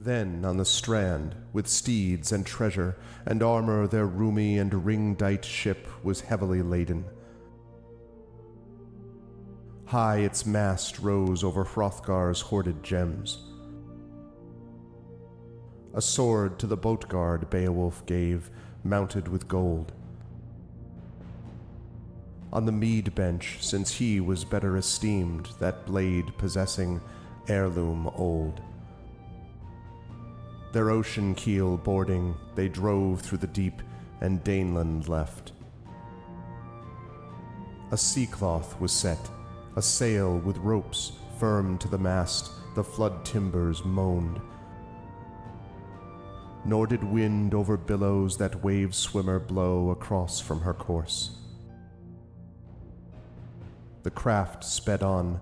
Then on the strand, with steeds and treasure and armor, their roomy and ring-dight ship was heavily laden. High its mast rose over Hrothgar's hoarded gems. A sword to the boat guard Beowulf gave, mounted with gold. On the mead bench, since he was better esteemed, that blade possessing heirloom old. Their ocean keel boarding, they drove through the deep, and Daneland left. A sea cloth was set, a sail with ropes firm to the mast, the flood timbers moaned. Nor did wind over billows that wave swimmer blow across from her course. The craft sped on,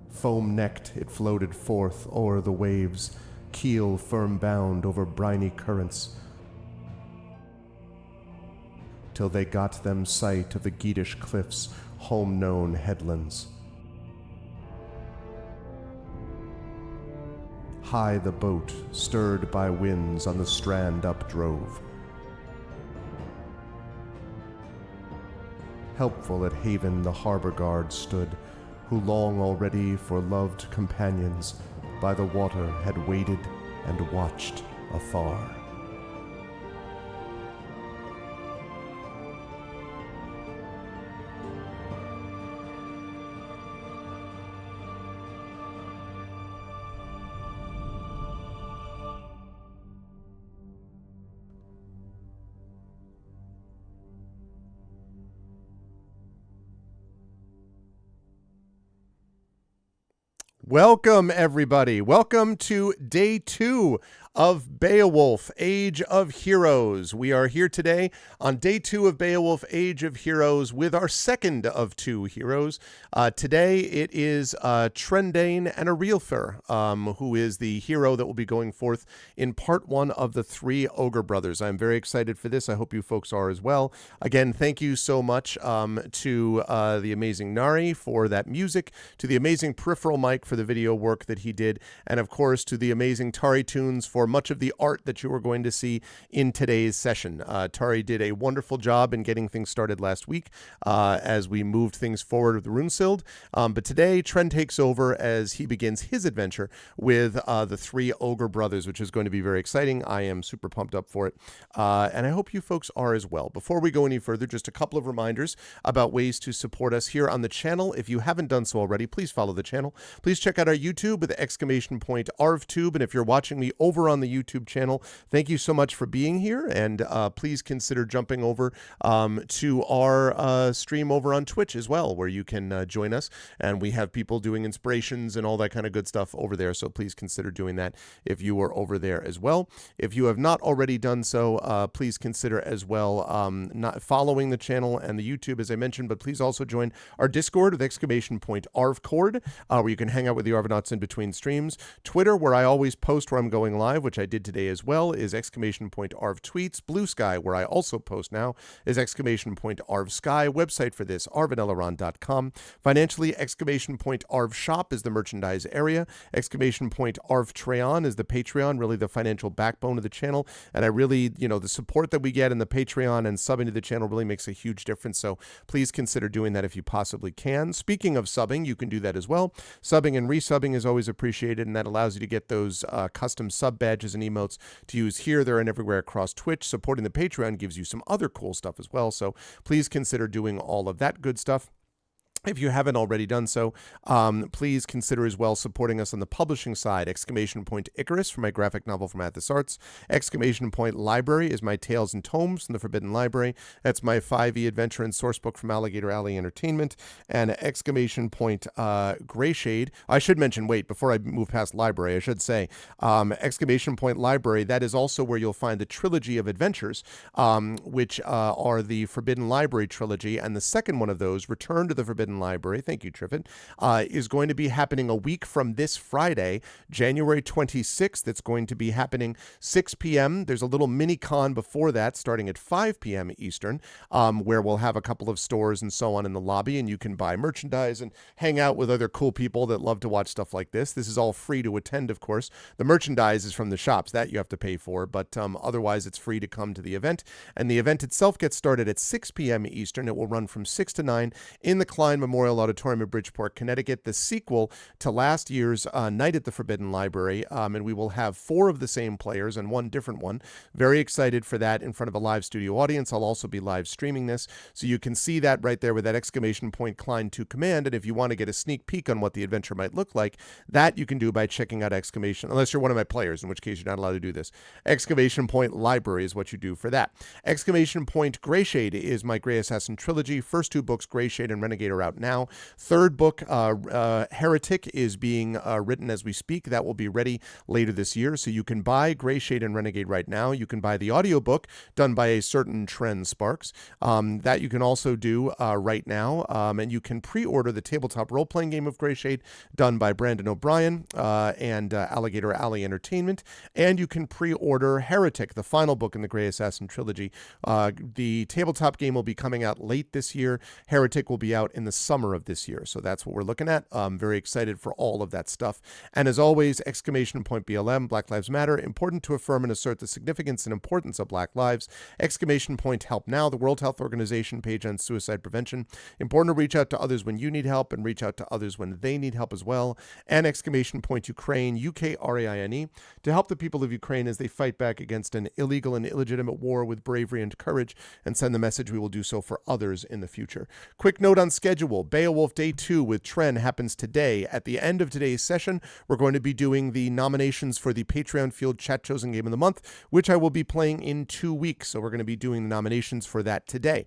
foam-necked it floated forth o'er the waves, keel firm bound over briny currents, till they got them sight of the Geatish cliffs, home-known headlands. High the boat, stirred by winds, on the strand updrove. Helpful at haven the harbor guard stood, who long already for loved companions by the water had waited and watched afar. Welcome, everybody. Welcome to day 2 of Beowulf, Age of Heroes. We are here today on day 2 of Beowulf, Age of Heroes, with our second of 2 heroes. Today it is Trendane and Arilfir, who is the hero that will be going forth in part 1 of the 3 Ogre brothers. I'm very excited for this. I hope you folks are as well. Again, thank you so much to the amazing Nari for that music, to the amazing Peripheral Mike for the video work that he did, and of course to the amazing Tari Tunes for much of the art that you are going to see in today's session. Tari did a wonderful job in getting things started last week as we moved things forward with the Runesild. But today, Trend takes over as he begins his adventure with the 3 Ogre brothers, which is going to be very exciting. I am super pumped up for it. And I hope you folks are as well. Before we go any further, just a couple of reminders about ways to support us here on the channel. If you haven't done so already, please follow the channel. Please check out our YouTube with the !ArvTube. And if you're watching me over on the YouTube channel, thank you so much for being here, and please consider jumping over to our stream over on Twitch as well, where you can join us, and we have people doing inspirations and all that kind of good stuff over there, so please consider doing that if you are over there as well. If you have not already done so, please consider as well not following the channel and the YouTube, as I mentioned, but please also join our Discord with !ArvCord, where you can hang out with the Arvanauts in between streams. Twitter, where I always post where I'm going live, which I did today as well, is !ArvTweets. Blue Sky, where I also post now, is !ArvSky. Website for this, arvaneleron.com. Financially, !ArvShop is the merchandise area. !ArvTreon is the Patreon, really the financial backbone of the channel. And I really, the support that we get in the Patreon and subbing to the channel really makes a huge difference. So please consider doing that if you possibly can. Speaking of subbing, you can do that as well. Subbing and resubbing is always appreciated, and that allows you to get those custom sub badges and emotes to use here, there, and everywhere across Twitch. Supporting the Patreon gives you some other cool stuff as well, so please consider doing all of that good stuff. If you haven't already done so, please consider as well supporting us on the publishing side. !Icarus for my graphic novel from Athos Arts. !Library is my Tales and Tomes from the Forbidden Library. That's my 5e adventure and sourcebook from Alligator Alley Entertainment. And Greyshade. I should mention, before I move past library, I should say, Library, that is also where you'll find the trilogy of adventures, which are the Forbidden Library trilogy. And the second one of those, Return to the Forbidden Forbidden Library, thank you, Triffid, is going to be happening a week from this Friday, January 26th. It's going to be happening 6 p.m. There's a little mini-con before that, starting at 5 p.m. Eastern, where we'll have a couple of stores and so on in the lobby, and you can buy merchandise and hang out with other cool people that love to watch stuff like this. This is all free to attend, of course. The merchandise is from the shops. That you have to pay for, but otherwise it's free to come to the event. And the event itself gets started at 6 p.m. Eastern. It will run from 6 to 9 in the Klein Memorial Auditorium in Bridgeport, Connecticut, the sequel to last year's Night at the Forbidden Library. And we will have 4 of the same players and 1 different one. Very excited for that in front of a live studio audience. I'll also be live streaming this, so you can see that right there with that exclamation point Klein 2 command. And if you want to get a sneak peek on what the adventure might look like, that you can do by checking out exclamation, unless you're one of my players, in which case you're not allowed to do this. Exclamation point library is what you do for that. Exclamation point Greyshade is my Grey Assassin trilogy. First 2 books, Greyshade and Renegade, are out now. Third book, Heretic, is being written as we speak. That will be ready later this year. So you can buy Greyshade and Renegade right now. You can buy the audiobook done by a certain Trend Sparks. That you can also do right now. And you can pre-order the tabletop role-playing game of Greyshade done by Brandon O'Brien and Alligator Alley Entertainment. And you can pre-order Heretic, the final book in the Grey Assassin trilogy. The tabletop game will be coming out late this year. Heretic will be out in the summer of this year. So that's what we're looking at. I'm very excited for all of that stuff. And as always, exclamation point BLM, Black Lives Matter, important to affirm and assert the significance and importance of Black lives. Exclamation point Help Now, the World Health Organization page on suicide prevention. Important to reach out to others when you need help and reach out to others when they need help as well. And exclamation point Ukraine, UKRAINE, to help the people of Ukraine as they fight back against an illegal and illegitimate war with bravery and courage, and send the message we will do so for others in the future. Quick note on schedule. Beowulf Day 2 with Tren happens today. At the end of today's session, we're going to be doing the nominations for the Patreon Field Chat Chosen Game of the Month, which I will be playing in 2 weeks. So we're going to be doing the nominations for that today.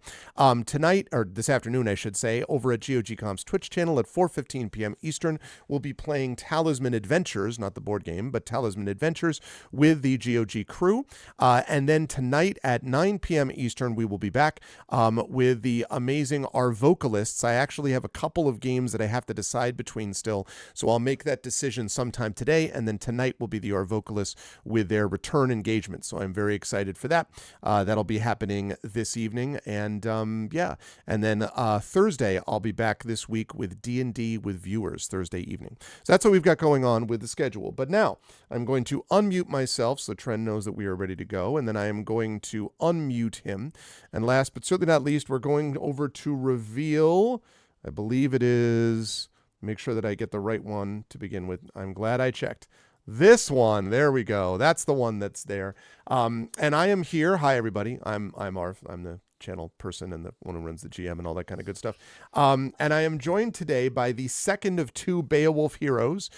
Tonight, or this afternoon, I should say, over at GOGComp's Twitch channel at 4:15 p.m. Eastern, we'll be playing Talisman Adventures, not the board game, but Talisman Adventures with the GOG crew. And then tonight at 9 p.m. Eastern, we will be back with the amazing Our Vocalists. I actually have a couple of games that I have to decide between still, so I'll make that decision sometime today, and then tonight will be the Our Vocalists with their return engagement. So I'm very excited for that. That'll be happening this evening, and and then Thursday I'll be back this week with D&D with viewers Thursday evening. So that's what we've got going on with the schedule. But now I'm going to unmute myself so Trent knows that we are ready to go, and then I am going to unmute him. And last but certainly not least, we're going over to reveal, I believe it is, make sure that I get the right one to begin with. I'm glad I checked. This one, there we go. That's the one that's there. And I am here. Hi, everybody. I'm Arf. I'm the channel person and the one who runs the GM and all that kind of good stuff. And I am joined today by the second of 2 Beowulf heroes.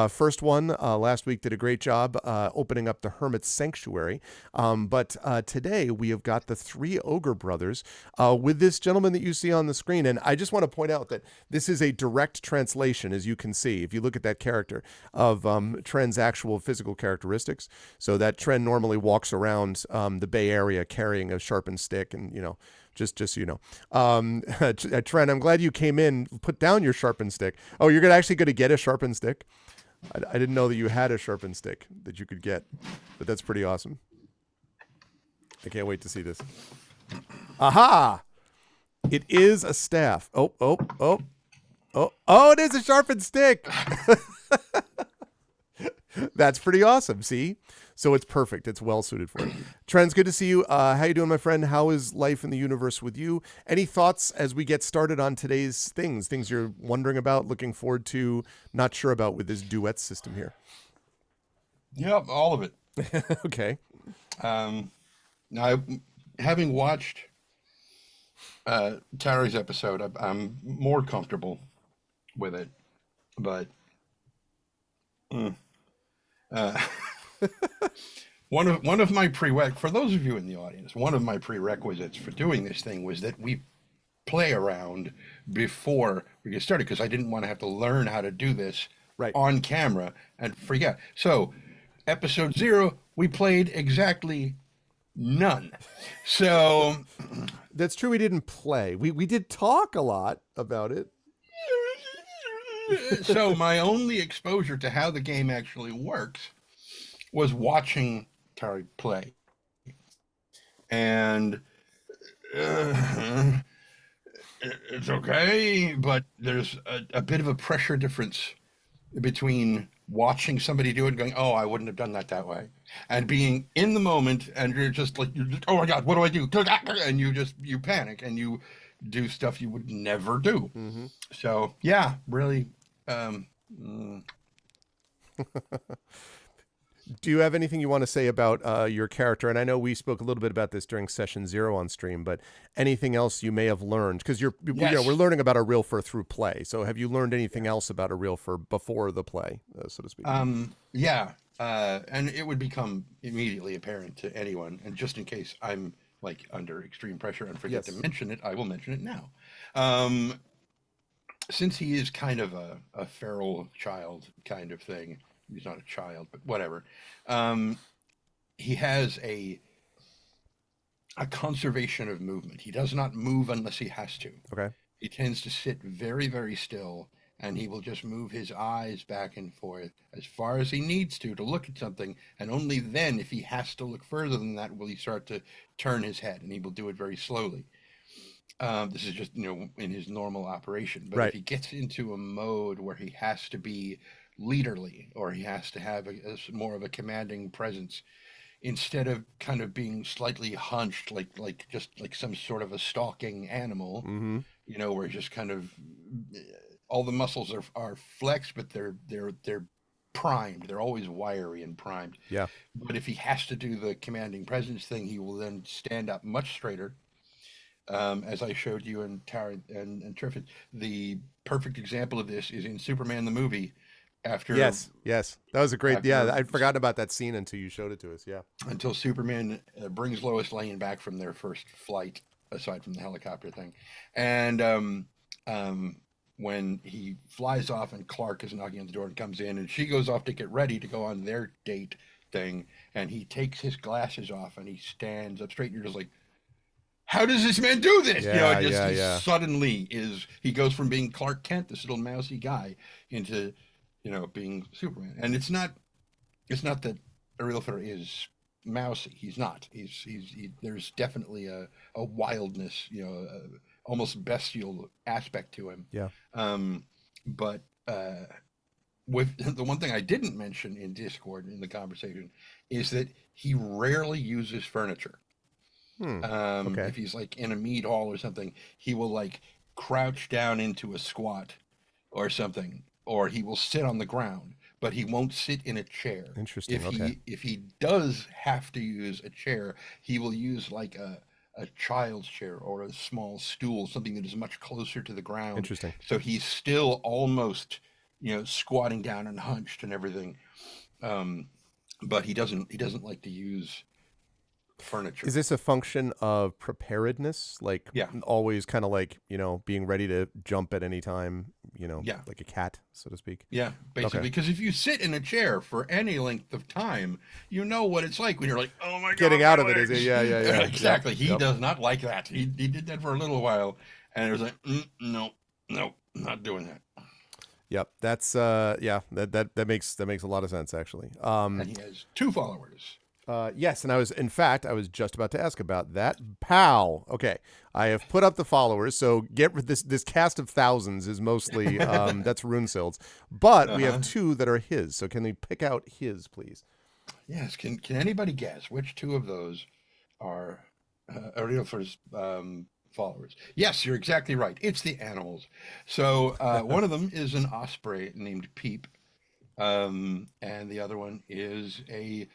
First one last week did a great job opening up the Hermit's Sanctuary. But today we have got the 3 Ogre brothers with this gentleman that you see on the screen. And I just want to point out that this is a direct translation, as you can see, if you look at that character, of Tren's actual physical characteristics. So that Tren normally walks around the Bay Area carrying a sharpened stick, and, you know, just so you know. Trent, I'm glad you came in. Put down your sharpened stick. Oh, you're actually going to get a sharpened stick? I didn't know that you had a sharpened stick that you could get, but that's pretty awesome. I can't wait to see this. Aha! It is a staff. Oh, it is a sharpened stick. That's pretty awesome. See? So it's perfect. It's well suited for it. Trent's good to see you. How you doing, my friend? How is life in the universe with you? Any thoughts as we get started on today's things you're wondering about, looking forward to, not sure about with this duet system here? Yep, all of it. Okay. Now, having watched Tara's episode, I'm more comfortable with it, but one of my for those of you in the audience, one of my prerequisites for doing this thing was that we play around before we get started, because I didn't want to have to learn how to do this on camera and forget. So episode 0, we played exactly none. So that's true. We didn't play. We did talk a lot about it. So my only exposure to how the game actually works was watching Tari play, and uh, it's okay, but there's a bit of a pressure difference between watching somebody do it and going, "Oh, I wouldn't have done that way," and being in the moment and you're just, "Oh my God, what do I do?" And you panic and you do stuff you would never do. Mm-hmm. So yeah, really. Um, mm, Do you have anything you want to say about your character? And I know we spoke a little bit about this during session 0 on stream, but anything else you may have learned? Because we're yes. learning about a realfer through play. So have you learned anything else about a realfer before the play, so to speak? Yeah. And it would become immediately apparent to anyone. And just in case I'm like under extreme pressure and forget to Yes. mention it, I will mention it now. Um, since he is kind of a feral child kind of thing, he's not a child, but whatever. Um, he has a conservation of movement. He does not move unless he has to. Okay. He tends to sit very, very still, and he will just move his eyes back and forth as far as he needs to look at something, and only then, if he has to look further than that, will he start to turn his head, and he will do it very slowly. This is just, in his normal operation. But if Right. he gets into a mode where he has to be leaderly, or he has to have more of a commanding presence, instead of kind of being slightly hunched, like just like some sort of a stalking animal, Mm-hmm. where just kind of all the muscles are flexed, but they're primed. They're always wiry and primed. Yeah. But if he has to do the commanding presence thing, he will then stand up much straighter. As I showed you in Tower and Triffid, the perfect example of this is in Superman the movie. After Yes. Yes. That was a great. Yeah. after I'd forgotten about that scene until you showed it to us. Yeah. until Superman brings Lois Lane back from their first flight, aside from the helicopter thing, and um, when he flies off and Clark is knocking on the door and comes in, and she goes off to get ready to go on their date thing, and he takes his glasses off and he stands up straight, and you're just like, how does this man do this? Yeah. Just Yeah. he Yeah. suddenly he goes from being Clark Kent, this little mousy guy, into being Superman. And it's not that Ariel Ferrer is mousy. He's not. There's definitely a wildness, almost bestial aspect to him. Yeah. Um, but with the one thing I didn't mention in Discord in the conversation is that he rarely uses furniture. Hmm. Okay. If he's like in a mead hall or something, he will like crouch down into a squat or something, or he will sit on the ground, but he won't sit in a chair. Interesting. If Okay. he does have to use a chair, he will use like a child's chair or a small stool, something that is much closer to the ground. Interesting. So he's still almost, squatting down and hunched and everything. Um, but he doesn't like to use Is furniture. this a function of preparedness? Like Yeah. always kind of like, being ready to jump at any time, Yeah. like a cat, so to speak? Yeah, Okay. basically, because if you sit in a chair for any length of time, you know what it's like when you're like, "Oh my Getting God, out my of it is it? legs!" Yeah, yeah, yeah. Yep. Exactly. He Yep. does not like that. He did that for a little while, and it was like, no, no, not doing that. Yep. That's yeah, that makes a lot of sense actually. And he has two followers. Yes, and I was just about to ask about that. Pow. Okay, I have put up the followers, so this cast of thousands is mostly that's Runesil's, but we have Uh-huh. two that are his. So can we pick out his, please? Yes. Can anybody guess which two of those are Arielfer's followers? Yes, you're exactly right. It's the animals. So one of them is an osprey named Peep. And the other one is a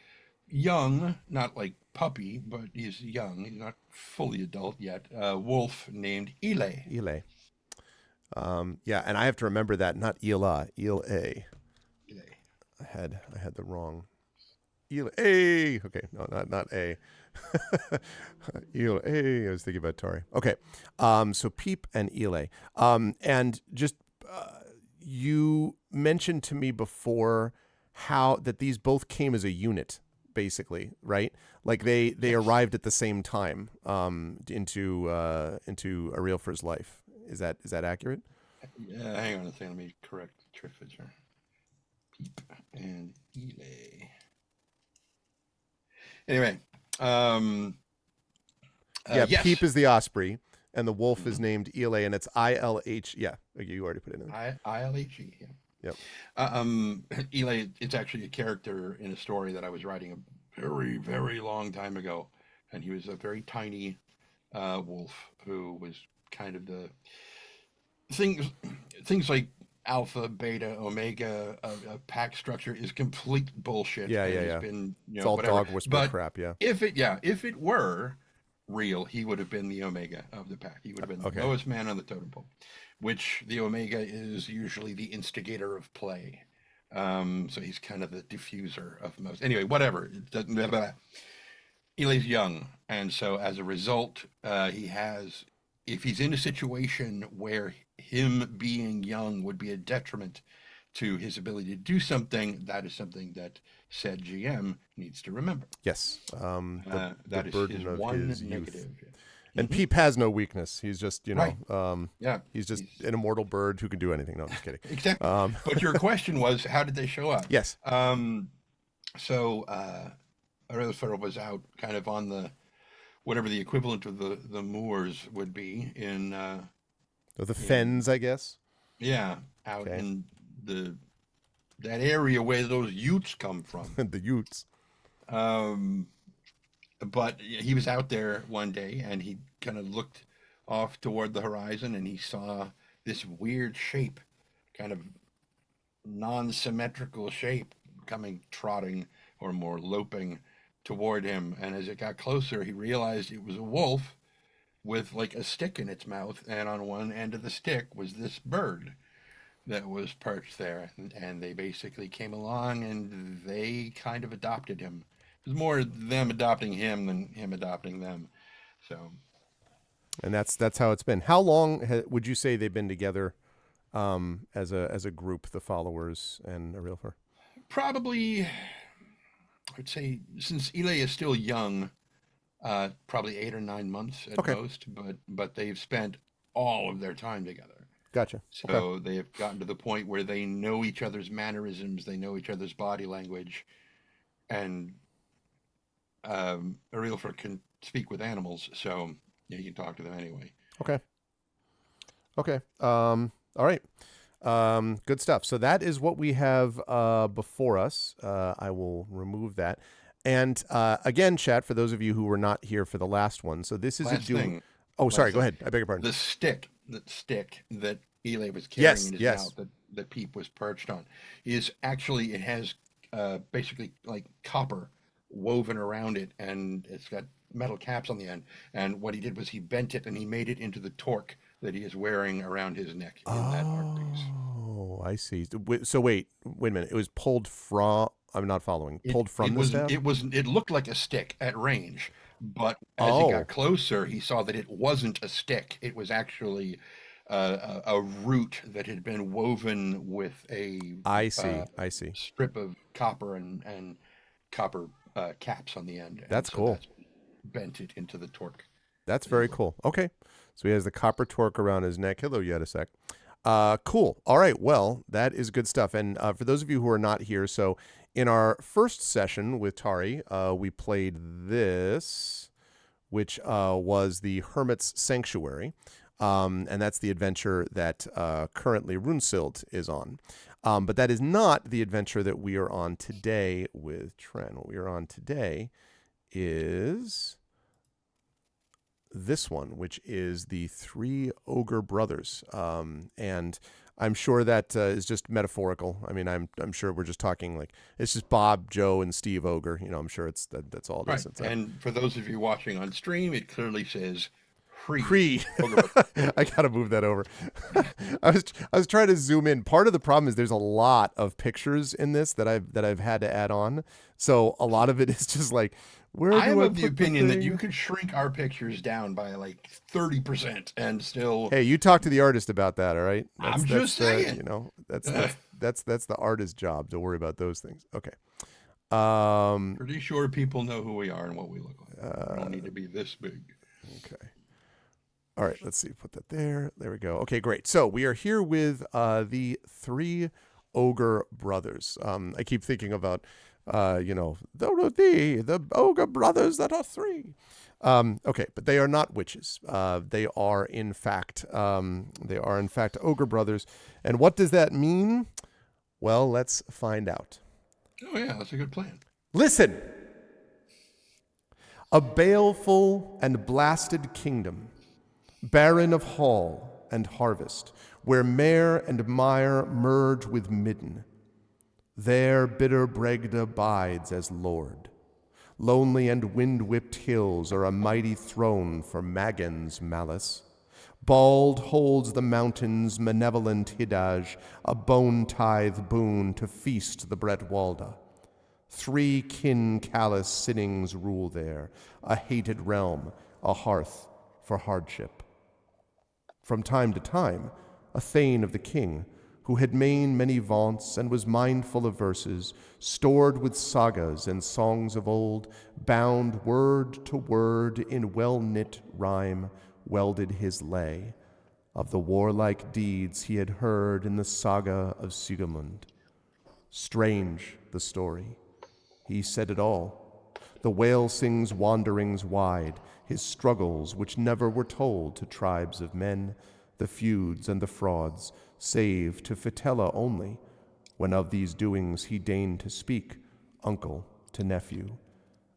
young, not like puppy, but he's young. He's not fully adult yet. Wolf named Ile. Ile. Yeah, and I have to remember that, not Ela, Ile. Ile. I had the wrong Ile. A. Okay, no, not A. Ile. A. I was thinking about Tari. Okay, so Peep and Ile. And just you mentioned to me before how that these both came as a unit, basically, right? Like they Yes. arrived at the same time into Ariel for his life. Is that accurate? Yeah, hang on a second. Let me correct Triffiger. Peep and Elay. Anyway, um, Yeah, Peep yes. is the osprey, and the wolf is Mm-hmm. named Ile, and it's ILH. Yeah, you already put it in there. ILHE. Yeah. Yep. Elay, it's actually a character in a story that I was writing a very, very long time ago. And he was a very tiny wolf who was kind of the things, things like alpha, beta, omega, a pack structure is complete bullshit Yeah, and yeah, has yeah. been, It's all whatever. dog whisperer But crap. Yeah. if it were real, he would have been the omega of the pack. He would have been the Okay. lowest man on the totem pole, which the omega is usually the instigator of play. So he's kind of the diffuser of most. Anyway, whatever. It doesn't. Blah, blah, blah. Eli's young, and so as a result, he has. If he's in a situation where him being young would be a detriment to his ability to do something, that is something that said GM needs to remember. Yes. The That is his burden of one his youth. negative. And Mm-hmm. Peep has no weakness. He's just, Right. Yeah. he's just He's an immortal bird who can do anything. No, I'm just kidding. exactly. Um, But your question was, how did they show up? yes. So Aurelius was out kind of on the whatever the equivalent of the moors would be So the in Fens, I guess. yeah out Okay. in the that area where those Utes come from. The Utes. Um, but he was out there one day and he kind of looked off toward the horizon and he saw this weird shape, kind of non-symmetrical shape coming trotting or more loping toward him. And as it got closer, he realized it was a wolf with like a stick in its mouth, and on one end of the stick was this bird that was perched there. And they basically came along and they kind of adopted him. It was more them adopting him than him adopting them. So And that's how it's been. How long would you say they've been together as a group, the followers and Arilfer? probably, I'd say, since Eli is still young, probably 8 or 9 months at Okay. most, but they've spent all of their time together. Gotcha. Okay. So they have gotten to the point where they know each other's mannerisms, they know each other's body language, and Arilfer can speak with animals, so yeah, you can talk to them anyway. Okay. Okay. All right. Good stuff. So that is what we have before us. I will remove that. And again, chat, for those of you who were not here for the last one. So this is a Last doom. thing, Oh, sorry. last Go thing, ahead. I beg your pardon. the stick that Eli was carrying Yes. in his Yes. mouth that Peep was perched on is actually it has basically like copper woven around it, and it's got metal caps on the end. And what he did was he bent it and he made it into the torque that he is wearing around his neck in that art piece. Oh, I see. So wait a minute. It was pulled from. I'm not following. It Pulled from it the was staff. it looked like a stick at range, but as he got Oh, closer, he saw that it wasn't a stick. It was actually a root that had been woven with a I uh, see. I see. strip of copper and copper caps on the end, and That's so cool. that's bent it into the torque That's that he's very wearing. cool. Okay. So he has the copper torque around his neck. Hello, Yedisek. Cool. All right. Well, that is good stuff. And for those of you who are not here, so in our first session with Tari, we played this, which was the Hermit's Sanctuary. And that's the adventure that currently Runesild is on. But that is not the adventure that we are on today with Tren. What we are on today is this one, which is the Three Ogre Brothers. And I'm sure that is just metaphorical. I mean, I'm sure we're just talking like it's just Bob, Joe, and Steve Ogre. That's that's all it Right, is. It's a and for those of you watching on stream, it clearly says "free." Cree. I gotta move that over. I was trying to zoom in. Part of the problem is there's a lot of pictures in this that I've had to add on. So a lot of it is just like, where I am do I of the put the opinion that you thing? could shrink our pictures down by like 30% and still. Hey, you talk to the artist about that, all right? I'm That's just the saying. that's the artist's job to worry about those things. Okay. Um. Pretty sure people know who we are and what we look like. We don't Uh. need to be this big. Okay. All right, let's see. Put that there. There we go. Okay, great. So we are here with the three Ogre brothers. I keep thinking about, the Ogre brothers that are three. Okay, but they are not witches. They are in fact Ogre brothers. And what does that mean? Well, let's find out. Oh yeah, that's a good plan. Listen, a baleful and blasted kingdom, barren of hall and harvest, where mare and mire merge with midden. There bitter Bregda bides as lord. Lonely and wind-whipped hills are a mighty throne for Magan's malice. Bald holds the mountain's malevolent Hidaj, a bone-tithe boon to feast the Bretwalda. Three kin callous sinnings rule there, a hated realm, a hearth for hardship. From time to time, a thane of the king, who had made many vaunts and was mindful of verses, stored with sagas and songs of old, bound word to word in well-knit rhyme, welded his lay of the warlike deeds he had heard in the saga of Sigamund. Strange the story. He said it all. The whale sings wanderings wide, his struggles which never were told to tribes of men, the feuds and the frauds, save to Fitela only, when of these doings he deigned to speak, uncle to nephew.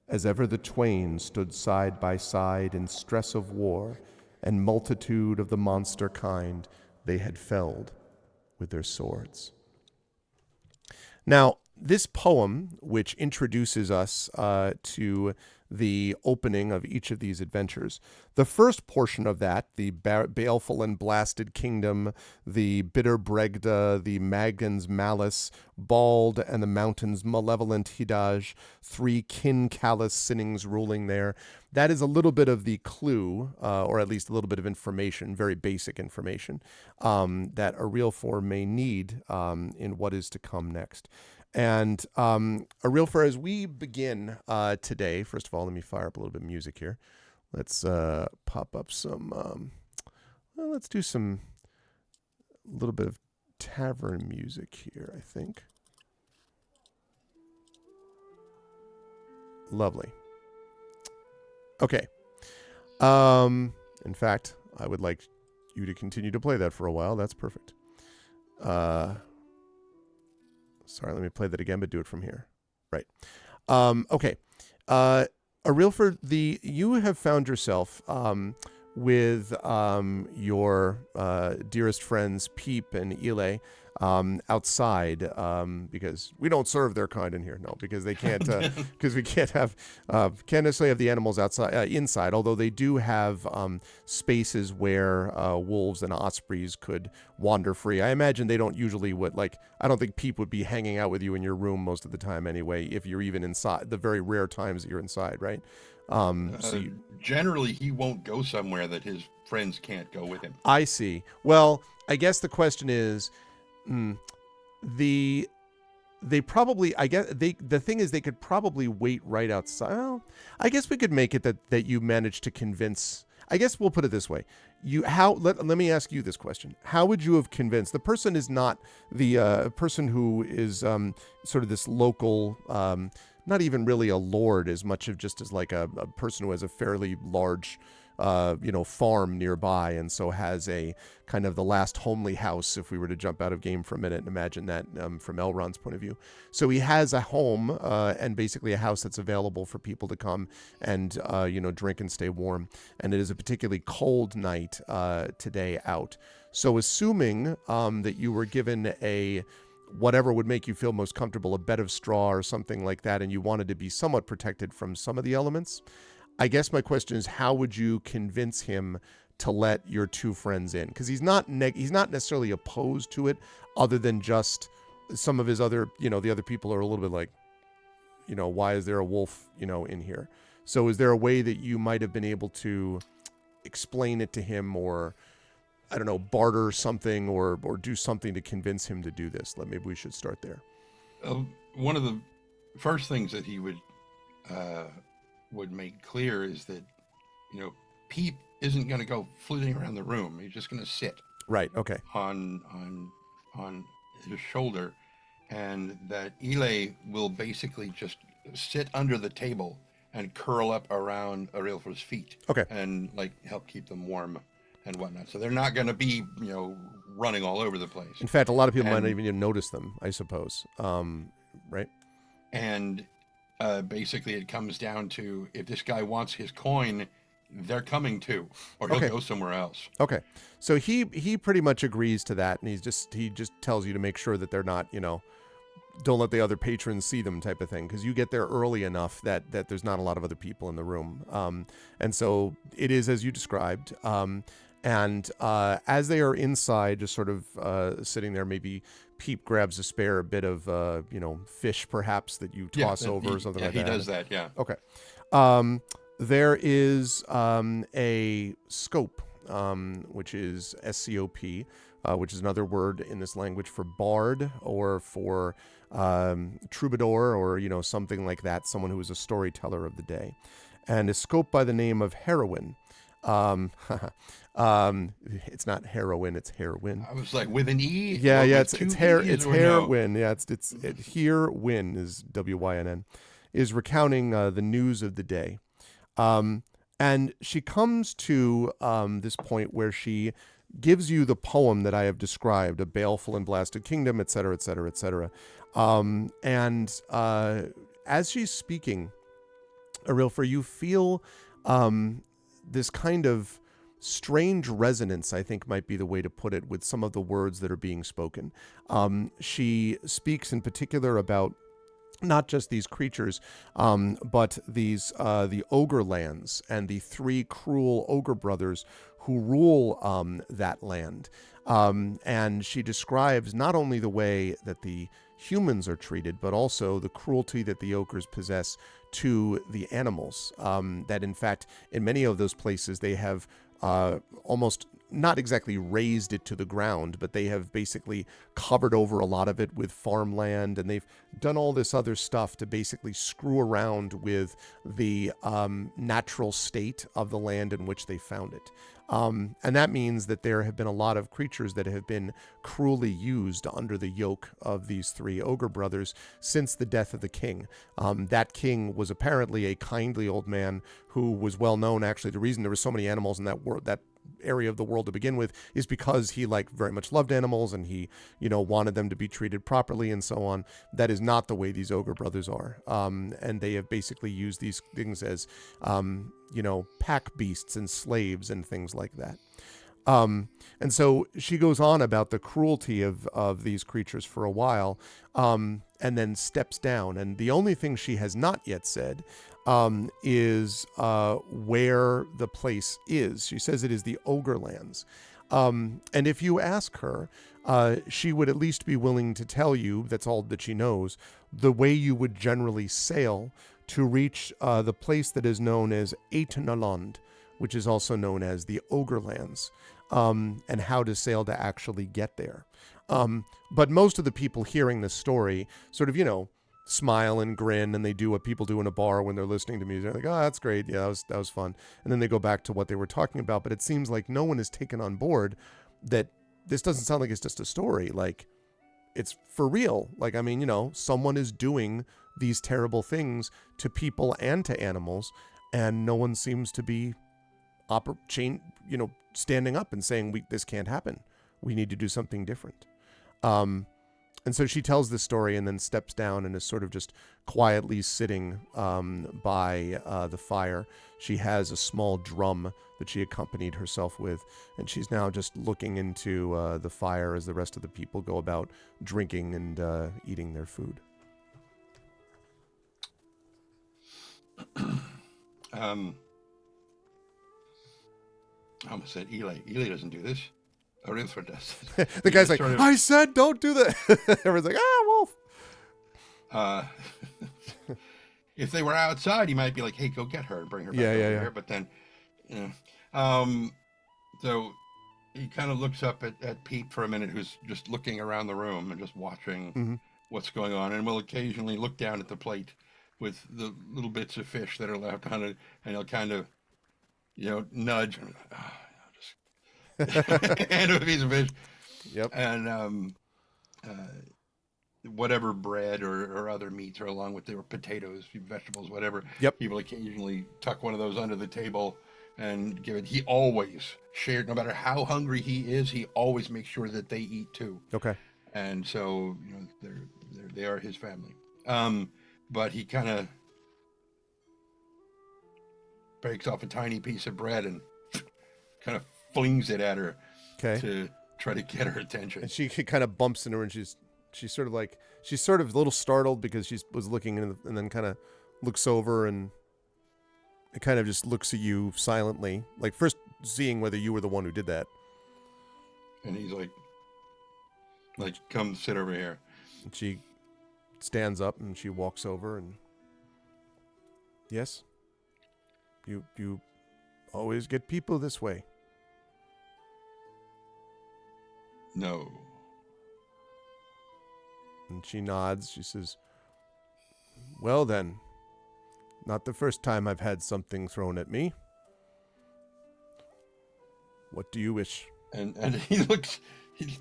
As ever the twain stood side by side in stress of war, and multitude of the monster kind they had felled with their swords. Now, this poem, which introduces us to the opening of each of these adventures, the first portion of that, the baleful and blasted kingdom, the bitter Bregda, the Magan's malice, bald and the mountain's malevolent Hidaj, three kin callous sinnings ruling there, that is a little bit of the clue, or at least a little bit of information, very basic information, that a real form may need in what is to come next. And Arilfer, as we begin today, first of all, let me fire up a little bit of music here. Let's pop up some, let's do some, a little bit of tavern music here, I think. Lovely. Okay. In fact, I would like you to continue to play that for a while. That's perfect. Sorry, let me play that again, but do it from here. Right. Okay. Arilfer, you have found yourself with your dearest friends Peep and Ile outside because we don't serve their kind in here. No, because they can't because we can't necessarily have the animals outside inside. Although they do have spaces where wolves and ospreys could wander free. I imagine they don't usually I don't think Peep would be hanging out with you in your room most of the time anyway. If you're even inside, the very rare times that you're inside, right? Generally, he won't go somewhere that his friends can't go with him. I see. Well, I guess the question is, the thing is they could probably wait right outside. Well, I guess we could make it that you managed to convince. I guess we'll put it this way. Let me ask you this question. How would you have convinced? The person is not the person who is sort of this local, not even really a lord as much of just as like a person who has a fairly large farm nearby, and so has a kind of the last homely house, if we were to jump out of game for a minute and imagine that from Elrond's point of view. So he has a home and basically a house that's available for people to come and drink and stay warm. And it is a particularly cold night today out. So assuming that you were given whatever would make you feel most comfortable, a bed of straw or something like that, and you wanted to be somewhat protected from some of the elements, I guess my question is, how would you convince him to let your two friends in? Because he's not necessarily opposed to it, other than just some of his other, the other people are a little bit like, why is there a wolf, in here? So is there a way that you might have been able to explain it to him, or, I don't know, barter something or do something to convince him to do this? Maybe we should start there. One of the first things that he would make clear is that, Peep isn't going to go flitting around the room. He's just going to sit Right. Okay. on his shoulder, and that Ile will basically just sit under the table and curl up around Arilfa's feet Okay. and like help keep them warm and whatnot. So they're not going to be running all over the place. In fact, a lot of people might not And even notice them, I suppose. Right. and basically it comes down to if this guy wants his coin, they're coming too, or he'll Okay. go somewhere else. Okay. So he pretty much agrees to that, and he just tells you to make sure that they're not, don't let the other patrons see them type of thing, because you get there early enough that there's not a lot of other people in the room. And so it is as you described. And as they are inside, just sort of sitting there, maybe Peep grabs a spare bit of, fish perhaps that you toss over or something like that. He does that, yeah. Okay. There is a scope, which is SCOP, which is another word in this language for bard or for troubadour or, something like that, someone who is a storyteller of the day. And a scope by the name of heroine. It's not heroin, it's heroin. I was like, with an E? Yeah, it's heroin. No? Yeah, here win is WYNN, is recounting the news of the day. And she comes to this point where she gives you the poem that I have described, a baleful and blasted kingdom, etc., etc., etc. And as she's speaking, Arilfa, you feel this kind of strange resonance, I think might be the way to put it, with some of the words that are being spoken. She speaks in particular about not just these creatures, but these the ogre lands and the three cruel ogre brothers who rule that land. And she describes not only the way that the humans are treated, but also the cruelty that the ogres possess to the animals. That in fact, in many of those places, they have almost not exactly raised it to the ground, but they have basically covered over a lot of it with farmland, and they've done all this other stuff to basically screw around with the natural state of the land in which they found it. And that means that there have been a lot of creatures that have been cruelly used under the yoke of these three ogre brothers since the death of the king. That king was apparently a kindly old man who was well known. Actually, the reason there were so many animals in that area of the world to begin with is because he very much loved animals, and he wanted them to be treated properly and so on. That is not the way these ogre brothers are, and they have basically used these things as pack beasts and slaves and things like that. And so she goes on about the cruelty of these creatures for a while, and then steps down. And the only thing she has not yet said is where the place is. She says it is the Ogre Lands. And if you ask her, she would at least be willing to tell you, that's all that she knows, the way you would generally sail to reach the place that is known as Aetnaland, which is also known as the Ogre Lands, and how to sail to actually get there. But most of the people hearing this story sort of, smile and grin, and they do what people do in a bar when they're listening to music. They're like, oh, that's great. Yeah, that was fun. And then they go back to what they were talking about. But it seems like no one has taken on board that this doesn't sound like it's just a story. Like, it's for real. Like, I mean, someone is doing these terrible things to people and to animals, and no one seems to be standing up and saying, this can't happen. We need to do something different. And so she tells this story and then steps down and is sort of just quietly sitting by the fire. She has a small drum that she accompanied herself with, and she's now just looking into the fire as the rest of the people go about drinking and eating their food. I almost said Eli. Eli doesn't do this. Arilfa does. The guy's like, I said don't do that. Everyone's like, wolf. If they were outside, he might be like, hey, go get her and bring her back over here. But then, so he kind of looks up at Pete for a minute, who's just looking around the room and just watching what's going on, and will occasionally look down at the plate with the little bits of fish that are left on it, and he'll kind of nudge. And a piece of fish. Yep. And whatever bread or other meats or along with their potatoes, vegetables, whatever. Yep. He will occasionally tuck one of those under the table and give it. He always shared, no matter how hungry he is, he always makes sure that they eat too. Okay. And so, they are his family. But he kind of breaks off a tiny piece of bread and kind of flings it at her Okay. to try to get her attention. And she kind of bumps into her, and she's sort of a little startled because she was looking and then kind of looks over and it kind of just looks at you silently, like first seeing whether you were the one who did that. And he's like, come sit over here. And she stands up and she walks over and, yes, you always get people this way. No. And she nods. She says, well then, not the first time I've had something thrown at me. What do you wish? And he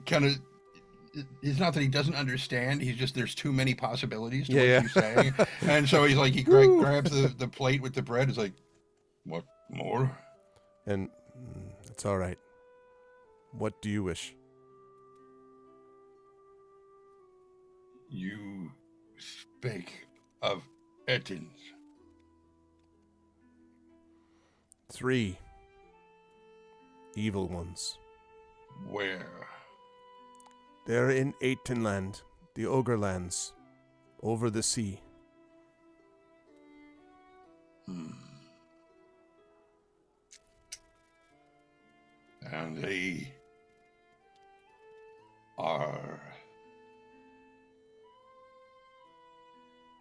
kind of, it's not that he doesn't understand. He's just, there's too many possibilities to what you say. And so he's like, he grabs the plate with the bread. He's like, what more? And it's all right. What do you wish? You spake of Ettins. 3 evil ones. Where? They're in Aitenland, the Ogre lands, over the sea. And they are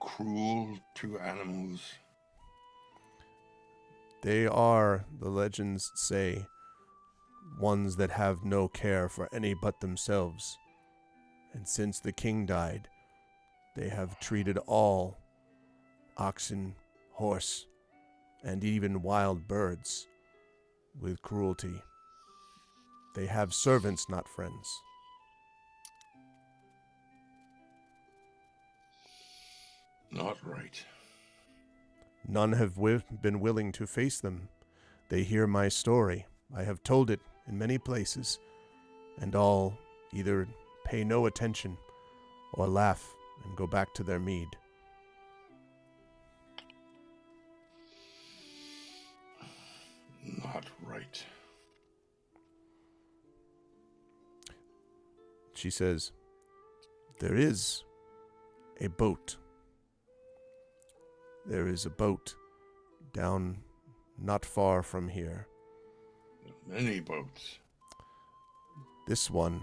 cruel to animals. They are, the legends say, ones that have no care for any but themselves. And since the king died, they have treated all, oxen, horse, and even wild birds, with cruelty. They have servants, not friends. Not right. None have been willing to face them. They hear my story. I have told it in many places, and all either pay no attention or laugh and go back to their mead. Not right. She says, there is a boat. There is a boat down not far from here. Many boats. This one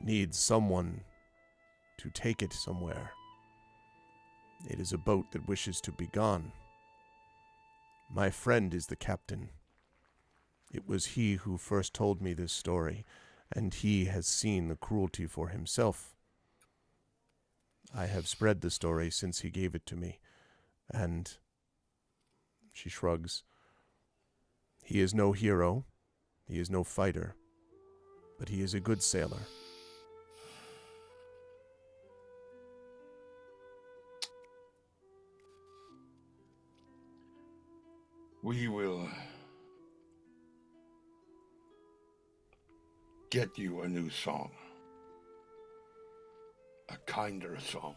needs someone to take it somewhere. It is a boat that wishes to be gone. My friend is the captain. It was he who first told me this story, and he has seen the cruelty for himself. I have spread the story since he gave it to me, and she shrugs. He is no hero, he is no fighter, but he is a good sailor. We will get you a new song. A kinder song.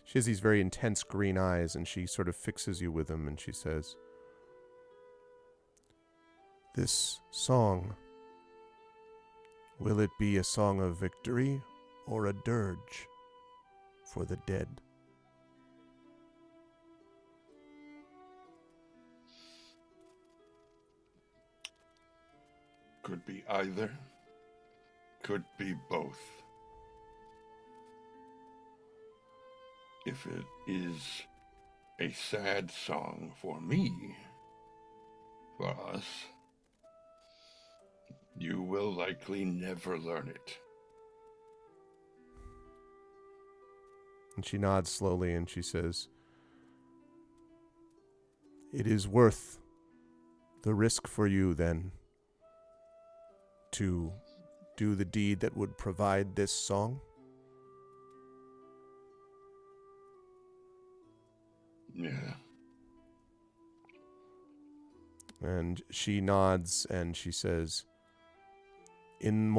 She has these very intense green eyes, and she sort of fixes you with them, and she says, this song, will it be a song of victory or a dirge for the dead? Could be either. Could be both. If it is a sad song for me, for us, you will likely never learn it. And she nods slowly and she says, It is worth the risk for you, then, to do the deed that would provide this song? Yeah. And she nods and she says, in the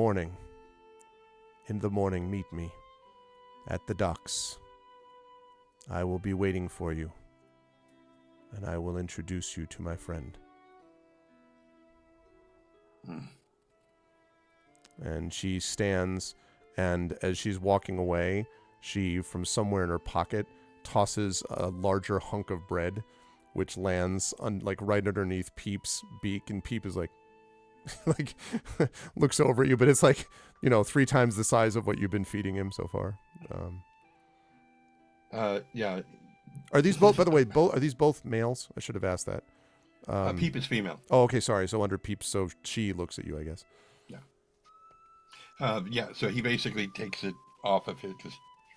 morning, meet me at the docks. I will be waiting for you, and I will introduce you to my friend. And she stands, and as she's walking away, she, from somewhere in her pocket, tosses a larger hunk of bread, which lands on, like, right underneath Peep's beak, and Peep is like, like, looks over at you, but it's like, 3 times the size of what you've been feeding him so far. Yeah. Are these both, by the way, are these both males? I should have asked that. Peep is female. Oh, okay, sorry. So under Peep, so she looks at you, I guess. Yeah. Yeah, so he basically takes it off of it because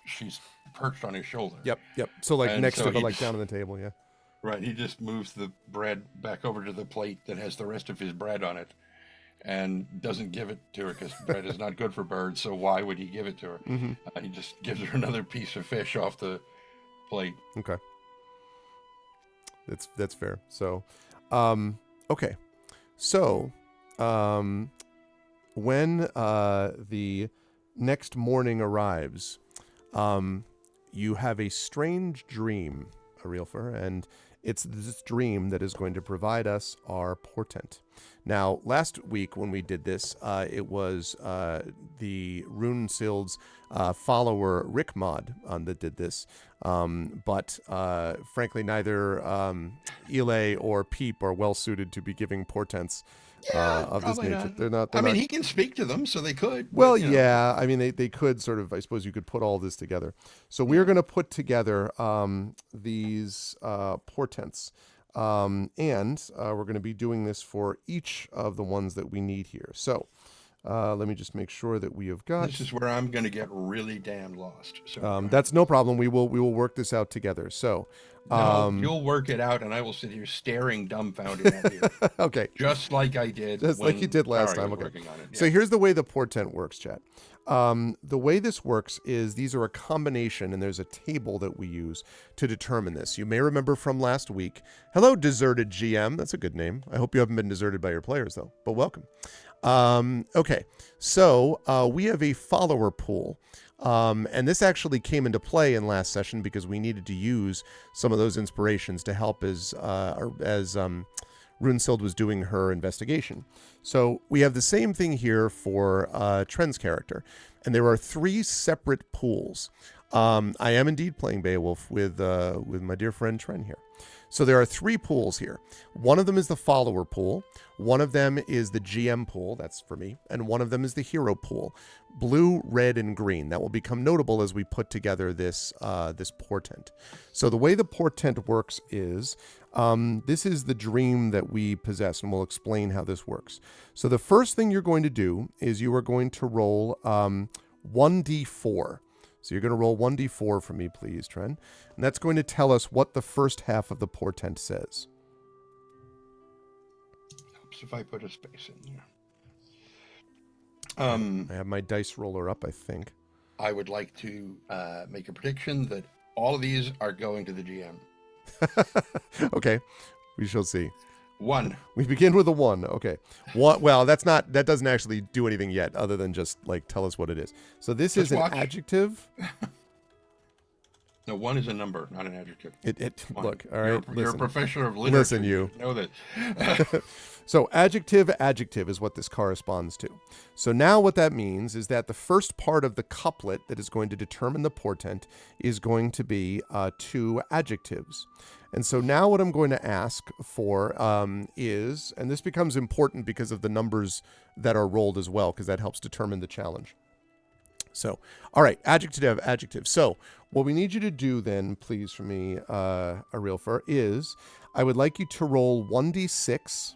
she's perched on his shoulder. Yep. So, like, And next so to, but, he like, just- down on the table, yeah. Right, he just moves the bread back over to the plate that has the rest of his bread on it and doesn't give it to her because bread is not good for birds, so why would he give it to her? Mm-hmm. He just gives her another piece of fish off the plate. Okay. That's fair. So, okay. So, when the next morning arrives, you have a strange dream, Arilfer, and it's this dream that is going to provide us our portent. Now, last week when we did this, it was the Runesild's follower Rickmod that did this. But frankly, neither Ile or Peep are well suited to be giving portents of this probably nature. not. They're not. I mean, he can speak to them, so they could. Well, but, you know. yeah. I mean, they could sort of, I suppose you could put all this together. So we're going to put together these portents. And we're going to be doing this for each of the ones that we need here. So let me just make sure that we have got... This is where I'm going to get really damn lost. So that's no problem. We will work this out together. So... no, you'll work it out, and I will sit here staring dumbfounded at you. Okay. Just like I did. Just like you did last Ari time. was Okay. working on it. So Yeah. here's the way the portent works, chat. The way this works is these are a combination, and there's a table that we use to determine this. You may remember from last week. Hello, Deserted GM. That's a good name. I hope you haven't been deserted by your players, though, but welcome. Okay, so we have a follower pool. And this actually came into play in last session because we needed to use some of those inspirations to help as Runesild was doing her investigation. So we have the same thing here for Trend's character, and there are 3 separate pools. I am indeed playing Beowulf with my dear friend Trend here. So there are 3 pools here. One of them is the follower pool. One of them is the GM pool. That's for me. And one of them is the hero pool. Blue, red, and green. That will become notable as we put together this portent. So the way the portent works is this is the dream that we possess, and we'll explain how this works. So the first thing you're going to do is you are going to roll 1d4. So you're going to roll 1d4 for me, please, Trent. And that's going to tell us what the first half of the portent says. Helps if I put a space in there. I have my dice roller up, I think. I would like to make a prediction that all of these are going to the GM. Okay, we shall see. 1. We begin with a 1. Okay. Well, that doesn't actually do anything yet other than just like tell us what it is. So this is an adjective. No, 1 is a number, not an adjective. Look, all right. You're a professor of literature. Listen, you. should know that. So adjective is what this corresponds to. So now what that means is that the first part of the couplet that is going to determine the portent is going to be 2 adjectives. And so now what I'm going to ask for is, and this becomes important because of the numbers that are rolled as well, because that helps determine the challenge. So, all right, adjective. So what we need you to do then, please, for me, Arilfer, is I would like you to roll 1d6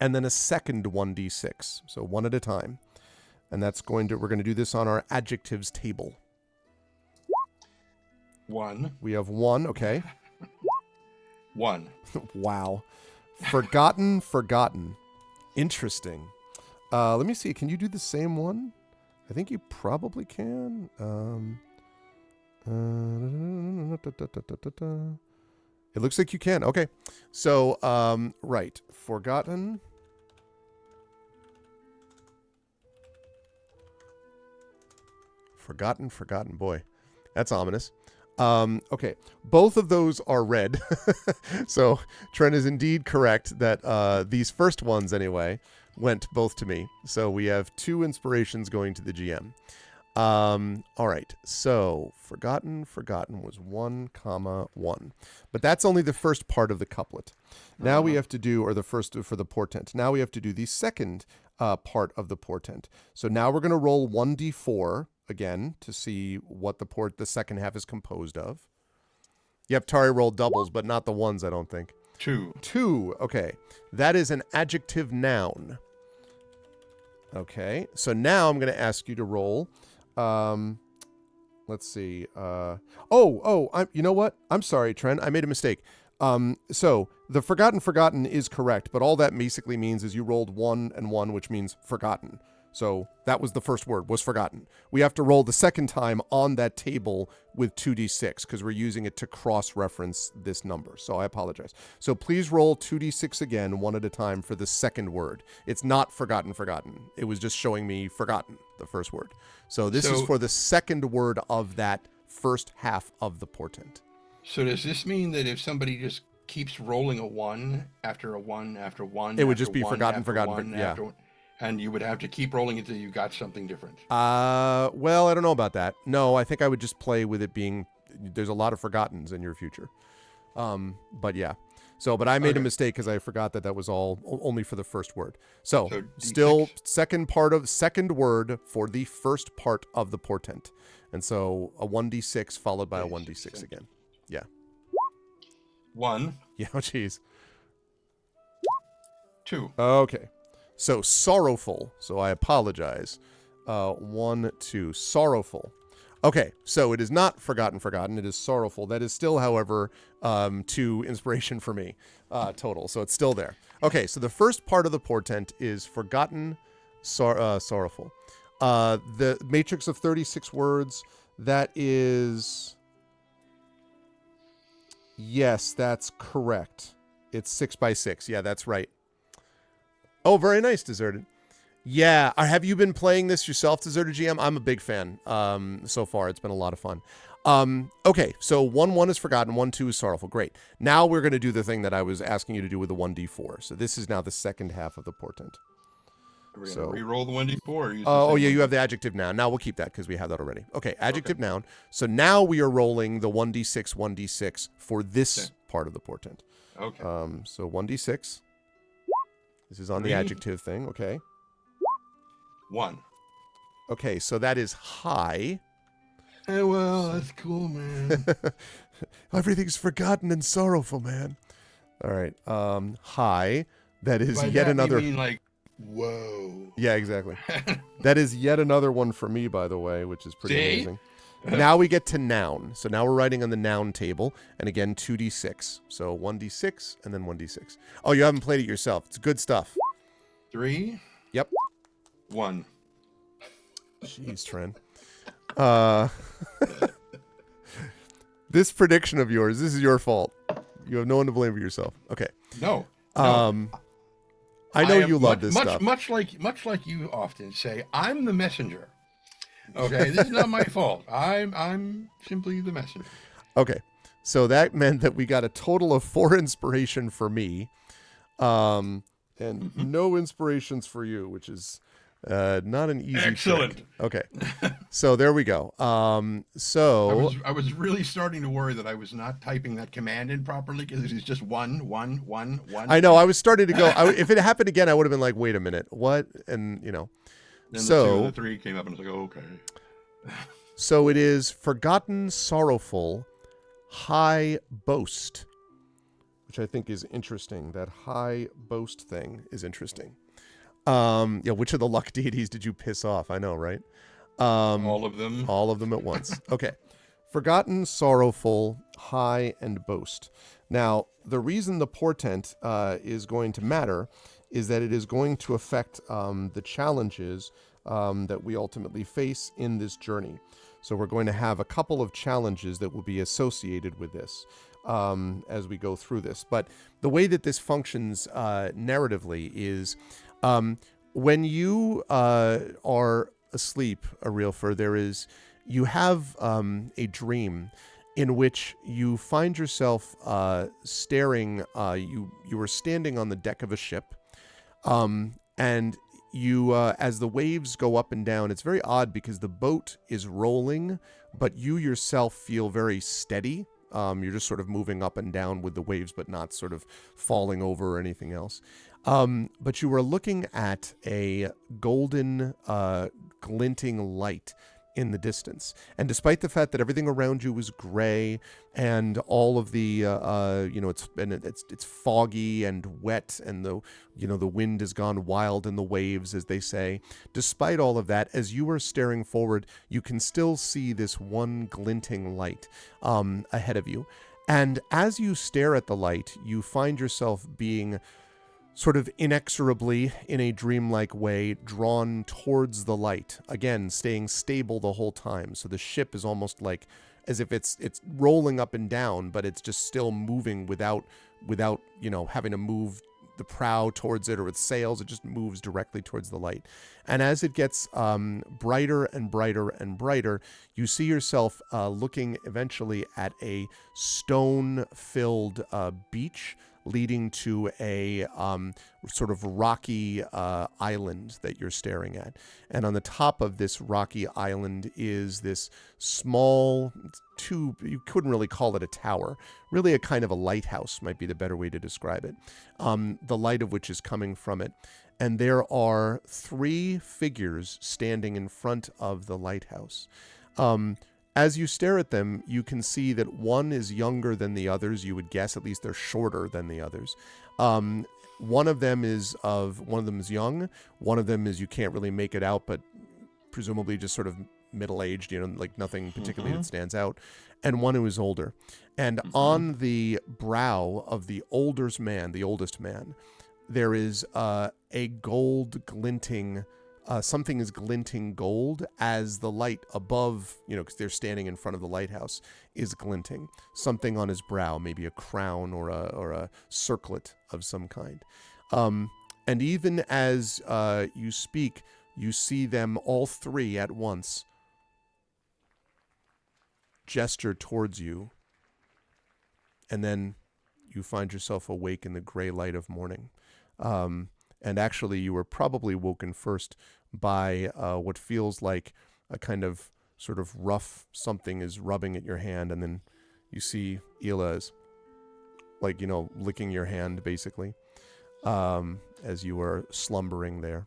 and then a second 1d6. So one at a time. And we're going to do this on our adjectives table. 1. We have 1, okay. 1. Wow. Forgotten, forgotten. Interesting. Let me see. Can you do the same one? I think you probably can. It looks like you can. Okay. So, right. Forgotten. Forgotten, forgotten. Boy, that's ominous. Okay. Both of those are red. So, Trent is indeed correct that these first ones, anyway, went both to me. So, we have 2 inspirations going to the GM. All right. So, forgotten was 1, 1. But that's only the first part of the couplet. Now we have to do, or the first for the portent. Now we have to do the second part of the portent. So now we're going to roll 1d4 again to see what the second half is composed of. Yep, Tari rolled doubles, but not the ones, I don't think. 2. 2. Okay. That is an adjective noun. Okay. So now I'm going to ask you to roll. Let's see. You know what? I'm sorry, Trent. I made a mistake. So the forgotten is correct, but all that basically means is you rolled 1 and 1, which means forgotten. So that was the first word, was forgotten. We have to roll the second time on that table with 2d6 because we're using it to cross-reference this number. So I apologize. So please roll 2d6 again, one at a time for the second word. It's not forgotten. It was just showing me forgotten, the first word. So this is for the second word of that first half of the portent. So does this mean that if somebody just keeps rolling a 1 after a 1 after 1, it would just be forgotten. Yeah. And you would have to keep rolling until you got something different. Well, I don't know about that. No, I think I would just play with it being, there's a lot of forgottens in your future. But yeah. So, but I made a mistake because I forgot that was all only for the first word. So still second word for the first part of the portent. And so a 1d6 followed by a 1d6 again. Yeah. 1. Yeah, oh, jeez. 2. Okay. So sorrowful. So I apologize. 1, 2. Sorrowful. Okay. So it is not forgotten. It is sorrowful. That is still, however, 2 inspiration for me total. So it's still there. Okay. So the first part of the portent is forgotten, sorrowful. The matrix of 36 words. That is... Yes, that's correct. It's 6 by 6. Yeah, that's right. Oh, very nice, Deserted. Yeah, have you been playing this yourself, Deserted GM? I'm a big fan so far. It's been a lot of fun. Okay, so 1-1 is forgotten, 1-2 is sorrowful. Great. Now we're going to do the thing that I was asking you to do with the 1d4. So this is now the second half of the portent. Are we going to re-roll the 1d4? Yeah, you have the adjective noun. Now we'll keep that because we have that already. Okay, adjective noun. So now we are rolling the 1d6 for this part of the portent. Okay. So 1d6. This is on the adjective thing. Okay. 1. Okay, so that is high. Hey, well, that's cool, man. Everything's forgotten and sorrowful, man. All right. High. That is By yet that another. You mean like, whoa. Yeah, exactly. That is yet another one for me, by the way, which is pretty amazing. Now we get to noun. So now we're writing on the noun table. And again, 2d6. So 1d6 and then 1d6. Oh, you haven't played it yourself. It's good stuff. 3. Yep. 1. Jeez, Trent. This prediction of yours, this is your fault. You have no one to blame but yourself. Okay. No. I know you love this stuff. Much like you often say, I'm the messenger. Okay, this is not my fault. I'm simply the messenger. Okay, so that meant that we got a total of 4 inspiration for me, and no inspirations for you, which is not an easy. Excellent. Trick. Okay, so there we go. So I was really starting to worry that I was not typing that command in properly because it is just 1, 1, 1, 1. I know I was starting to go. If it happened again, I would have been like, "Wait a minute, what?" And you know. Then so the 2 and the 3 came up and I was like, oh, okay. So it is forgotten, sorrowful, high boast, which I think is interesting. That high boast thing is interesting. Yeah, which of the luck deities did you piss off? I know, right? All of them. All of them at once. Okay. Forgotten, sorrowful, high, and boast. Now, the reason the portent is going to matter is that it is going to affect the challenges that we ultimately face in this journey. So we're going to have a couple of challenges that will be associated with this as we go through this. But the way that this functions narratively is when you are asleep, Arilfer, you have a dream in which you find yourself staring. You were standing on the deck of a ship, and you, as the waves go up and down, it's very odd because the boat is rolling, but you yourself feel very steady. You're just sort of moving up and down with the waves, but not sort of falling over or anything else. But you were looking at a golden, glinting light in the distance. And despite the fact that everything around you was gray and all of the, it's foggy and wet, and the wind has gone wild in the waves, as they say. Despite all of that, as you are staring forward, you can still see this one glinting light ahead of you. And as you stare at the light, you find yourself being sort of inexorably, in a dreamlike way, drawn towards the light. Again, staying stable the whole time. So the ship is almost like as if it's rolling up and down, but it's just still moving without having to move the prow towards it or its sails. It just moves directly towards the light. And as it gets brighter and brighter and brighter, you see yourself looking eventually at a stone-filled beach leading to a sort of rocky island that you're staring at. And on the top of this rocky island is this small you couldn't really call it a tower, really a kind of a lighthouse might be the better way to describe it, the light of which is coming from it. And there are 3 figures standing in front of the lighthouse. As you stare at them, you can see that one is younger than the others. You would guess, at least they're shorter than the others. One of them is young. One of them is, you can't really make it out, but presumably just sort of middle-aged, like nothing particularly that stands out. And one who is older. And on the brow of the oldest man, there is a gold glinting. Something is glinting gold as the light above, because they're standing in front of the lighthouse, is glinting. Something on his brow, maybe a crown or a circlet of some kind. And even as you speak, you see them all 3 at once gesture towards you, and then you find yourself awake in the gray light of morning. And actually, you were probably woken first by what feels like a kind of sort of rough something is rubbing at your hand, and then you see Ila's, licking your hand, basically, as you are slumbering there.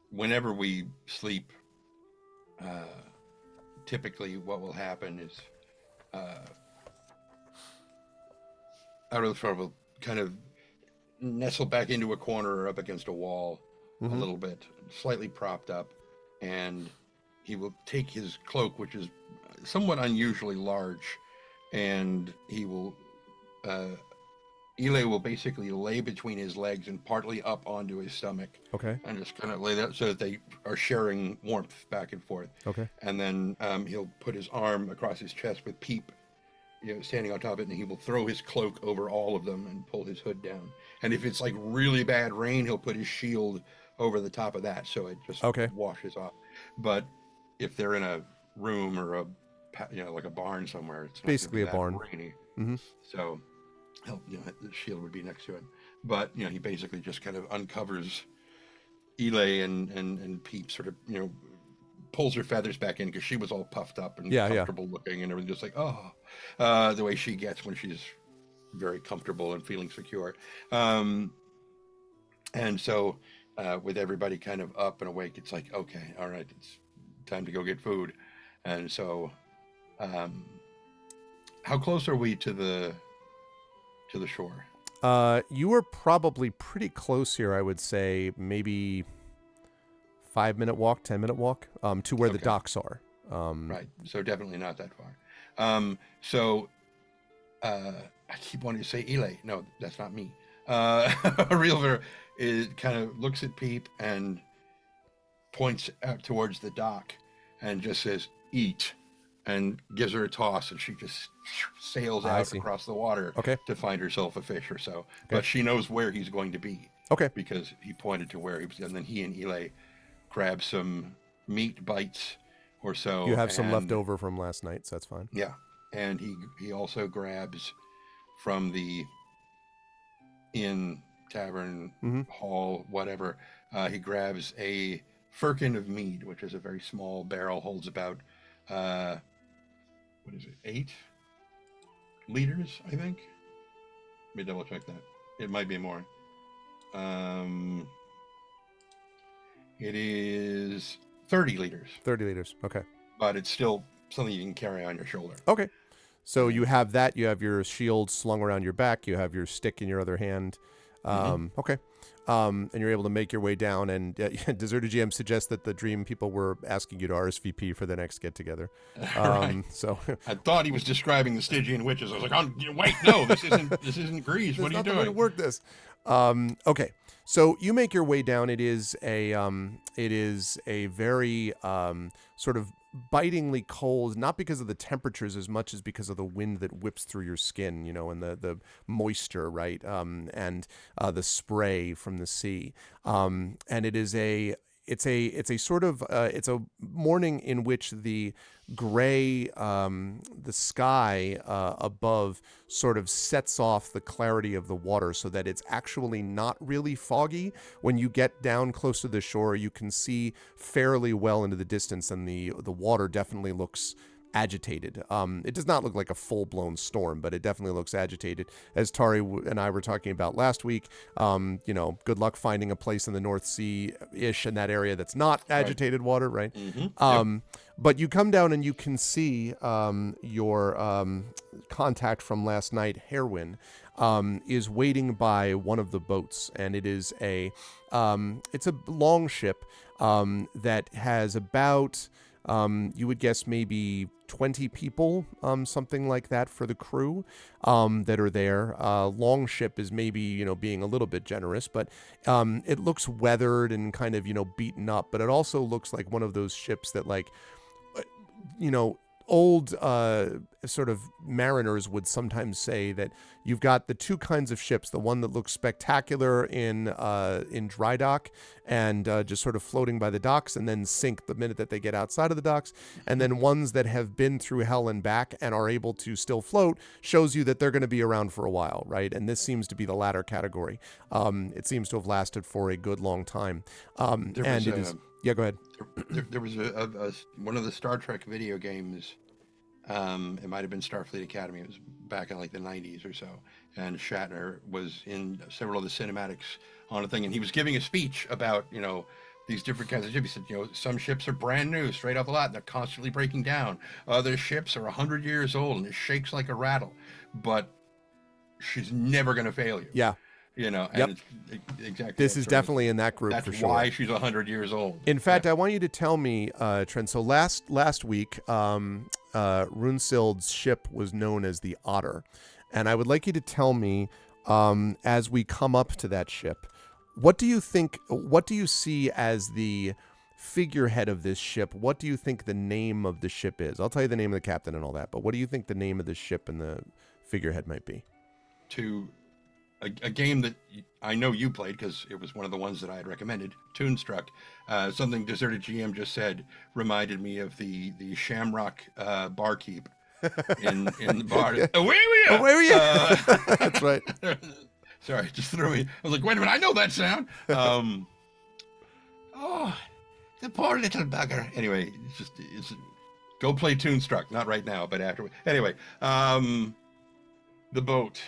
Whenever we sleep, typically what will happen is Arilfer will kind of nestle back into a corner or up against a wall a little bit, slightly propped up, and he will take his cloak, which is somewhat unusually large, and he will Ile will basically lay between his legs and partly up onto his stomach. Okay. And just kind of lay that so that they are sharing warmth back and forth. Okay. And then he'll put his arm across his chest with Peep, standing on top of it, and he will throw his cloak over all of them and pull his hood down. And if it's like really bad rain, he'll put his shield over the top of that so it just washes off. But if they're in a room or like a barn somewhere, it's not basically a barn. Rainy. So the shield would be next to him. But he basically just kind of uncovers Ile and Peep, sort of pulls her feathers back in because she was all puffed up and comfortable looking and everything, just like the way she gets when she's very comfortable and feeling secure. And so with everybody kind of up and awake, it's like, okay, all right, it's time to go get food. And so how close are we to the shore? You were probably pretty close here, I would say, maybe 5-minute walk, 10-minute walk, to where the docks are. Right. So definitely not that far. So I keep wanting to say Ile. No, that's not me. Realver is kind of looks at Peep and points out towards the dock and just says "eat," and gives her a toss, and she just sails I out see. across the water Okay. to find herself a fish or so. Okay. But she knows where he's going to be Okay. because he pointed to where he was, and then he and Ile grab some meat bites or You so, have some left and over from last night, so that's fine. yeah, and he also grabs from the inn, tavern, Mm-hmm. hall, whatever. He grabs a firkin of mead, which is a very small barrel, holds about uh, what is it, 8 liters, I think. Let me double check that. It might be more. Um, it is 30 liters, 30 liters. Okay. but it's still something you can carry on your shoulder. Okay. So you And have that. You have your shield slung around your back. You have your stick in your other hand. mm-hmm. Okay. And you're able to make your way down. And Deserted GM suggests that the dream people were asking you to RSVP for the next get together. Right. So I thought he was describing the Stygian witches. I was like, wait, no, this isn't Greece. What are you not the way to doing? work this. Okay. So you make your way down. It is a very sort of bitingly cold, not because of the temperatures as much as because of the wind that whips through your skin, and the moisture, right? And the spray from the sea. And it is it's a sort of it's a morning in which the gray the sky above sort of sets off the clarity of the water so that it's actually not really foggy. When you get down close to the shore, you can see fairly well into the distance, and the water definitely looks agitated. It does not look like a full-blown storm, but it definitely looks agitated. As Tari and I were talking about last week, good luck finding a place in the North Sea-ish in that area that's not agitated water, right? Mm-hmm. Yep. But you come down and you can see your contact from last night, Herwin, is waiting by one of the boats, and it is it's a long ship that has about you would guess maybe 20 people, something like that, for the crew that are there. Longship is maybe, being a little bit generous, but it looks weathered and kind of, beaten up. But it also looks like one of those ships that, like, old sort of mariners would sometimes say that you've got the two kinds of ships: the one that looks spectacular in dry dock and just sort of floating by the docks and then sink the minute that they get outside of the docks, and then ones that have been through hell and back and are able to still float, shows you that they're going to be around for a while, right? And this seems to be the latter category. It seems to have lasted for a good long time, and it is. Yeah, go ahead. There was one of the Star Trek video games. It might have been Starfleet Academy. It was back in like the 90s or so. And Shatner was in several of the cinematics on a thing. And he was giving a speech about, these different kinds of ships. He said, some ships are brand new, straight off the lot, and they're constantly breaking down. Other ships are 100 years old, and it shakes like a rattle. But she's never going to fail you. Yeah. And Yep. it's exactly. This is definitely in that group that's for sure. why she's 100 years old. In fact, I want you to tell me, Trent. So last week, Runesild's ship was known as the Otter, and I would like you to tell me, as we come up to that ship, what do you think? What do you see as the figurehead of this ship? What do you think the name of the ship is? I'll tell you the name of the captain and all that, but what do you think the name of the ship and the figurehead might be? To a game that I know you played because it was one of the ones that I had recommended, Toonstruck. Something Deserted GM just said reminded me of the Shamrock barkeep in the bar. Away we are! Away we are! That's right. Sorry, just threw me. I was like, wait a minute, I know that sound. Oh, the poor little bugger. Anyway, it's go play Toonstruck. Not right now, but after. Anyway, the boat.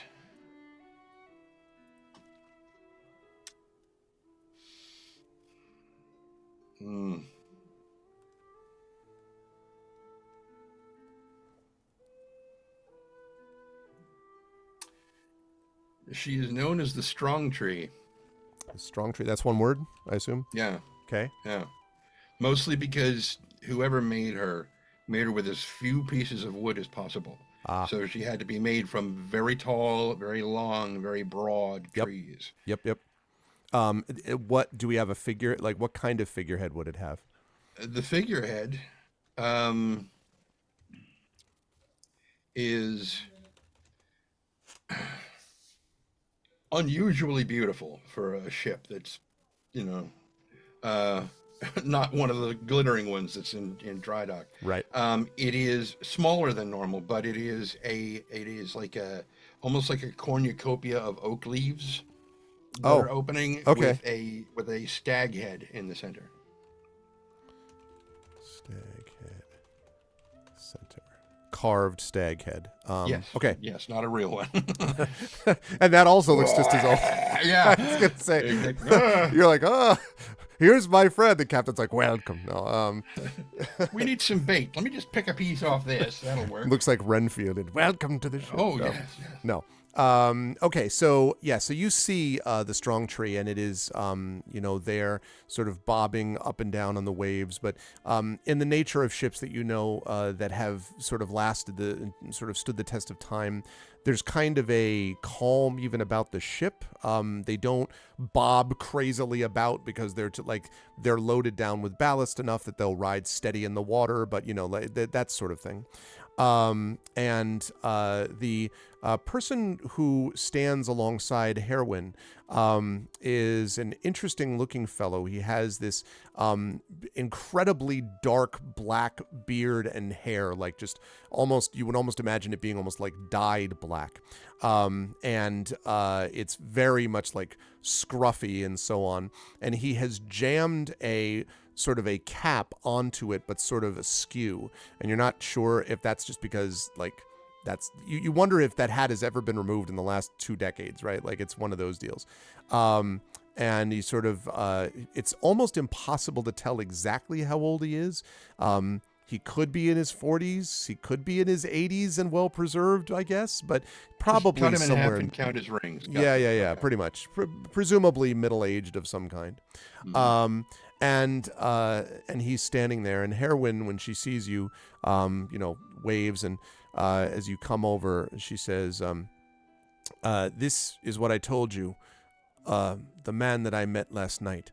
She is known as the Strong Tree. The Strong Tree. That's one word, I assume. Yeah. Okay. Yeah. Mostly because whoever made her made her with as few pieces of wood as possible. Ah, So she had to be made from very tall, very long, very broad yep, trees. yep. What do we have a figure? Like, what kind of figurehead would it have? The figurehead um, is unusually beautiful for a ship that's, you know, uh, not one of the glittering ones that's in dry dock. Right. It is smaller than normal, but it is like a almost like a cornucopia of oak leaves that Oh, are opening okay. with a stag head in the center. Stag head center. Carved stag head. Yes, Okay. yes, not a real one. And that also looks just as old. I was Yeah. gonna say, you're like, oh, here's my friend. The captain's like, welcome. No, We need some bait. Let me just pick a piece off this. That'll work. looks like Renfield. And welcome to the ship. Oh, No, yes, yes. no. Okay, so yeah, so you see the strong tree, and it is, there sort of bobbing up and down on the waves. But in the nature of ships that that have sort of sort of stood the test of time, there's kind of a calm even about the ship. They don't bob crazily about because they're loaded down with ballast enough that they'll ride steady in the water. But that sort of thing. And the person who stands alongside Herwin is an interesting looking fellow. He has this incredibly dark black beard and hair, like just you would almost imagine it being almost like dyed black. And it's very much like scruffy and so on. And he has jammed a sort of a cap onto it, but sort of askew. And you're not sure if that's just because you wonder if that hat has ever been removed in the last 2 decades, right? Like it's one of those deals. And he sort of, it's almost impossible to tell exactly how old he is. He could be in his 40s. He could be in his 80s and well preserved, I guess, but probably Just cut him in half somewhere. and count his rings. Yeah, Gotcha. yeah, Okay. pretty much. Presumably middle aged of some kind. Mhm. And he's standing there, and Herwin, when she sees you, waves, and as you come over, she says, "This is what I told you. The man that I met last night.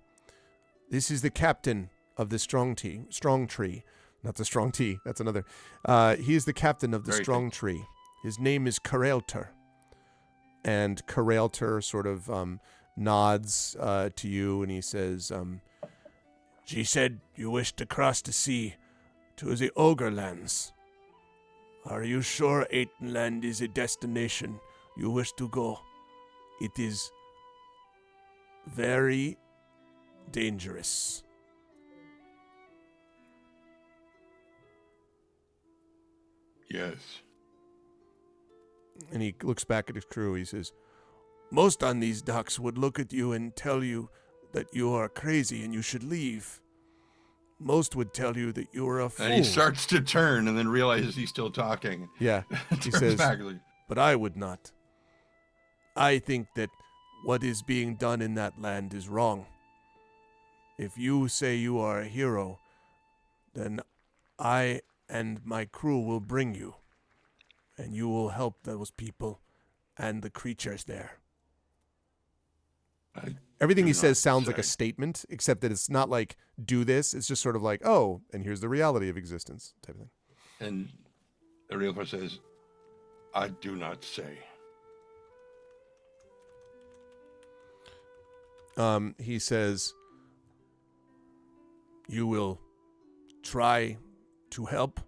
This is the captain of the strong tree, not the strong tea. That's another. He is the captain of the Very strong good. tree. His name is Karelter." And Karelter sort of nods to you, and he says, "She said you wish to cross the sea to the Ogre lands. Are you sure Aitenland is a destination you wish to go? It is very dangerous." Yes. And he looks back at his crew. He says, "Most on these docks would look at you and tell you that you are crazy and you should leave. Most would tell you that you are a fool." And he starts to turn and then realizes he's still talking. Yeah, he Turns says, back. Like, "But I would not. I think that what is being done in that land is wrong. If you say you are a hero, then I and my crew will bring you, and you will help those people and the creatures there." I Everything do he not says sounds like a say. statement, except that it's not like, do this. It's just sort of like, oh, and here's the reality of existence type of thing. And the real person says, I do not say. He says, "You will try to help?"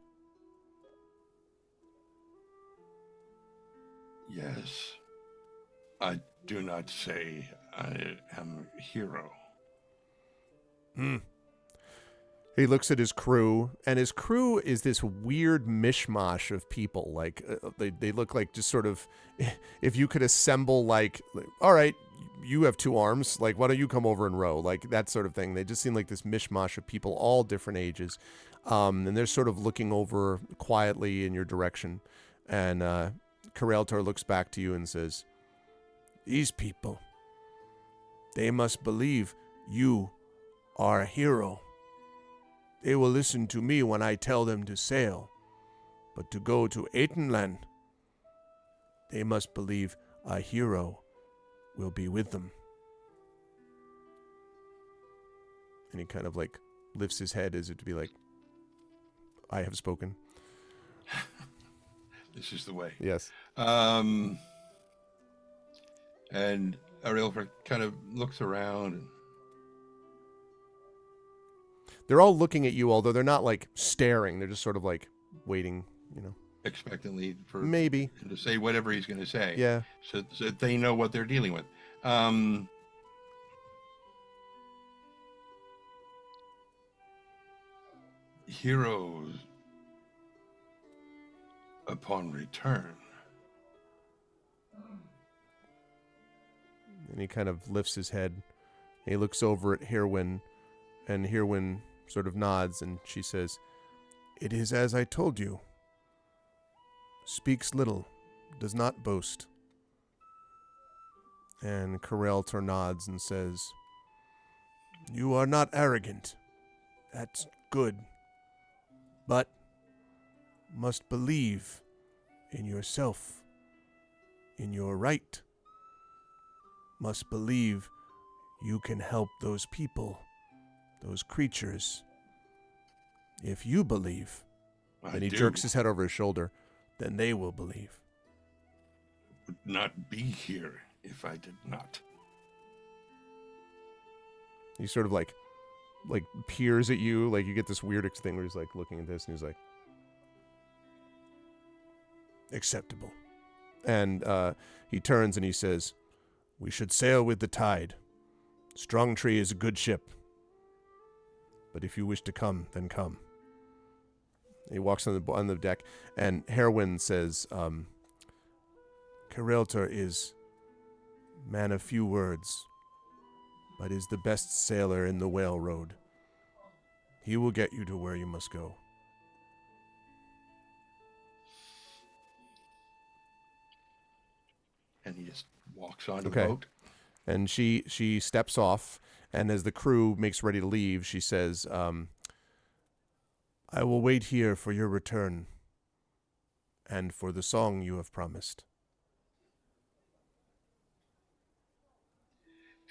Yes. I do not say I am a hero. He looks at his crew, and his crew is this weird mishmash of people. Like they look like just sort of, if you could assemble like, all right, you have 2 arms. Like, why don't you come over and row? Like that sort of thing. They just seem like this mishmash of people, all different ages, and they're sort of looking over quietly in your direction. And Kareltor looks back to you and says, "These people, they must believe you are a hero. They will listen to me when I tell them to sail. But to go to Atenland, they must believe a hero will be with them. And he kind of like lifts his head as if to be like, I have spoken. This is the way. Yes. And Ariel kind of looks around. And they're all looking at you, although they're not like staring. They're just sort of like waiting, expectantly for maybe him to say whatever he's going to say. Yeah. So that they know what they're dealing with. Heroes upon return. And he kind of lifts his head. He looks over at Hirwin, and Hirwin sort of nods, and she says, "It is as I told you. Speaks little, does not boast." And Coreltor nods and says, "You are not arrogant. That's good. But must believe in yourself, in your right. Must believe you can help those people, those creatures. If you believe," and he jerks his head over his shoulder, "then they will believe." Would not be here if I did not. He sort of like peers at you, like you get this weird thing where he's like looking at this and he's like, "Acceptable." And he turns and he says, "We should sail with the tide. Strongtree is a good ship. But if you wish to come, then come." He walks on the deck, and Herwin says, "Coreltor is man of few words, but is the best sailor in the whale road. He will get you to where you must go." And he just walks onto the boat. And she steps off, and as the crew makes ready to leave, she says, "I will wait here for your return, and for the song you have promised."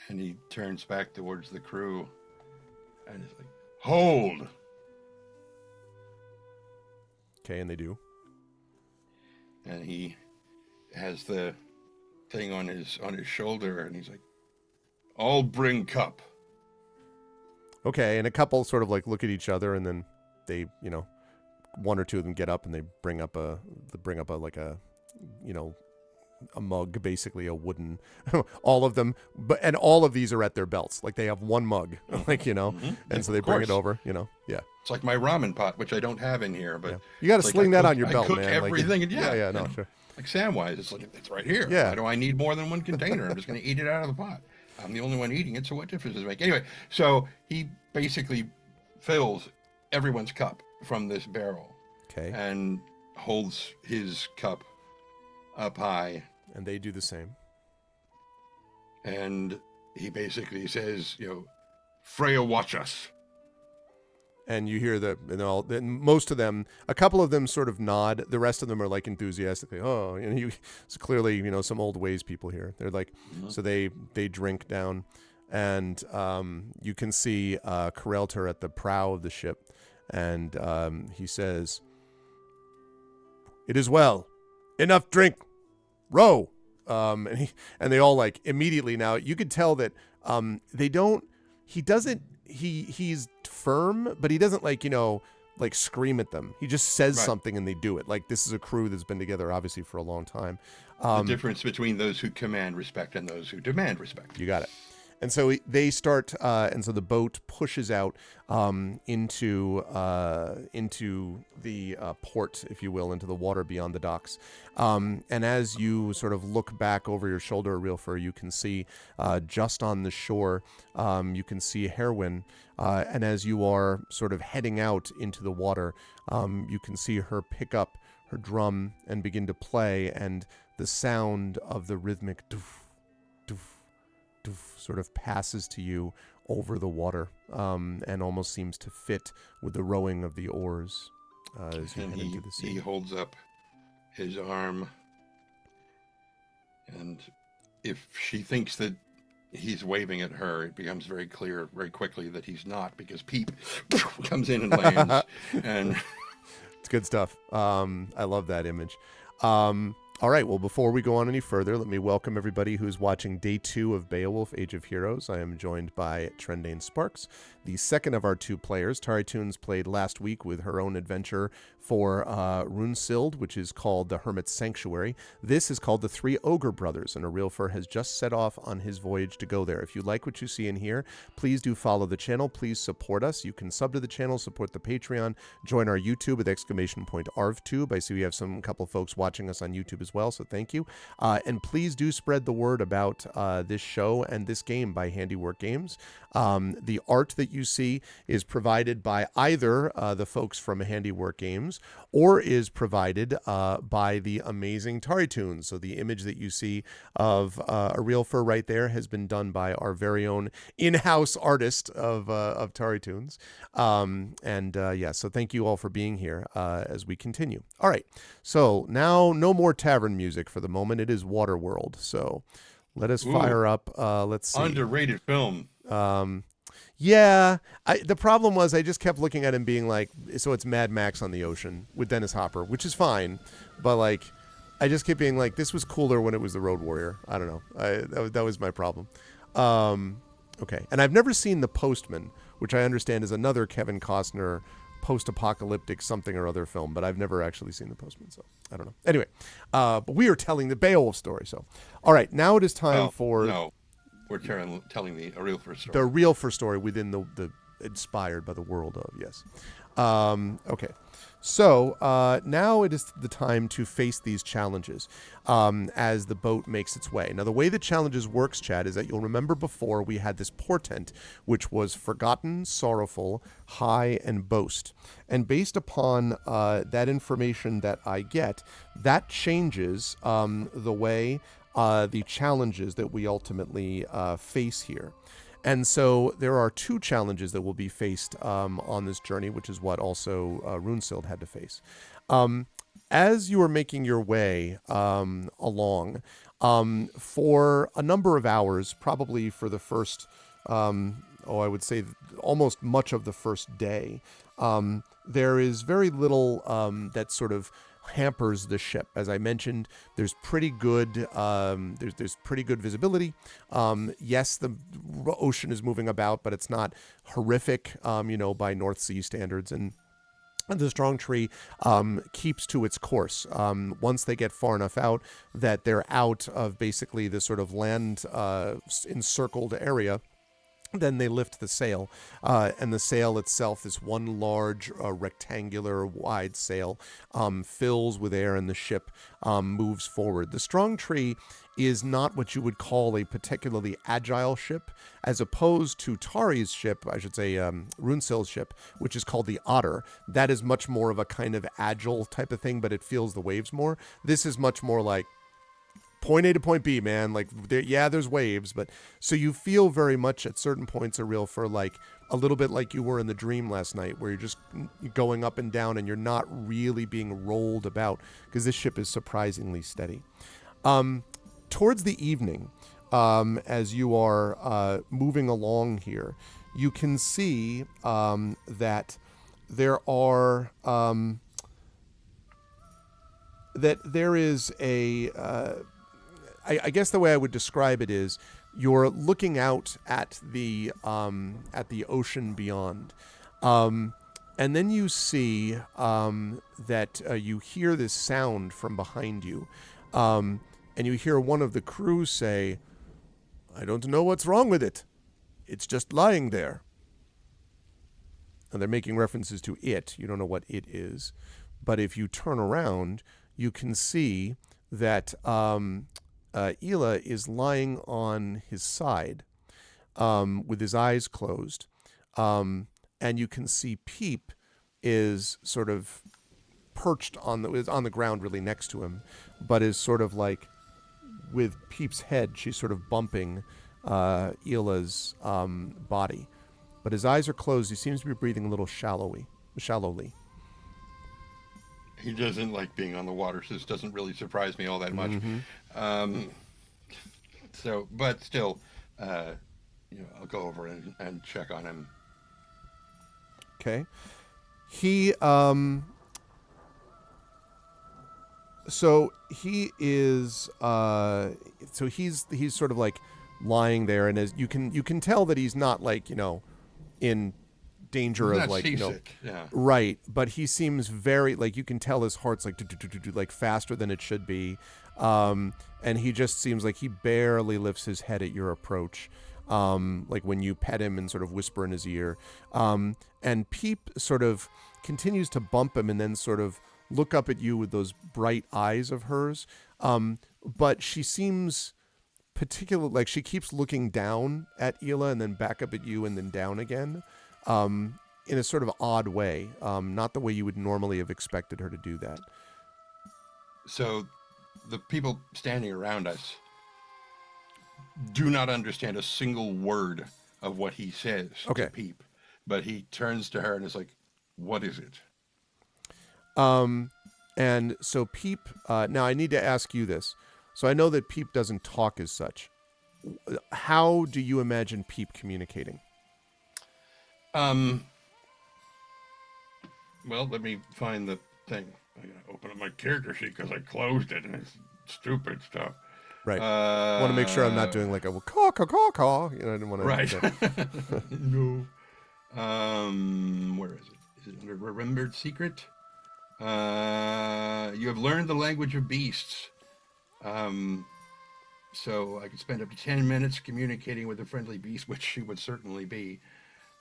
And he turns back towards the crew and is like, "Hold!" Okay, and they do. And he has the thing on his shoulder, and he's like, "I'll bring cup." Okay, and a couple sort of like look at each other, and then they, one or two of them get up and they bring up a mug, basically a wooden, all of them, and all of these are at their belts. Like they have one mug, and so they bring it over, yeah. It's like my ramen pot, which I don't have in here, but you got to sling that on your belt, man. I cook man. everything, Sure. Like Samwise, it's right here. Yeah. Why do I need more than one container? I'm just going to eat it out of the pot. I'm the only one eating it, so what difference does it make? Anyway, so he basically fills everyone's cup from this barrel. Okay. And holds his cup up high. And they do the same. And he basically says, "Freya, watch us." And you hear most of them, a couple of them sort of nod. The rest of them are like enthusiastically, "Oh," and it's clearly, some old ways people here. They're like, So they drink down, and you can see Coreltor at the prow of the ship, and he says, "It is well. Enough drink. Row." And they all like immediately now. You could tell that they don't. He doesn't. He's firm, but he doesn't like scream at them. He just says something and they do it. Like this is a crew that's been together obviously for a long time. The difference between those who command respect and those who demand respect. You got it. And so they start, and so the boat pushes out into the port, if you will, into the water beyond the docks. And as you sort of look back over your shoulder, Realfur, you can see just on the shore, you can see Herwin. And as you are sort of heading out into the water, you can see her pick up her drum and begin to play, and the sound of the rhythmic doof, doof, doof, sort of passes to you over the water, and almost seems to fit with the rowing of the oars as you And head into the he sea. holds up his arm, and if she thinks that he's waving at her, it becomes very clear very quickly that he's not, because Peep comes in and lands, and It's good stuff. I love that image. All right, well, before we go on any further, let me welcome everybody who's watching Day 2 of Beowulf, Age of Heroes. I am joined by Trendane Sparks, the second of our two players. Tari Toons played last week with her own adventure for Runesild, which is called The Hermit's Sanctuary. This is called The Three Ogre Brothers, and Arilfer has just set off on his voyage to go there. If you like what you see in here, please do follow the channel. Please support us. You can sub to the channel, support the Patreon, join our YouTube with !ArvTube. I see we have a couple folks watching us on YouTube as well, so thank you. And please do spread the word about this show and this game by Handiwork Games. The art that you see is provided by either the folks from Handiwork Games or is provided by the amazing Tari Toons. So the image that you see of Arilfer right there has been done by our very own in-house artist of Tari Toons. So thank you all for being here as we continue. All right, so now no more tavern music for the moment. It is Waterworld. So let us fire up. Let's see. underrated film. Yeah, the problem was I just kept looking at him being like, so it's Mad Max on the ocean with Dennis Hopper, which is fine, but like, I just kept being like, this was cooler when it was the Road Warrior. I don't know. That was my problem. Okay, and I've never seen The Postman, which I understand is another Kevin Costner post-apocalyptic something or other film, but I've never actually seen The Postman, so I don't know. Anyway, but we are telling the Beowulf story. So, all right, now it is time for we're telling the Arilfer story. the real first story within the inspired by the world of, yes. Okay. So now it is the time to face these challenges as the boat makes its way. Now, the way the challenges works, Chad, is that you'll remember before we had this portent, which was forgotten, sorrowful, high, and boast. And based upon that information that I get, that changes the way the challenges that we ultimately face here. And so there are two challenges that will be faced on this journey, which is what also Runesild had to face. As you are making your way along, for a number of hours, probably for the first, I would say almost much of the first day, there is very little that sort of hampers the ship. As I mentioned, there's pretty good there's pretty good visibility. Yes, the ocean is moving about, but it's not horrific, by North Sea standards. And the strong tree keeps to its course. Once they get far enough out that they're out of basically the sort of land encircled area, then they lift the sail, and the sail itself, this one large rectangular wide sail, fills with air, and the ship moves forward. The strong tree is not what you would call a particularly agile ship, as opposed to Tari's ship, I should say Runesild's ship, which is called the Otter. That is much more of a kind of agile type of thing, but it feels the waves more. This is much more like point A to point B, man. Like, there's waves, but so you feel very much at certain points Arilfer like a little bit like you were in the dream last night, where you're just going up and down and you're not really being rolled about, because this ship is surprisingly steady. Towards the evening, as you are moving along here, you can see that there are that there is a I guess the way I would describe it is you're looking out at the ocean beyond, and then you see that you hear this sound from behind you, and you hear one of the crew say, "I don't know what's wrong with it. It's just lying there." And they're making references to it. You don't know what it is, but if you turn around, you can see that Ela is lying on his side with his eyes closed. And you can see Peep is sort of perched on the ground really next to him, but is sort of like with Peep's head, she's sort of bumping Ila's body. But his eyes are closed. He seems to be breathing a little shallowly. He doesn't like being on the water, so this doesn't really surprise me all that much. Um, so, but still, I'll go over and check on him. Okay. He so he is he's sort of like lying there, and as you can tell that he's not like, in danger He's of not like, seasick. Yeah. right, but he seems very, like, you can tell his heart's like like faster than it should be. And he just seems like he barely lifts his head at your approach. Like when you pet him and sort of whisper in his ear. And Peep sort of continues to bump him and then sort of look up at you with those bright eyes of hers. But she seems particular, like she keeps looking down at Ela and then back up at you and then down again, in a sort of odd way, not the way you would normally have expected her to do that. So the people standing around us do not understand a single word of what he says Okay. to Peep, but he turns to her and is like, "What is it?" And so Peep, now I need to ask you this. So I know that Peep doesn't talk as such. How do you imagine Peep communicating? Well, let me find the thing. I gotta open up my character sheet because I closed it and it's stupid stuff. Right. I want to make sure I'm not doing like a caw, caw, caw, caw. I didn't want to. Right. No. Where is it? Is it under Remembered Secret? You have learned the language of beasts. So I could spend up to 10 minutes communicating with a friendly beast, which she would certainly be.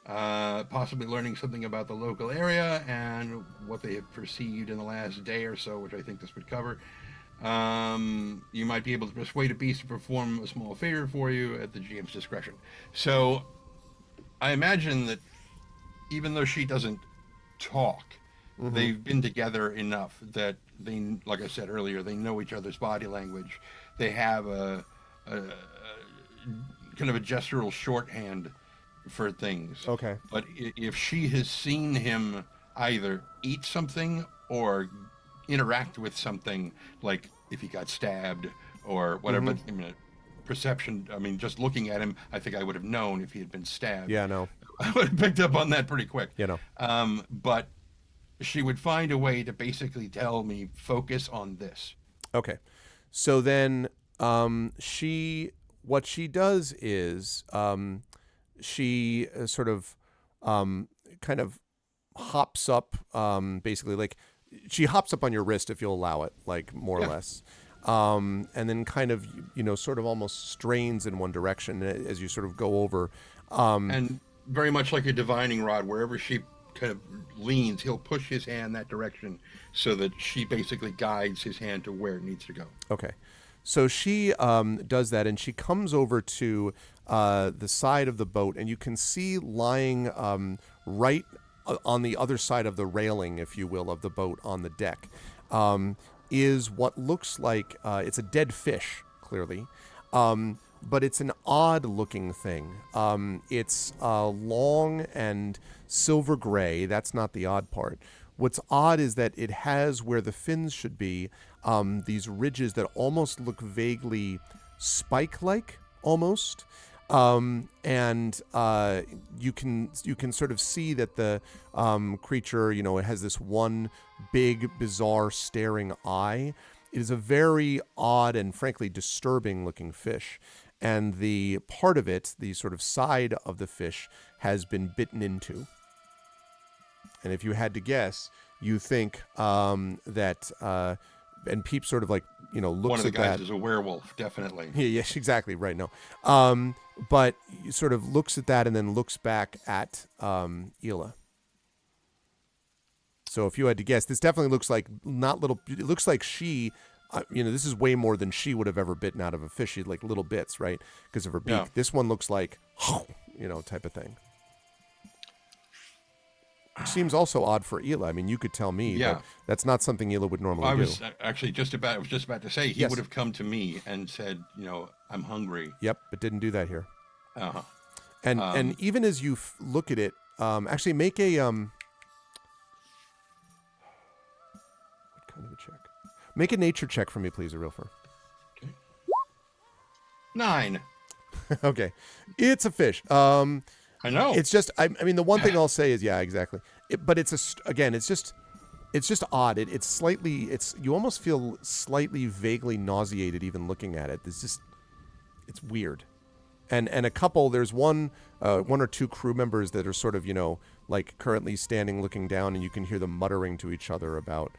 Possibly learning something about the local area and what they have perceived in the last day or so, which I think this would cover. You might be able to persuade a beast to perform a small favor for you at the GM's discretion. So I imagine that even though she doesn't talk, they've been together enough that they, like I said earlier, they know each other's body language. They have a kind of a gestural shorthand for things. Okay. But if she has seen him either eat something or interact with something, like if he got stabbed or whatever, but I mean, perception, I mean, just looking at him, I think I would have known if he had been stabbed. Yeah, no. I would have picked up on that pretty quick. Yeah, no. But she would find a way to basically tell me, focus on this. Okay. So then what she does is she sort of kind of hops up, basically, like she hops up on your wrist if you'll allow it, like more or less. And then kind of, sort of almost strains in one direction as you sort of go over. And very much like a divining rod, wherever she kind of leans, he'll push his hand that direction so that she basically guides his hand to where it needs to go. Okay. So she does that, and she comes over to the side of the boat, and you can see lying right on the other side of the railing, if you will, of the boat on the deck, is what looks like it's a dead fish, clearly, but it's an odd-looking thing. It's long and silver gray. That's not the odd part. What's odd is that it has, where the fins should be, these ridges that almost look vaguely spike-like, almost. And you can sort of see that the creature, it has this one big, bizarre, staring eye. It is a very odd and frankly disturbing-looking fish. And the part of it, the sort of side of the fish, has been bitten into. And if you had to guess, you think that, and Peep sort of like, looks at that. One of the guys is a werewolf, definitely. Yeah, yes, exactly, right, no. But sort of looks at that and then looks back at Ela. So if you had to guess, this definitely looks like it looks like she, this is way more than she would have ever bitten out of a fish. She'd like little bits, right? Because of her beak. Yeah. This one looks like, type of thing. Which seems also odd for Ela. I mean, you could tell me, but Yeah. that's not something Ela would normally I do. was actually I was just about to say he would Yes. have come to me and said, I'm hungry. Yep, but didn't do that here. Uh-huh. And even as you look at it, actually make a what kind of a check? Make a nature check for me, please, Arilfer. Okay. 9. Okay, it's a fish. I know. It's just, I mean, the one thing I'll say is, yeah, exactly. But again, it's just odd. It's slightly, you almost feel slightly vaguely nauseated even looking at it. It's weird. And a couple, there's one or two crew members that are sort of, like currently standing looking down, and you can hear them muttering to each other about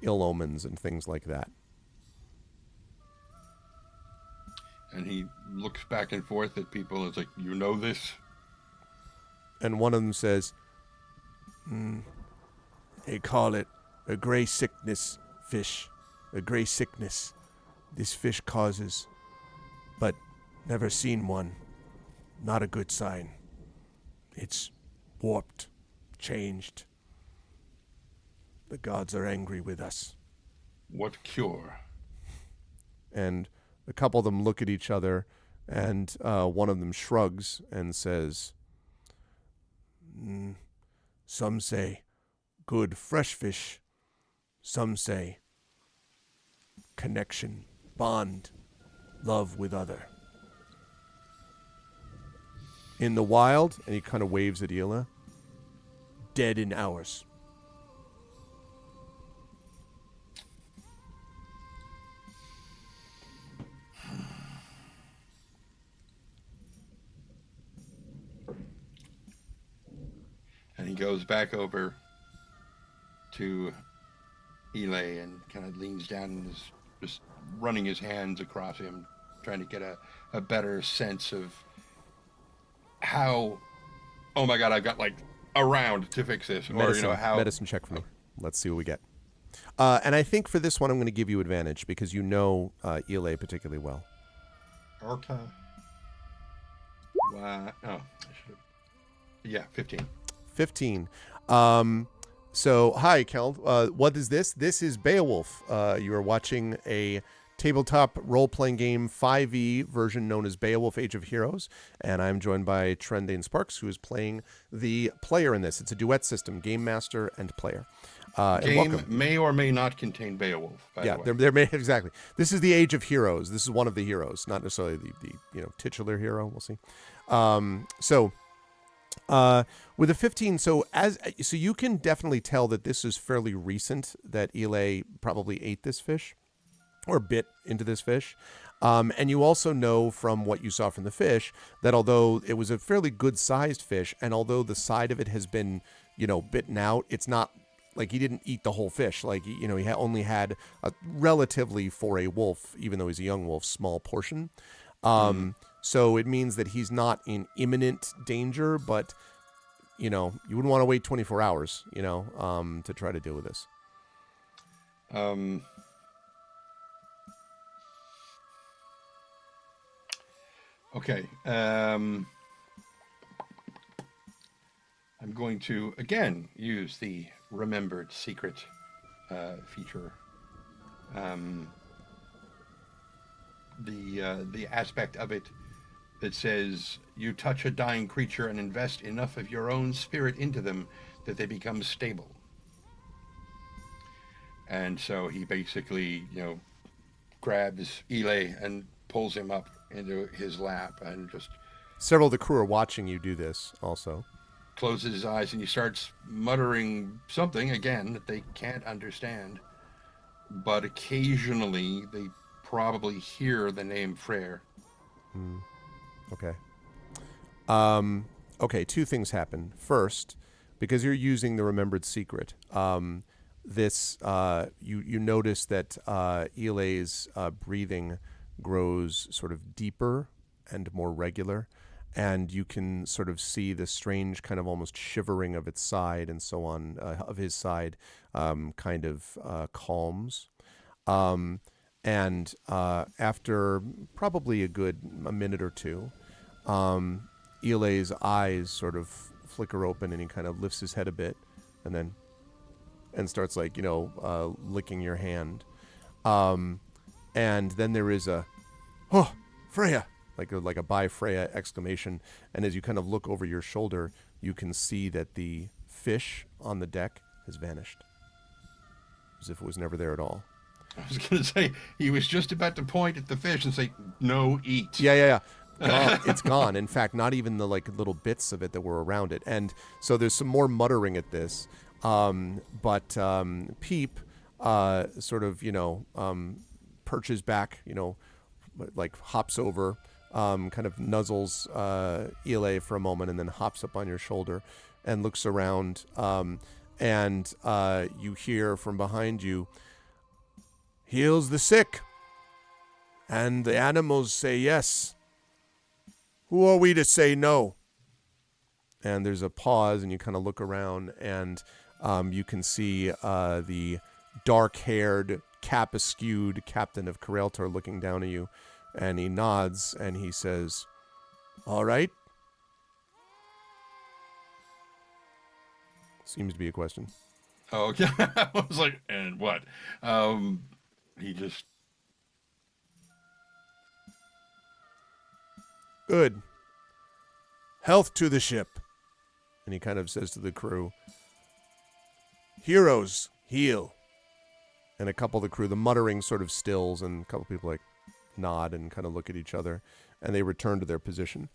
ill omens and things like that. And he looks back and forth at people. It's like, you know this? And one of them says, they call it a gray sickness fish. A gray sickness this fish causes. But never seen one. Not a good sign. It's warped, changed. The gods are angry with us. What cure? And a couple of them look at each other, and one of them shrugs and says, some say good fresh fish. Some say connection, bond, love with other. In the wild, and he kind of waves at Ela, dead in hours. And he goes back over to Elay and kind of leans down and is just running his hands across him, trying to get a better sense of how, oh my God, I've got like a round to fix this. Medicine check for me. Let's see what we get. And I think for this one, I'm going to give you advantage because you know Elay particularly well. Okay. Wow. Oh, I should have. Yeah, 15. 15. So, hi, Kel. What is this? This is Beowulf. You are watching a tabletop role-playing game 5e version known as Beowulf Age of Heroes, and I'm joined by Trendane Sparks, who is playing the player in this. It's a duet system, game master and player. Game may or may not contain Beowulf. By the way. there may exactly. This is the Age of Heroes. This is one of the heroes, not necessarily the titular hero. We'll see. With a 15, so you can definitely tell that this is fairly recent. That Elay probably ate this fish, or bit into this fish. And you also know from what you saw from the fish that although it was a fairly good-sized fish, and although the side of it has been, bitten out, it's not like he didn't eat the whole fish. Like, he only had a relatively, for a wolf, even though he's a young wolf, small portion. So it means that he's not in imminent danger, but, you wouldn't want to wait 24 hours, to try to deal with this. Okay. I'm going to, again, use the Remembered Secret feature. The aspect of it that says you touch a dying creature and invest enough of your own spirit into them that they become stable. And so he basically, grabs Elay and pulls him up into his lap and just... Several of the crew are watching you do this also. Closes his eyes and he starts muttering something, again, that they can't understand. But occasionally they probably hear the name Freyr. Okay. Okay, two things happen. First, because you're using the Remembered Secret, you notice that Elay's breathing grows sort of deeper and more regular, and you can sort of see the strange kind of almost shivering of its side and so on, of his side, kind of calms. And after probably a minute or two, Elay's eyes sort of flicker open and he kind of lifts his head a bit and starts like, licking your hand. And then there is a, oh, Freya, like a by Freya exclamation. And as you kind of look over your shoulder, you can see that the fish on the deck has vanished, as if it was never there at all. I was going to say, he was just about to point at the fish and say, "No, eat." Yeah. It's gone. In fact, not even the like little bits of it that were around it. And so there's some more muttering at this. But Peep sort of, perches back, like hops over, kind of nuzzles Ile for a moment, and then hops up on your shoulder and looks around. And you hear from behind you, "Heals the sick, and the animals say yes. Who are we to say no?" And there's a pause, and you kind of look around, and you can see the dark-haired, cap-askewed captain of Coreltor looking down at you, and he nods, and he says, "All right." Seems to be a question. Oh, okay. I was like, and what? He just... "Good. Health to the ship." And he kind of says to the crew, "Heroes, heal." And a couple of the crew, the muttering sort of stills, and a couple of people like nod and kind of look at each other, and they return to their position.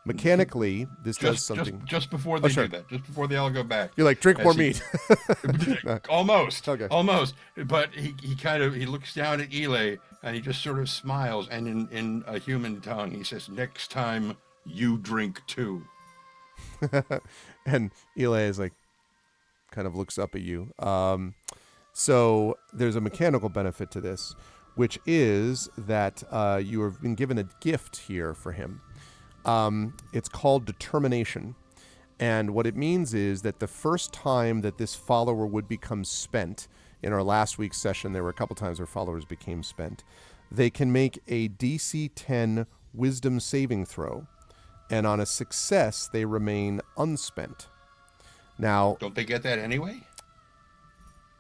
Mechanically, this does something. Just before they do that, just before they all go back. You're like, drink more meat. Almost. Okay. Almost. But he looks down at Ile, and he just sort of smiles, and in a human tongue, he says, "Next time, you drink too." And Ile is like, kind of looks up at you. So there's a mechanical benefit to this, which is that you have been given a gift here for him. It's called Determination. And what it means is that the first time that this follower would become spent, in our last week's session, there were a couple times where followers became spent, they can make a DC 10 wisdom saving throw. And on a success, they remain unspent. Now, don't they get that anyway?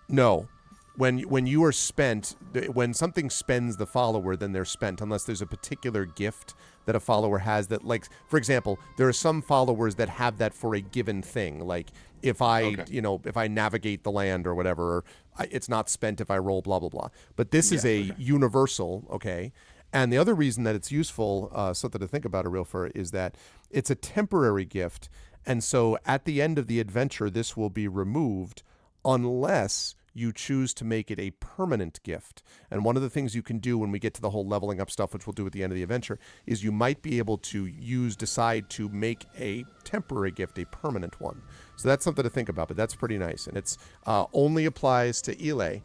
No. When you are spent, when something spends the follower, then they're spent, unless there's a particular gift that a follower has that, like, for example, there are some followers that have that for a given thing. Like, if I, if I navigate the land or whatever, it's not spent if I roll blah, blah, blah. But this is a universal, okay? And the other reason that it's useful, something to think about, Arilfer, is that it's a temporary gift. And so at the end of the adventure, this will be removed unless you choose to make it a permanent gift. And one of the things you can do when we get to the whole leveling up stuff, which we'll do at the end of the adventure, is you might be able to decide to make a temporary gift a permanent one. So that's something to think about, but that's pretty nice. And it's only applies to Ile,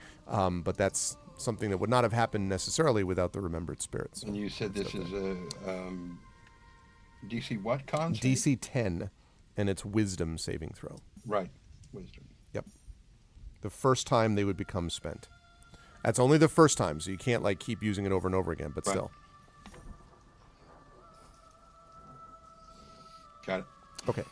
but that's something that would not have happened necessarily without the Remembered Spirits. And you said this is a DC what con? DC 10, and it's Wisdom saving throw. Right, Wisdom. Yep. The first time they would become spent. That's only the first time, so you can't like keep using it over and over again, but still. Got it. Okay.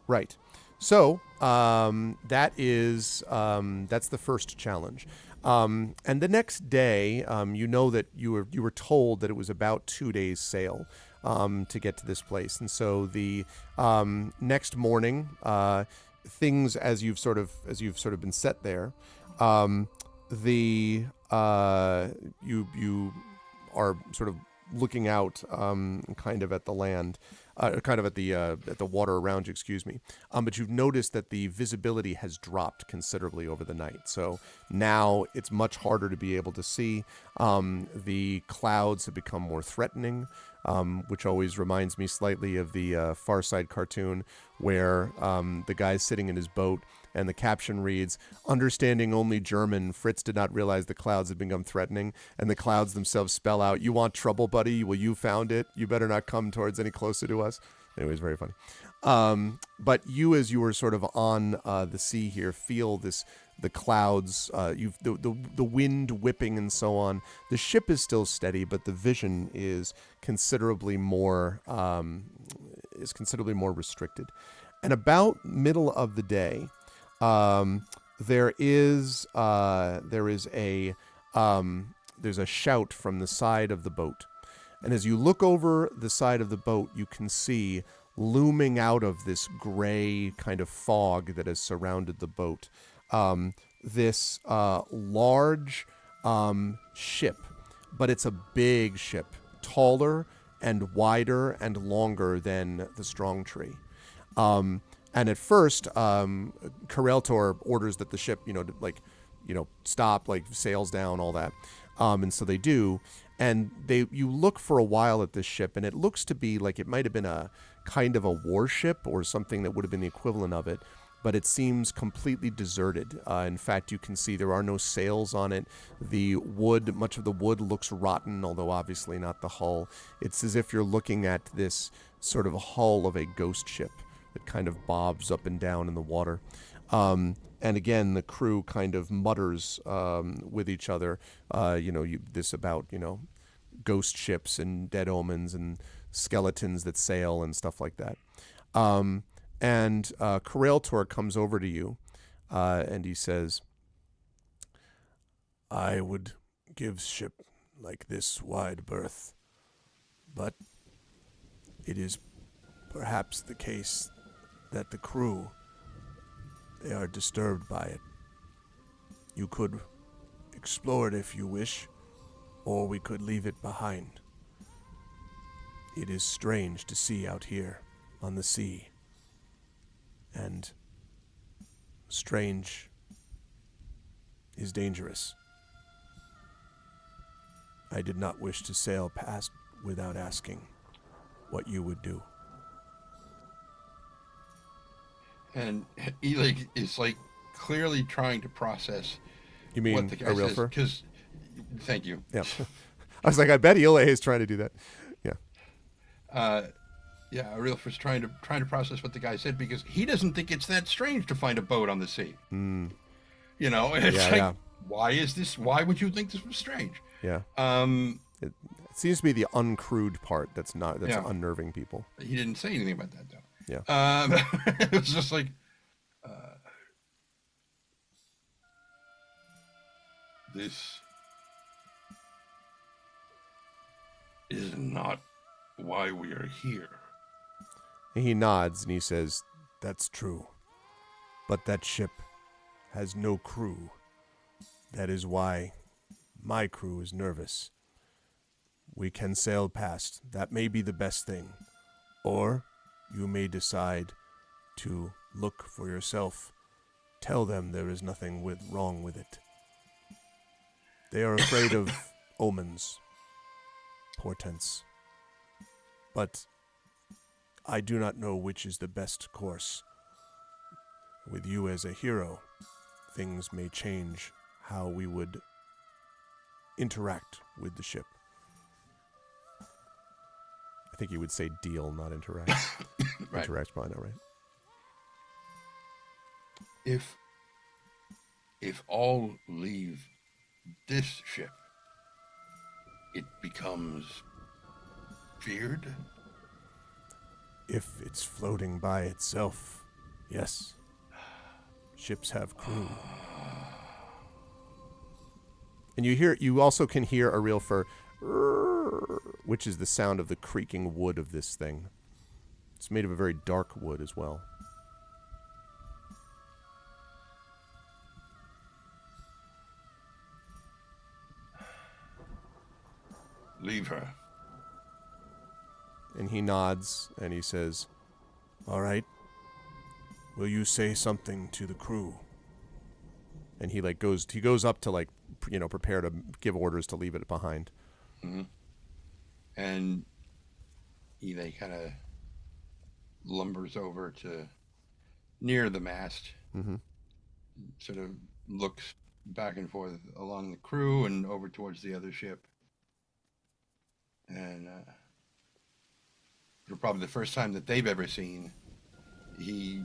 Right. So that is that's the first challenge. And the next day, you know that you were told that it was about 2 days sail to get to this place, and so the next morning, things as you've sort of been set there, you are sort of looking out kind of at the land, kind of at the water around you, excuse me. But you've noticed that the visibility has dropped considerably over the night. So now it's much harder to be able to see. The clouds have become more threatening, which always reminds me slightly of the Far Side cartoon where the guy's sitting in his boat and the caption reads, "Understanding only German, Fritz did not realize the clouds had become threatening," and the clouds themselves spell out, "You want trouble, buddy? Well, you found it. You better not come towards any closer to us." Anyways, very funny. But you, as you were sort of on the sea here, feel the clouds, the wind whipping and so on. The ship is still steady, but the vision is considerably more restricted. And about middle of the day, there is there's a shout from the side of the boat. And as you look over the side of the boat, you can see looming out of this gray kind of fog that has surrounded the boat, this large ship. But it's a big ship, taller and wider and longer than the Strong Tree. And at first, Kareltor orders that the ship, stop, like sails down, all that. And so they do. And you look for a while at this ship, and it looks to be like it might have been a kind of a warship or something that would have been the equivalent of it. But it seems completely deserted. In fact, you can see there are no sails on it. The wood, much of the wood looks rotten, although obviously not the hull. It's as if you're looking at this sort of hull of a ghost ship that kind of bobs up and down in the water. And again, the crew kind of mutters with each other, this about, ghost ships and dead omens and skeletons that sail and stuff like that. And Kareltor comes over to you, and he says, I would give ship like this wide berth, but it is perhaps the case that the crew, they are disturbed by it. You could explore it if you wish, or we could leave it behind. It is strange to see out here on the sea. And strange is dangerous. I did not wish to sail past without asking what you would do. And Eli is like clearly trying to process. You mean what the guy Arilfer? Because, thank you. Yeah. I was like, I bet Eli is trying to do that. Yeah. Arilfer's trying to process what the guy said, because he doesn't think it's that strange to find a boat on the sea. Mm. It's why would you think this was strange? Yeah. It seems to be the uncrewed part that's unnerving people. He didn't say anything about that, though. Yeah. It was just like, this is not why we are here. And he nods and he says, that's true. But that ship has no crew. That is why my crew is nervous. We can sail past. That may be the best thing. Or you may decide to look for yourself. Tell them there is nothing wrong with it. They are afraid of omens, portents. But I do not know which is the best course. With you as a hero, things may change how we would interact with the ship. I think you would say deal, not interact. Right. Interact, probably not right. If all leave this ship, it becomes feared? If it's floating by itself, yes. Ships have crew. And you also can hear a real fur, which is the sound of the creaking wood of this thing. It's made of a very dark wood as well. Leave her. And he nods and he says, all right, will you say something to the crew? And he goes up to prepare to give orders to leave it behind. Mm-hmm. And he kind of lumbers over to near the mast, mm-hmm. sort of looks back and forth along the crew and over towards the other ship. And for probably the first time that they've ever seen, he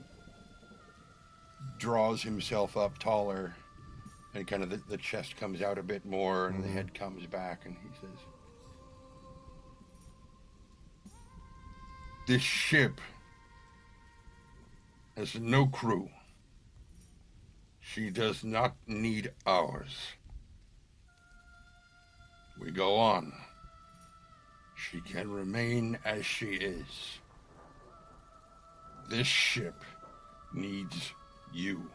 draws himself up taller, and kind of the chest comes out a bit more, and the head comes back, and he says, this ship has no crew. She does not need ours. We go on. She can remain as she is. This ship needs you.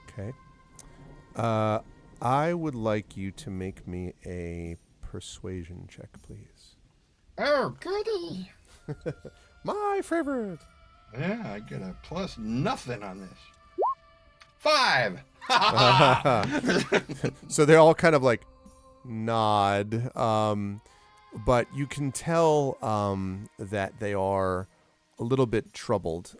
Okay. I would like you to make me a persuasion check, please. Oh, goody. My favorite. Yeah, I get a plus nothing on this. 5. So they're all kind of like nod, but you can tell that they are a little bit troubled,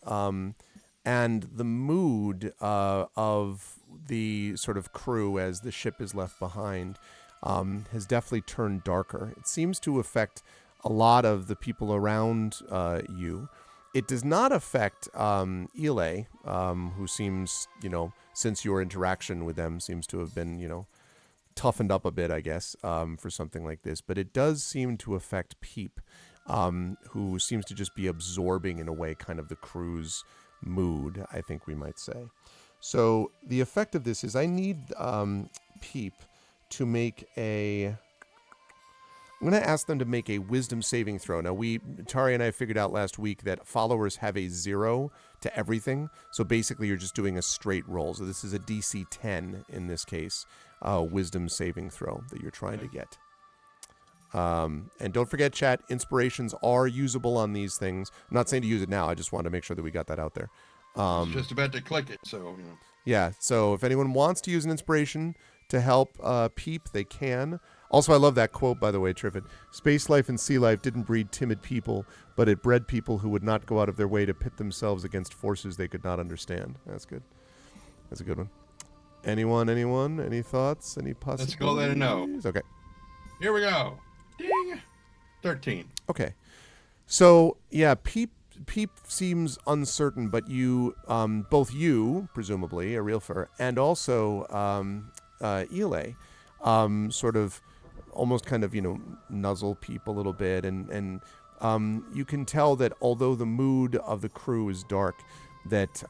and the mood of the sort of crew as the ship is left behind has definitely turned darker. It seems to affect a lot of the people around you. It does not affect Ile, who seems, since your interaction with them seems to have been, toughened up a bit, I guess, for something like this. But it does seem to affect Peep, who seems to just be absorbing, in a way, kind of the crew's mood, I think we might say. So the effect of this is I need Peep to make a... I'm going to ask them to make a wisdom saving throw. Now, Tari and I figured out last week that followers have a 0 to everything. So basically, you're just doing a straight roll. So this is a DC 10 in this case, wisdom saving throw that you're trying to get. And don't forget, chat, inspirations are usable on these things. I'm not saying to use it now. I just wanted to make sure that we got that out there. I was just about to click it, so, Yeah, so if anyone wants to use an inspiration to help Peep, they can. Also, I love that quote, by the way, Triffid. Space life and sea life didn't breed timid people, but it bred people who would not go out of their way to pit themselves against forces they could not understand. That's good. That's a good one. Anyone? Any thoughts? Any possibilities? Let's go let it know. Okay. Here we go. Ding. 13. Okay. So, yeah, Peep seems uncertain, but you, both you, presumably, Arilfer, and also Ile, sort of almost kind of, nuzzle Peep a little bit. And you can tell that although the mood of the crew is dark, that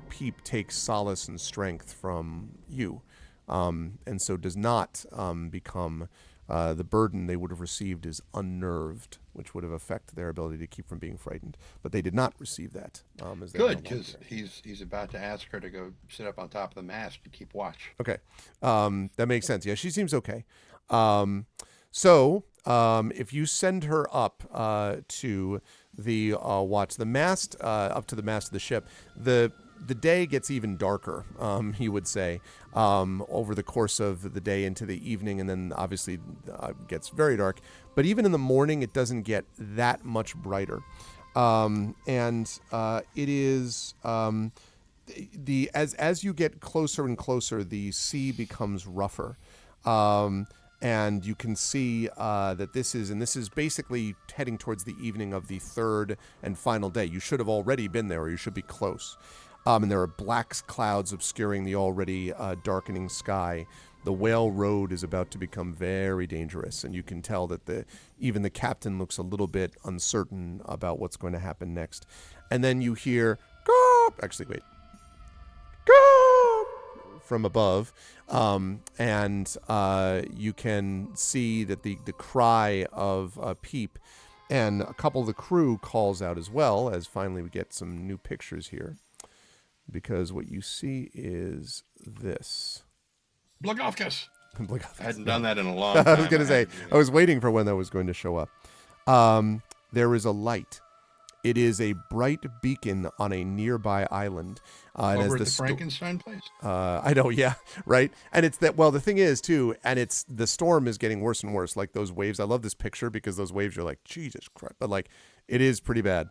Peep takes solace and strength from you, and so does not become the burden they would have received is unnerved, which would have affected their ability to keep from being frightened. But they did not receive that. As good, because he's about to ask her to go sit up on top of the mast to keep watch. Okay, that makes sense. Yeah, she seems okay. So if you send her up to the watch, the mast, up to the mast of the ship, the day gets even darker, you would say, over the course of the day into the evening, and then obviously gets very dark. But even in the morning, it doesn't get that much brighter. And it is as you get closer and closer, the sea becomes rougher. And you can see that this is basically heading towards the evening of the third and final day. You should have already been there, or you should be close. And there are black clouds obscuring the already darkening sky. The whale road is about to become very dangerous, and you can tell that even the captain looks a little bit uncertain about what's going to happen next. And then you hear, "Go!" Actually, wait. "Go!" from above, and you can see that the cry of Peep, and a couple of the crew calls out as well, as finally we get some new pictures here. Because what you see is this. Blagofkas. I hadn't done that in a long time. I was going to say, I was waiting for when that was going to show up. There is a light. It is a bright beacon on a nearby island. Over at the Frankenstein place? I know, yeah, right? And it's that, well, the thing is, too, and it's the storm is getting worse and worse, like those waves. I love this picture because those waves are like, Jesus Christ. But, like, it is pretty bad.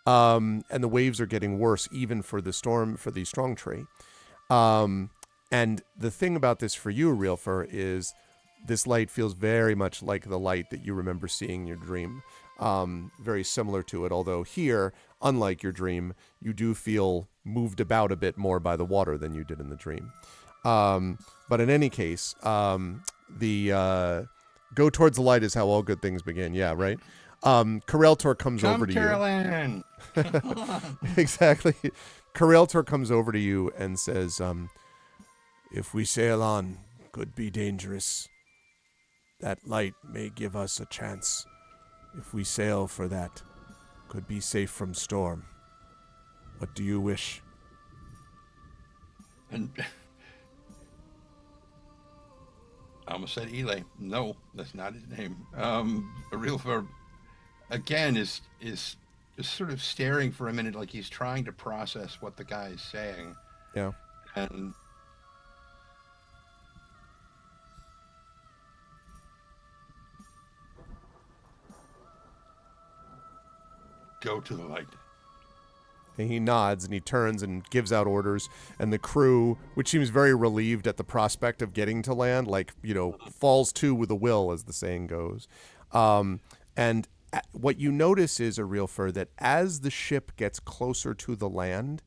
And the waves are getting worse, even for the strong tree. And the thing about this for you, Realfur, is this light feels very much like the light that you remember seeing in your dream. Very similar to it, although here, unlike your dream, you do feel moved about a bit more by the water than you did in the dream. But in any case, the go towards the light is how all good things begin. Yeah, right? Coreltor comes over to Caroline. Exactly. Coreltor comes over to you and says, if we sail on, could be dangerous. That light may give us a chance. If we sail for that, could be safe from storm. What do you wish? And I almost said Elay. No, that's not his name. A real verb again is just sort of staring for a minute, like he's trying to process what the guy is saying, Yeah. and go to the light. And he nods and he turns and gives out orders. And the crew, which seems very relieved at the prospect of getting to land, like, falls to with a will, as the saying goes. And what you notice is, Arilfer, that as the ship gets closer to the land,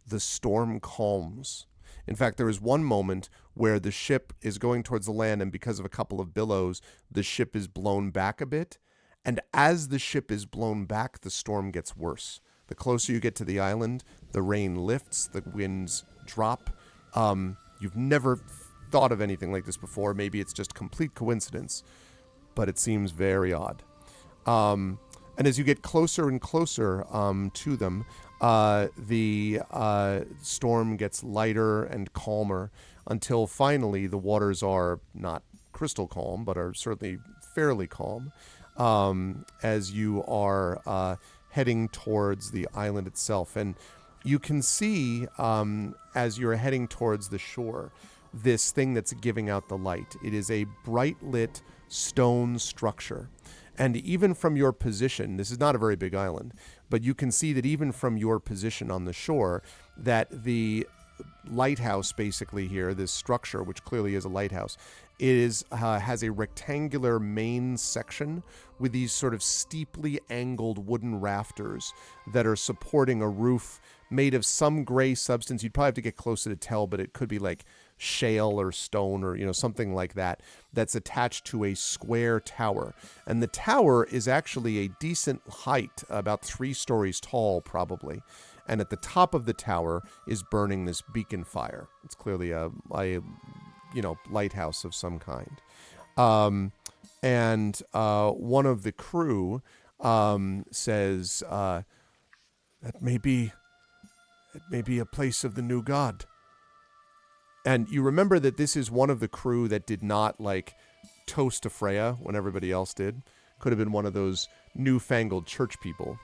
the storm calms. In fact, there is one moment where the ship is going towards the land, and because of a couple of billows, the ship is blown back a bit. And as the ship is blown back, the storm gets worse. The closer you get to the island, the rain lifts, the winds drop. You've never thought of anything like this before. Maybe it's just complete coincidence, but it seems very odd. And as you get closer and closer to them, the storm gets lighter and calmer until finally the waters are not crystal calm, but are certainly fairly calm as you are heading towards the island itself. And you can see, as you're heading towards the shore, this thing that's giving out the light. It is a bright lit stone structure. And even from your position, this is not a very big island, but you can see that even from your position on the shore, that the lighthouse basically here, this structure, which clearly is a lighthouse, has a rectangular main section with these sort of steeply angled wooden rafters that are supporting a roof made of some gray substance. You'd probably have to get closer to tell, but it could be like shale or stone or something like that, that's attached to a square tower. And the tower is actually a decent height, about 3 stories tall probably. And at the top of the tower is burning this beacon fire. It's clearly a lighthouse of some kind. And one of the crew says, that may be a place of the new god. And you remember that this is one of the crew that did not toast to Freya when everybody else did. Could have been one of those newfangled church people,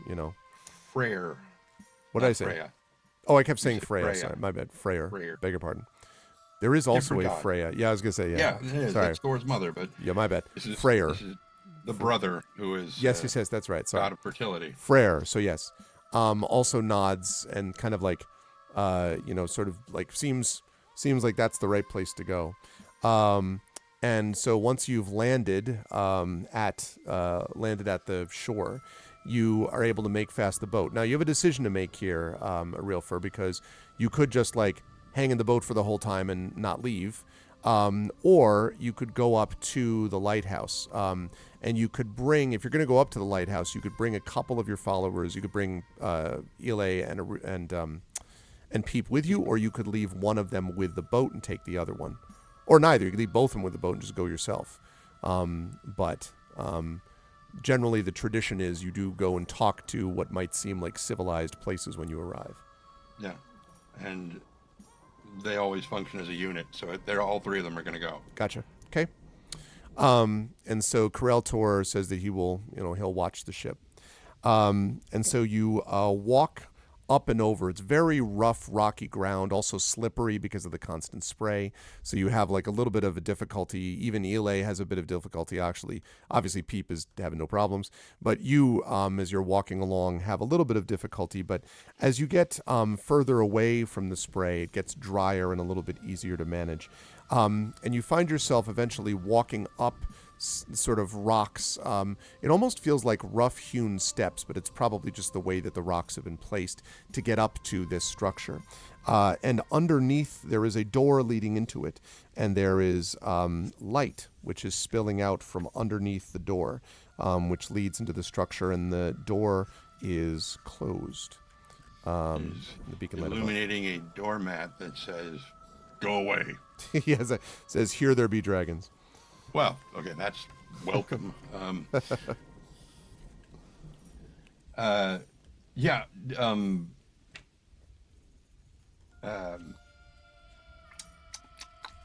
Freyr. What did I say? Freya. Oh, I kept saying Freya. Freya. Sorry, my bad. Freyr. Freyr. Beg your pardon. There is also Different a god. Freya. Yeah, I was going to say, yeah. Yeah, it is. Sorry. That's Thor's mother, but Yeah, my bad. Freyr. Freyr. This is the brother who is Yes, that's right. Sorry. god of fertility. Freyr, so yes. Also nods and kind of sort of seems like that's the right place to go. And so once you've landed at the shore, you are able to make fast the boat. Now you have a decision to make here, Arilfer, because you could just hang in the boat for the whole time and not leave, or you could go up to the lighthouse. And you could bring, if you're going to go up to the lighthouse, you could bring a couple of your followers. You could bring Elay and Peep with you, or you could leave one of them with the boat and take the other one. Or neither. You could leave both of them with the boat and just go yourself. But generally the tradition is you do go and talk to what might seem like civilized places when you arrive. Yeah. And they always function as a unit, so all 3 of them are going to go. Gotcha. Okay. And so Coreltor says that he will, he'll watch the ship. And so you walk up and over. It's very rough, rocky ground, also slippery because of the constant spray. So you have a little bit of a difficulty. Even Elay has a bit of difficulty, actually. Obviously, Peep is having no problems. But you, as you're walking along, have a little bit of difficulty. But as you get further away from the spray, it gets drier and a little bit easier to manage. And you find yourself eventually walking up sort of rocks. It almost feels like rough-hewn steps, but it's probably just the way that the rocks have been placed to get up to this structure. And underneath, there is a door leading into it, and there is light, which is spilling out from underneath the door, which leads into the structure, and the door is closed. He's The beacon light above. illuminating a doormat that says, "Go away." Yes, it says, "Here there be dragons." Well, okay, that's welcome. Yeah.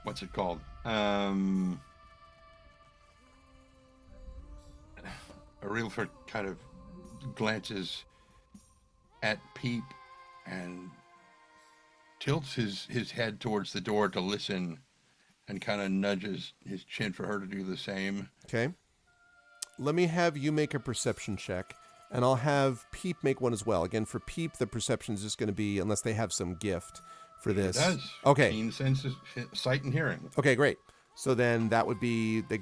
What's it called? Arilford kind of glances at Peep and tilts his head towards the door to listen and kind of nudges his chin for her to do the same. Okay. Let me have you make a perception check, and I'll have Peep make one as well. Again, for Peep, the perception is just going to be, unless they have some gift for this. It does. Okay. Keen senses, sight and hearing. Okay, great. So then that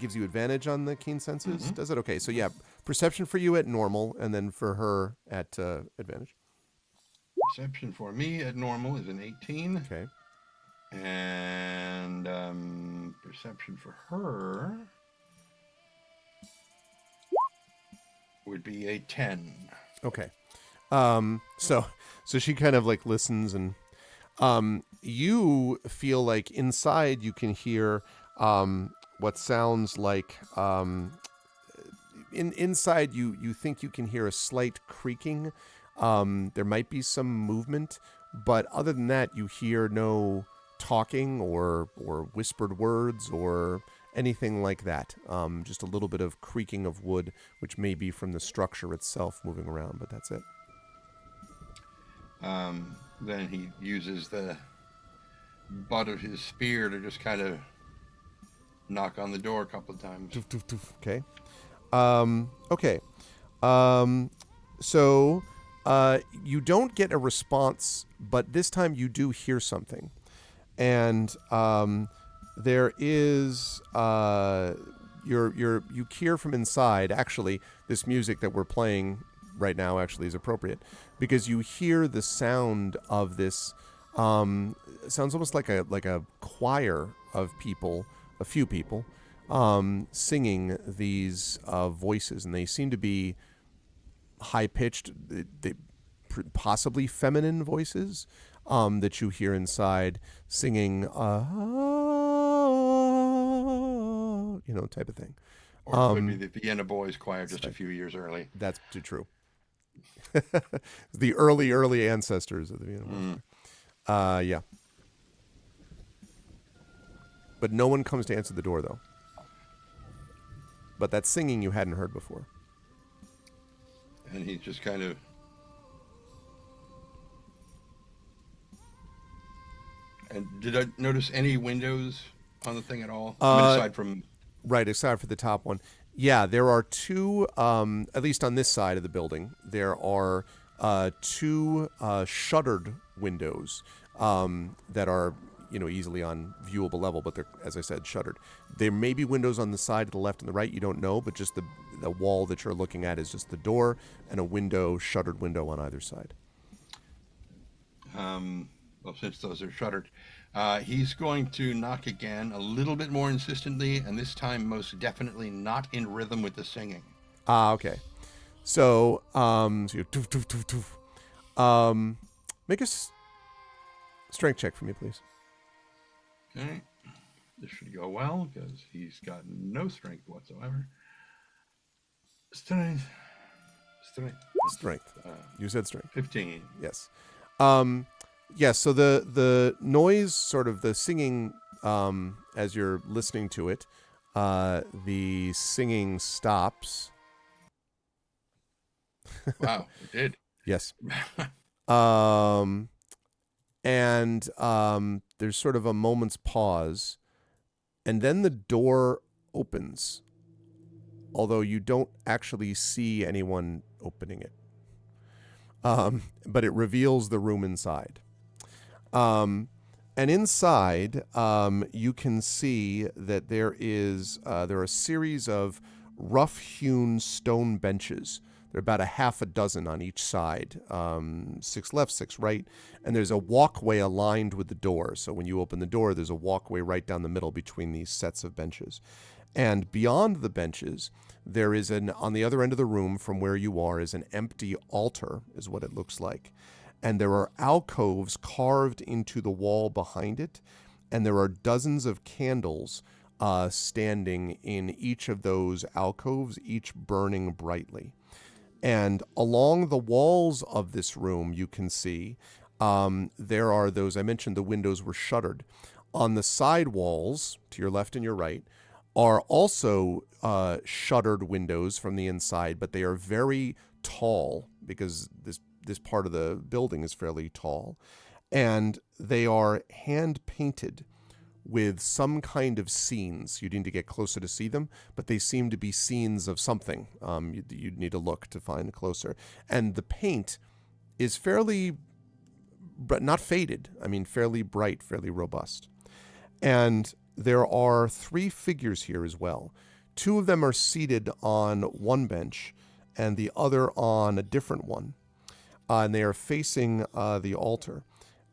gives you advantage on the keen senses, Mm-hmm. does it? Okay, so yeah, perception for you at normal, and then for her at advantage. Perception for me at normal is an 18. Okay. And perception for her would be a 10. Okay. So she kind of like listens, and you feel like inside you can hear what sounds like inside you think you can hear a slight creaking. There might be some movement, but other than that, you hear no talking or whispered words or anything like that. Just a little bit of creaking of wood, which may be from the structure itself moving around, but that's it. Then he uses the butt of his spear to just kind of knock on the door a couple of times. Doof, doof, doof. Okay. Okay. So you don't get a response, but this time you do hear something. And there is you hear from inside. Actually, this music that we're playing right now actually is appropriate because you hear the sound of this. Sounds almost like a choir of people, a few people, singing these voices, and they seem to be high pitched, possibly feminine voices. That you hear inside singing, type of thing. Or it could be the Vienna Boys Choir just a few years early. That's too true. The early ancestors of the Vienna Boys Choir. Yeah. But no one comes to answer the door, though. But that singing you hadn't heard before. And he just kind of... And did I notice any windows on the thing at all? Aside from... Right, aside for the top one. Yeah, there are two, at least on this side of the building, there are two shuttered windows that are, easily on viewable level, but they're, as I said, shuttered. There may be windows on the side to the left and the right, you don't know, but just the wall that you're looking at is just the door and a window, shuttered window on either side. Well, since those are shuttered, he's going to knock again a little bit more insistently, and this time most definitely not in rhythm with the singing. Okay. So you're doof, doof, doof, doof. Make a strength check for me, please. Okay. This should go well, because he's got no strength whatsoever. Strength. You said strength. 15. Yes. Yes, so the noise, sort of the singing, as you're listening to it, the singing stops. Wow, it did. Yes. And there's sort of a moment's pause, and then the door opens, although you don't actually see anyone opening it. But it reveals the room inside. And inside, you can see that there are a series of rough-hewn stone benches. There are about a half a dozen on each side, 6 left, 6 right, and there's a walkway aligned with the door. So when you open the door, there's a walkway right down the middle between these sets of benches. And beyond the benches, there is on the other end of the room from where you are is an empty altar, is what it looks like. And there are alcoves carved into the wall behind it. And there are dozens of candles standing in each of those alcoves, each burning brightly. And along the walls of this room, you can see there are those, I mentioned the windows were shuttered. On the side walls, to your left and your right, are also shuttered windows from the inside, but they are very tall because this part of the building is fairly tall. And they are hand painted with some kind of scenes. You'd need to get closer to see them, but they seem to be scenes of something. You'd need to look to find closer. And the paint is fairly, but not faded. I mean, fairly bright, fairly robust. And there are 3 figures here as well. 2 of them are seated on one bench and the other on a different one. And they are facing the altar.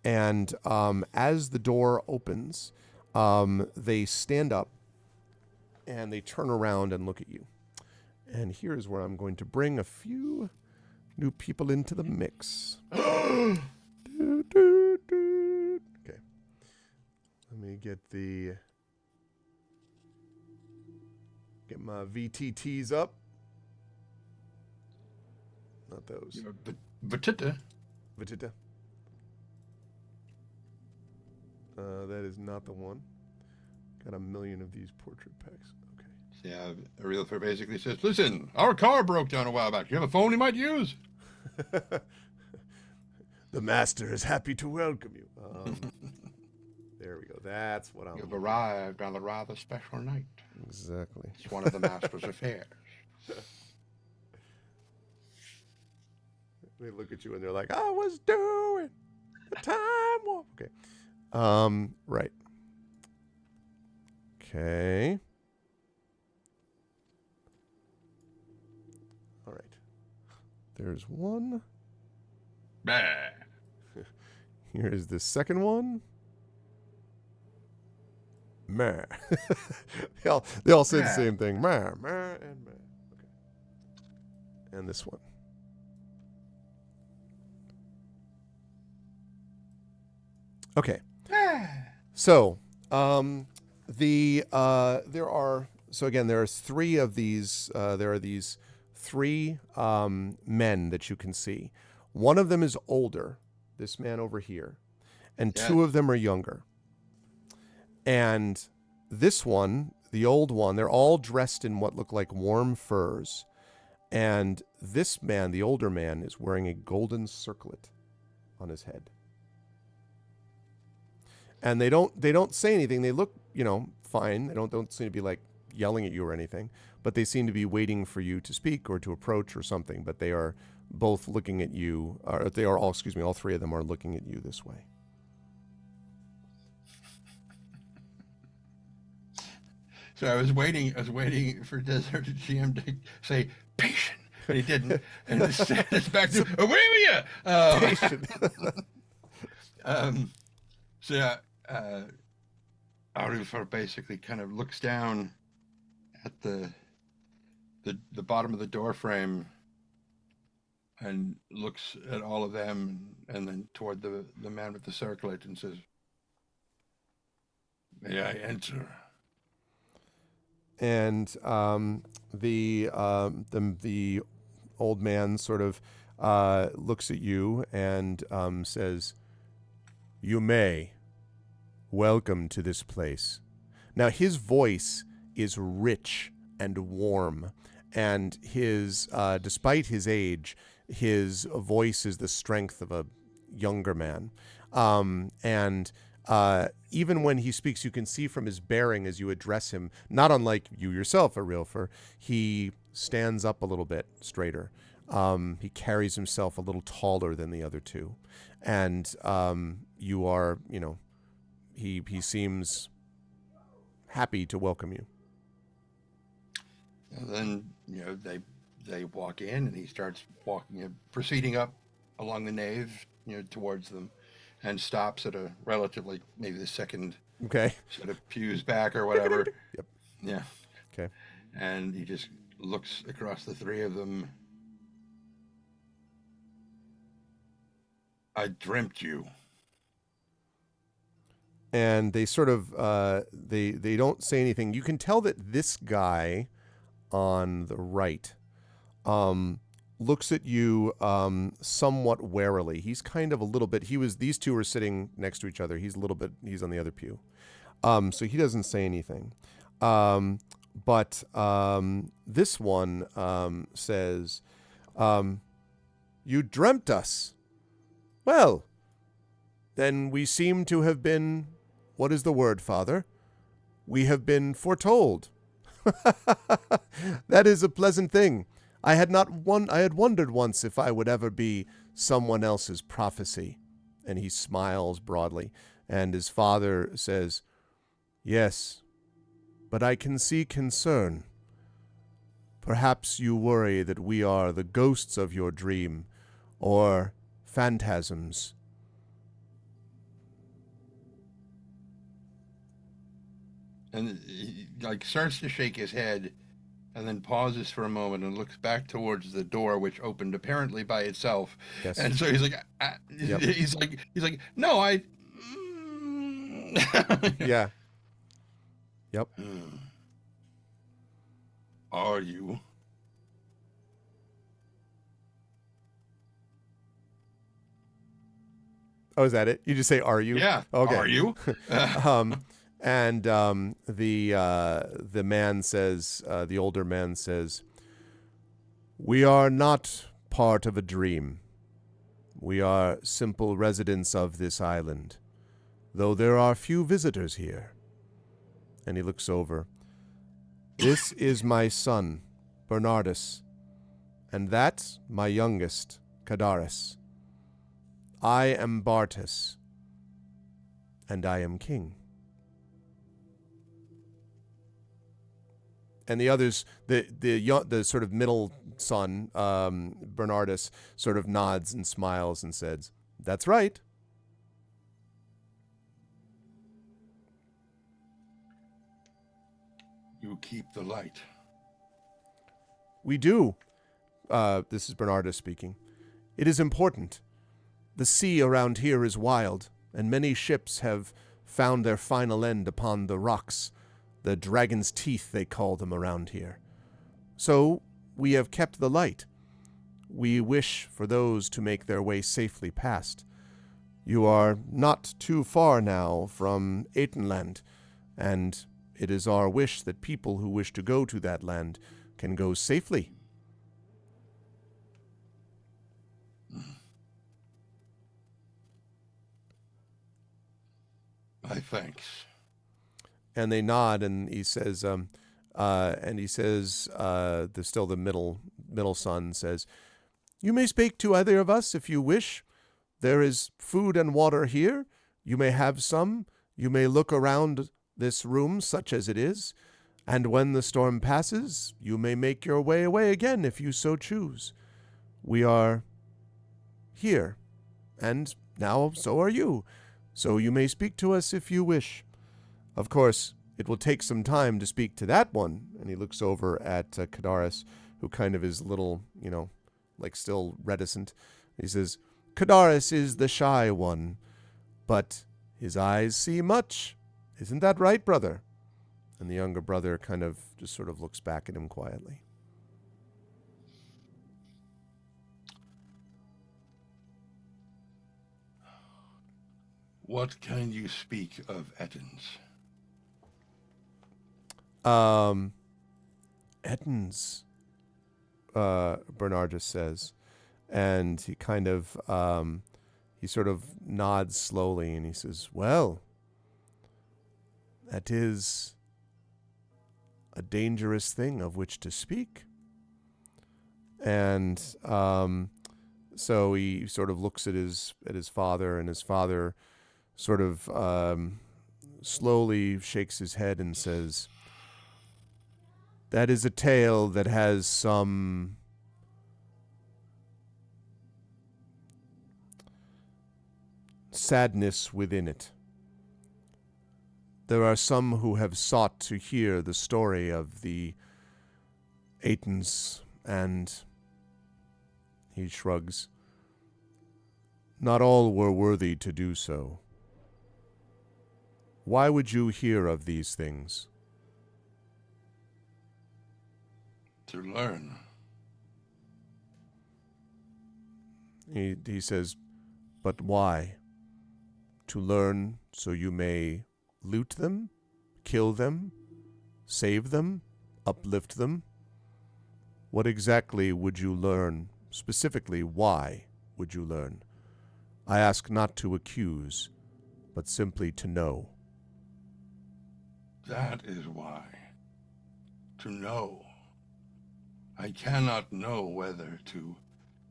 And as the door opens, they stand up and they turn around and look at you. And here's where I'm going to bring a few new people into the mix. Okay. Let me get my VTTs up. Not those. Vatita. That is not the one. Got a million of these portrait packs. Okay. Yeah, a realtor basically says, listen, our car broke down a while back. You have a phone you might use? The master is happy to welcome you. There we go. That's what I'm... You've arrived on a rather special night. Exactly. It's one of the master's affairs. They look at you and they're like, I was doing the time warp. Okay. Right. Okay. All right. There's one. Bah. Here's the second one. Meh. they all say the same thing. Meh, and meh. Okay. And this one. Okay. So, there are 3 of these. There are these 3 men that you can see. One of them is older, this man over here, and 2 of them are younger. And this one, the old one, they're all dressed in what look like warm furs. And this man, the older man, is wearing a golden circlet on his head. And they don't say anything. They look, fine. They don't seem to be like yelling at you or anything, but they seem to be waiting for you to speak or to approach or something. But they are both looking at you, or they are all 3 of them are looking at you this way. So I was waiting for Desert GM to say patient, and he didn't. And instead it's back to where were you? Patient. Aurifer basically kind of looks down at the bottom of the door frame and looks at all of them and then toward the man with the circlet and says, "May I enter?" And the old man sort of looks at you and says, "You may. Welcome to this place." Now, his voice is rich and warm, and his, despite his age, his voice is the strength of a younger man. And even when he speaks, you can see from his bearing as you address him, not unlike you yourself, Arilfer, he stands up a little bit straighter. He carries himself a little taller than the other 2. And you are, he seems happy to welcome you. And then, they walk in and he starts walking, proceeding up along the nave, towards them, and stops at a relatively, maybe the second set of pews back or whatever. Yep. Yeah. Okay. And he just looks across the three of them. I dreamt you. And they sort of they don't say anything. You can tell that this guy on the right looks at you somewhat warily. He's kind of a little bit. These two are sitting next to each other. He's on the other pew. So he doesn't say anything. But this one says, "You dreamt us. Well, then we seem to have been, what is the word, Father? We have been foretold." That is a pleasant thing. I had wondered once if I would ever be someone else's prophecy. And he smiles broadly. And his father says, "Yes, but I can see concern. Perhaps you worry that we are the ghosts of your dream, or phantasms." And he like starts to shake his head, and then pauses for a moment and looks back towards the door, which opened apparently by itself. Yes. And so he's like, Yep. he's like, no, I. Yeah. Yep. Are you? Oh, is that it? You just say, "Are you?" Yeah. Okay. Are you? And the man says, the older man says, "We are not part of a dream. We are simple residents of this island, though there are few visitors here." And he looks over. "This is my son, Bernardus, and that my youngest, Cadaris. I am Bartus, and I am king." And the others, the sort of middle son, Bernardus, sort of nods and smiles and says, "That's right." You keep the light. "We do." This is Bernardus speaking. "It is important. The sea around here is wild, and many ships have found their final end upon the rocks. The dragon's teeth, they call them around here. So we have kept the light. We wish for those to make their way safely past. You are not too far now from Atenland, and it is our wish that people who wish to go to that land can go safely." My thanks. And they nod, and he says, the middle son says, "You may speak to either of us if you wish. There is food and water here. You may have some. You may look around this room, such as it is, and when the storm passes, you may make your way away again if you so choose. We are here, and now so are you. So you may speak to us if you wish. Of course, it will take some time to speak to that one." And he looks over at Cadaris, who kind of is a little, like still reticent. He says, "Cadaris is the shy one, but his eyes see much. Isn't that right, brother?" And the younger brother kind of just sort of looks back at him quietly. What can you speak of Ettins? Ettins, Bernardus says, and he kind of, he sort of nods slowly, and he says, "Well, that is a dangerous thing of which to speak." And so he sort of looks at his father, and his father sort of slowly shakes his head and says, "That is a tale that has some sadness within it. There are some who have sought to hear the story of the Aitons, and he shrugs. Not all were worthy to do so. Why would you hear of these things? To learn. He says, but why? To learn so you may loot them, kill them, save them, uplift them? What exactly would you learn? Specifically, why would you learn? I ask not to accuse, but simply to know. That is why. To know. I cannot know whether to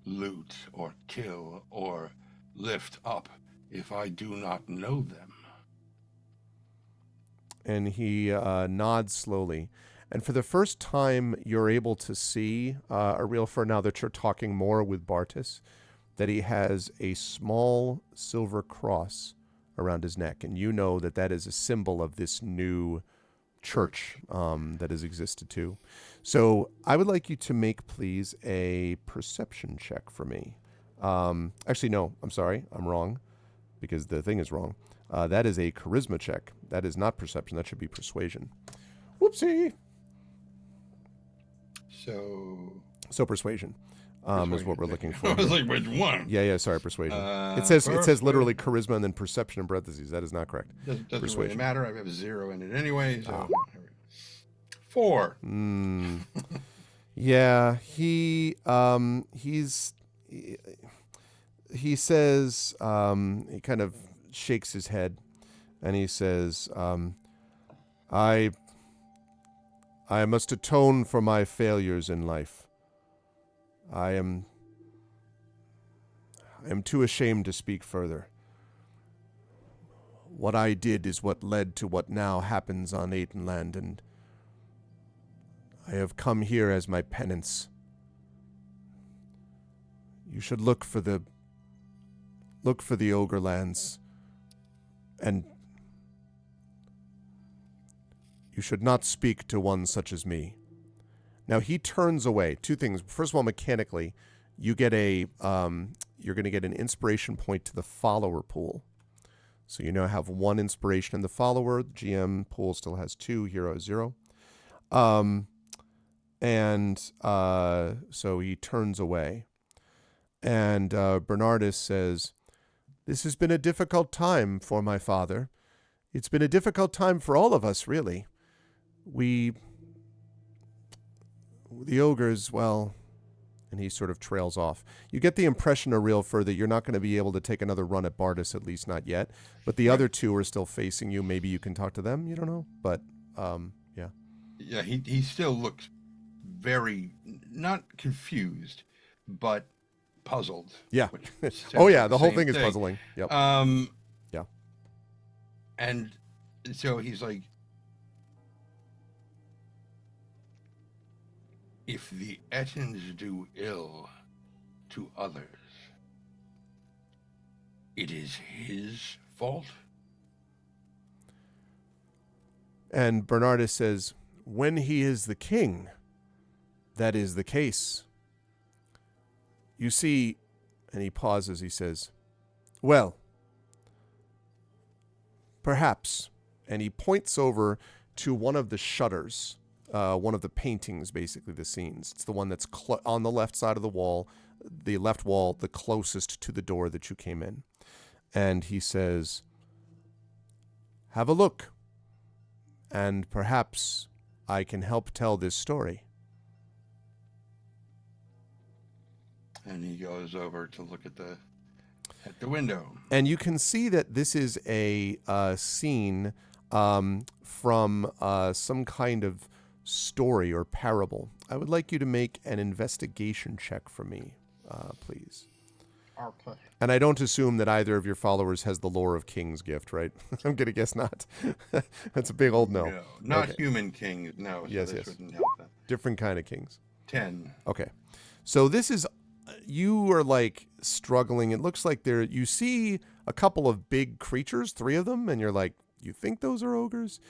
loot or kill or lift up if I do not know them. And he nods slowly. And for the first time, you're able to see, Arilfer, now that you're talking more with Bartis, that he has a small silver cross around his neck. And you know that that is a symbol of this new church that has existed too. So I would like you to make, please, a perception check for me. Actually, no, I'm sorry. I'm wrong because the thing is wrong. That is a charisma check. That is not perception. That should be persuasion. Whoopsie. So persuasion. Is what we're looking for. I was like, which one? Yeah, sorry, persuasion. It says literally charisma and then perception in parentheses. That is not correct. Doesn't really matter. I have a 0 in it anyway. So 4. Yeah, he says, he kind of shakes his head and he says, I must atone for my failures in life. I am too ashamed to speak further. What I did is what led to what now happens on Aitenland, and I have come here as my penance. You should look for the Ogre lands, and you should not speak to one such as me. Now he turns away. Two things. First of all, mechanically, you get you're going to get an inspiration point to the follower pool. So you now have 1 inspiration in the follower. The GM pool still has 2. Hero has 0. So he turns away. And Bernardus says, "This has been a difficult time for my father. It's been a difficult time for all of us, really. The ogres, well," and he sort of trails off. You get the impression, Arilfer, that you're not going to be able to take another run at Bartis, at least not yet. But the other 2 are still facing you. Maybe you can talk to them. You don't know. But, yeah. Yeah, he still looks very, not confused, but puzzled. Yeah. Oh, yeah, the whole thing is puzzling. Yep. Yeah. And so he's like, if the Ettins do ill to others, it is his fault? And Bernardus says, when he is the king, that is the case. You see, and he pauses, he says, well, perhaps, and he points over to one of the shutters, one of the paintings, basically the scenes. It's the one that's on the left side of the wall, the left wall, the closest to the door that you came in. And he says, have a look, and perhaps I can help tell this story. And he goes over to look at the window. And you can see that this is a scene from some kind of story or parable. I would like you to make an investigation check for me, please. Okay. And I don't assume that either of your followers has the lore of King's Gift, right? I'm going to guess not. That's a big old no. No, not human king, no. So yes. Wouldn't help that. Different kind of kings. 10. Okay. So this is, you are like struggling. It looks like you see a couple of big creatures, 3 of them, and you're like, you think those are ogres,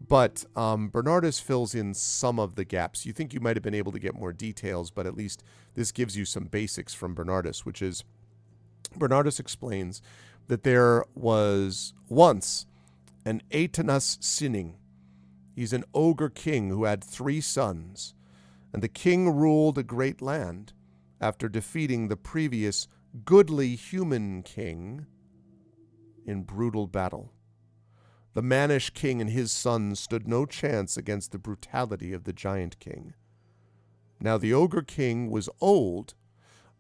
but Bernardus fills in some of the gaps. You think you might have been able to get more details, but at least this gives you some basics from Bernardus, which is Bernardus explains that there was once an Aetanus Sinning. He's an ogre king who had 3 sons, and the king ruled a great land after defeating the previous goodly human king in brutal battle. The mannish king and his sons stood no chance against the brutality of the giant king. Now the ogre king was old,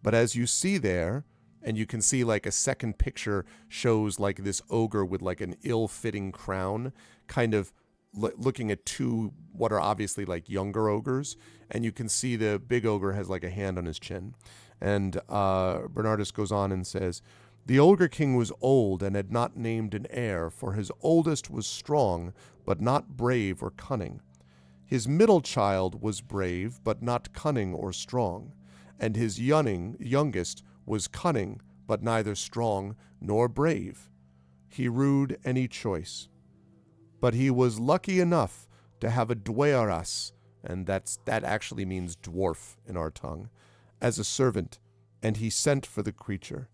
but as you see there, and you can see like a second picture shows like this ogre with like an ill-fitting crown, kind of looking at 2 what are obviously like younger ogres, and you can see the big ogre has like a hand on his chin. And Bernardus goes on and says, the ogre king was old and had not named an heir, for his oldest was strong, but not brave or cunning. His middle child was brave, but not cunning or strong, and his youngest was cunning, but neither strong nor brave. He rued any choice. But he was lucky enough to have a dweras, and that actually means dwarf in our tongue, as a servant, and he sent for the creature.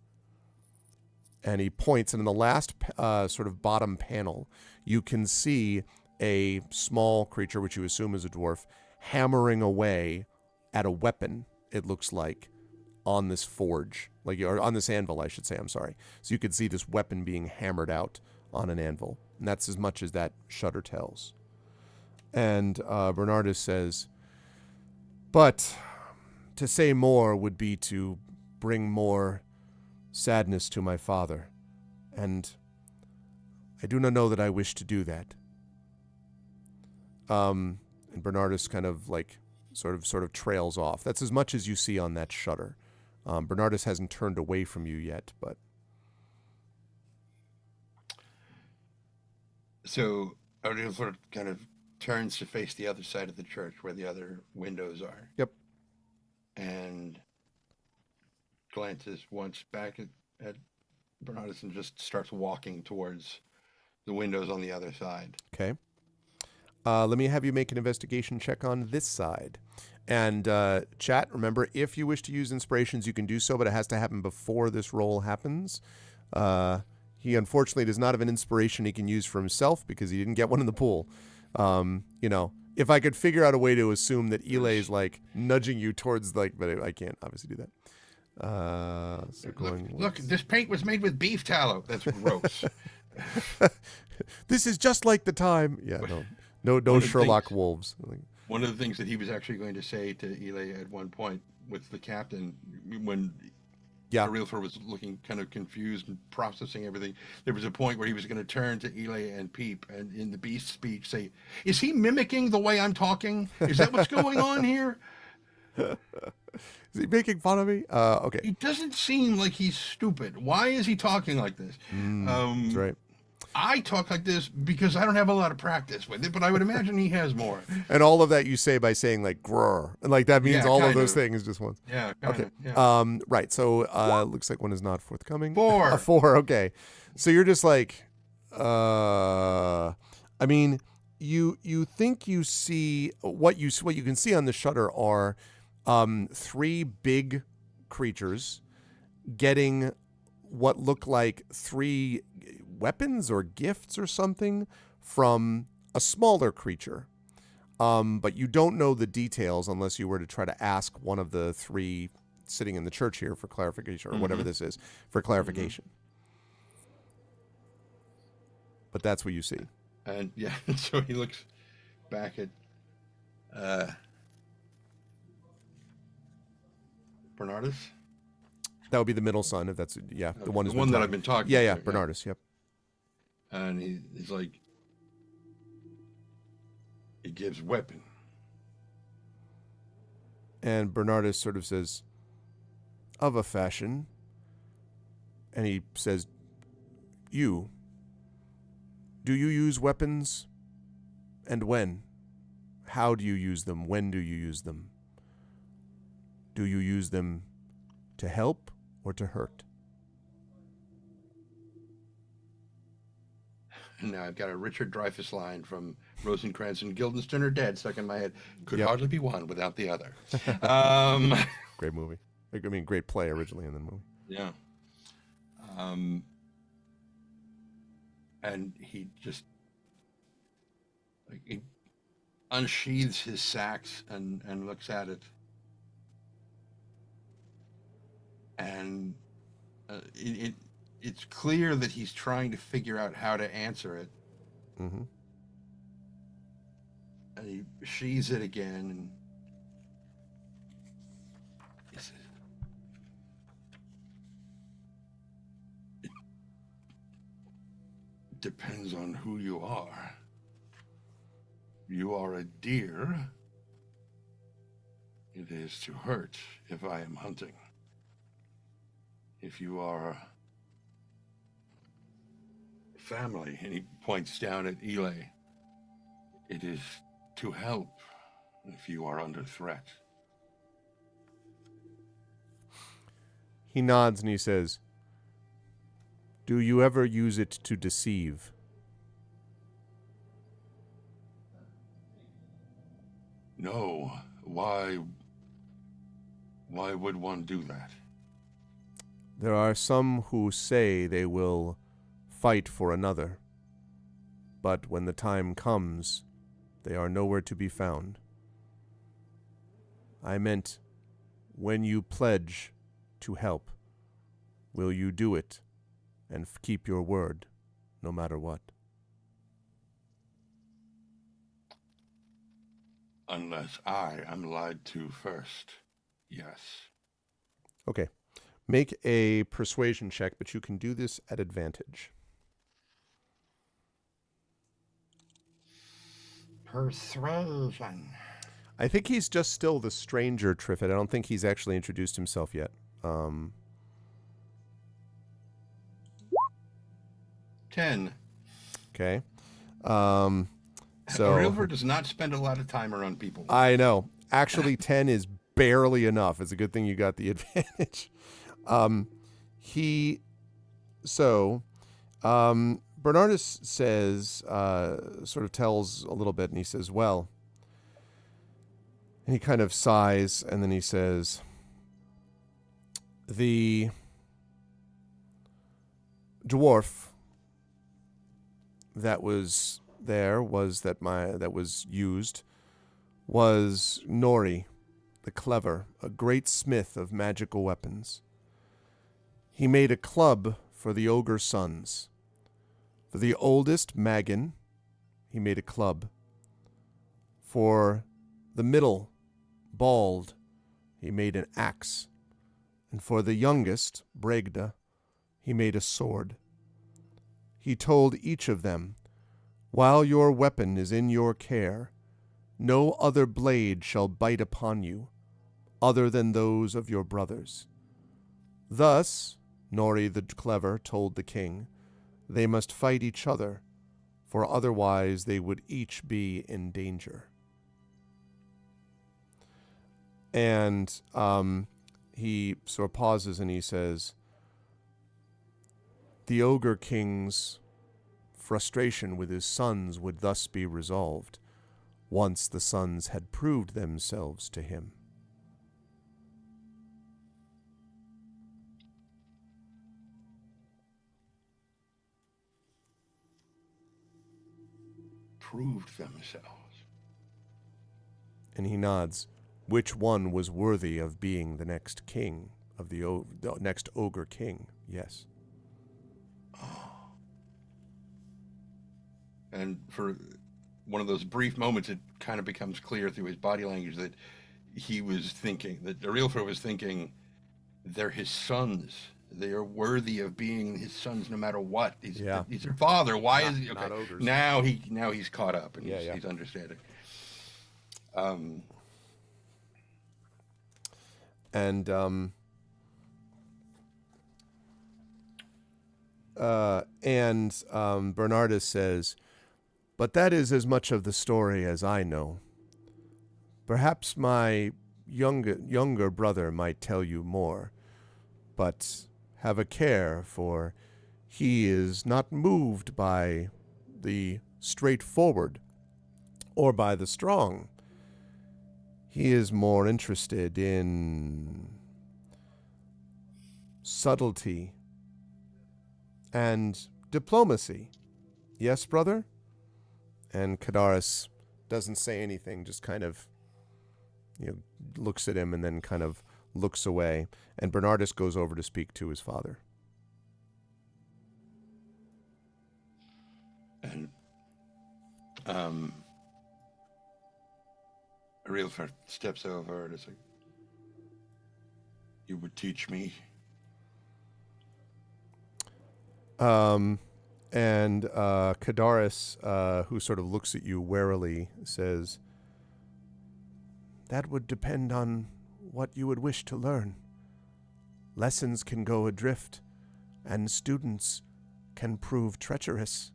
And he points, and in the last sort of bottom panel, you can see a small creature, which you assume is a dwarf, hammering away at a weapon, it looks like, on this forge, or on this anvil, I should say, I'm sorry. So you can see this weapon being hammered out on an anvil. And that's as much as that shutter tells. And Bernardus says, but to say more would be to bring more sadness to my father, and I do not know that I wish to do that. And Bernardus kind of like sort of trails off. That's as much as you see on that shutter. Bernardus hasn't turned away from you yet, but So Ariel sort of kind of turns to face the other side of the church where the other windows are. Yep. And glances once back at Bernardus and just starts walking towards the windows on the other side. Okay. Let me have you make an investigation check on this side. And chat, remember, if you wish to use inspirations, you can do so, but it has to happen before this roll happens. He unfortunately does not have an inspiration he can use for himself because he didn't get one in the pool. If I could figure out a way to assume that Eli's like nudging you towards but I can't obviously do that. Look, this paint was made with beef tallow. That's gross. This is just like the time. Yeah, no Sherlock wolves. One of the things that he was actually going to say to Eli at one point with the captain when Arilfor was looking kind of confused and processing everything, there was a point where he was going to turn to Eli and Peep and in the beast speech say, is he mimicking the way I'm talking? Is that what's going on here? Is he making fun of me? Okay. He doesn't seem like he's stupid. Why is he talking like this? That's right. I talk like this because I don't have a lot of practice with it, but I would imagine he has more. And all of that you say by saying like grrr, and like that means all of those things just once. Yeah. Okay. Yeah. Right. So looks like one is not forthcoming. 4. 4. Okay. So you're just like, I mean, you think you see what you can see on the shutter are 3 big creatures getting what look like 3 weapons or gifts or something from a smaller creature. But you don't know the details unless you were to try to ask one of the 3 sitting in the church here for clarification, or whatever this is, for clarification. But that's what you see. And yeah, so he looks back at Bernardus. That would be the middle son, if that's the one. The one that I've been talking. Yeah, Bernardus. Yep. And he's like, he gives weapon. And Bernardus sort of says, of a fashion. And he says, do you use weapons? And when? How do you use them? When do you use them? Do you use them to help or to hurt? And now I've got a Richard Dreyfuss line from Rosencrantz and Guildenstern are dead stuck in my head. Could Yep. hardly be one without the other. Um, Great movie. I mean, great play originally in the movie. yeah. Um, and he just like he unsheathes his sax and looks at it, and it's clear that he's trying to figure out how to answer it. Mm-hmm. And he sheathes it again, and he says, "It depends on who you are. You are a deer. It is to hurt if I am hunting. If you are family," and he points down at Eli, "it is to help if you are under threat." He nods and he says, "Do you ever use it to deceive?" No, why would one do that? There are some who say they will fight for another, but when the time comes, they are nowhere to be found. I meant, when you pledge to help, will you do it and keep your word, no matter what? Unless I am lied to first, yes. Okay. Make a persuasion check, but you can do this at advantage. Persuasion. I think he's just still the stranger, Triffid. I don't think he's actually introduced himself yet. 10. Okay. Arilver does not spend a lot of time around people. I know. Actually, 10 is barely enough. It's a good thing you got the advantage. Bernardus says, sort of tells a little bit, and he says, well, and he kind of sighs, and then he says, the dwarf that was there that was used was Nori, the clever, a great smith of magical weapons. He made a club for the ogre sons. For the oldest, Magan, he made a club. For the middle, Bald, he made an axe. And for the youngest, Bregda, he made a sword. He told each of them, while your weapon is in your care, no other blade shall bite upon you, other than those of your brothers. Thus, Nori the clever told the king, they must fight each other, for otherwise they would each be in danger. And he sort of pauses and he says, the ogre king's frustration with his sons would thus be resolved, once the sons had proved themselves to him. Proved themselves. And he nods. Which one was worthy of being the next king, of the next ogre king? Yes. Oh. And for one of those brief moments, it kind of becomes clear through his body language that he was thinking, that Arilfer was thinking, they're his sons. They are worthy of being his sons no matter what. He's their father. Why is he? Okay. Not ogres. Now he's caught up and he's understanding. Bernardus says, but that is as much of the story as I know. Perhaps my younger brother might tell you more, but have a care, for he is not moved by the straightforward or by the strong. He is more interested in subtlety and diplomacy. Yes, brother? And Kadaris doesn't say anything, just kind of, looks at him and then kind of looks away. And Bernardus goes over to speak to his father. And Arilfar steps over and is like, "You would teach me." And Kadaris, who sort of looks at you warily, says, "That would depend on what you would wish to learn. Lessons can go adrift, and students can prove treacherous."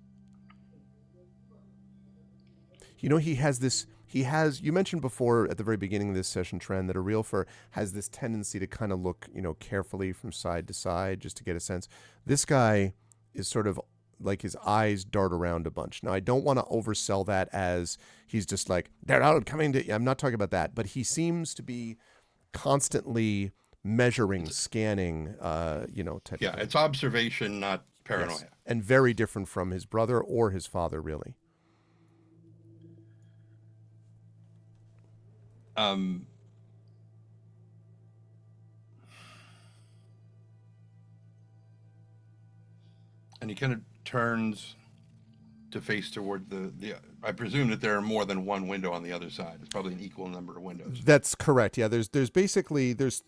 You mentioned before at the very beginning of this session, Trend, that Arilfar has this tendency to kind of look, carefully from side to side just to get a sense. This guy is sort of like his eyes dart around a bunch. Now, I don't want to oversell that as he's just like, they're out coming to, I'm not talking about that, but he seems to be constantly measuring, scanning, type of thing. It's observation, not paranoia. Yes. And very different from his brother or his father, really. And he kind of turns to face toward the I presume that there are more than one window on the other side. It's probably an equal number of windows. That's correct. Yeah, there's basically there's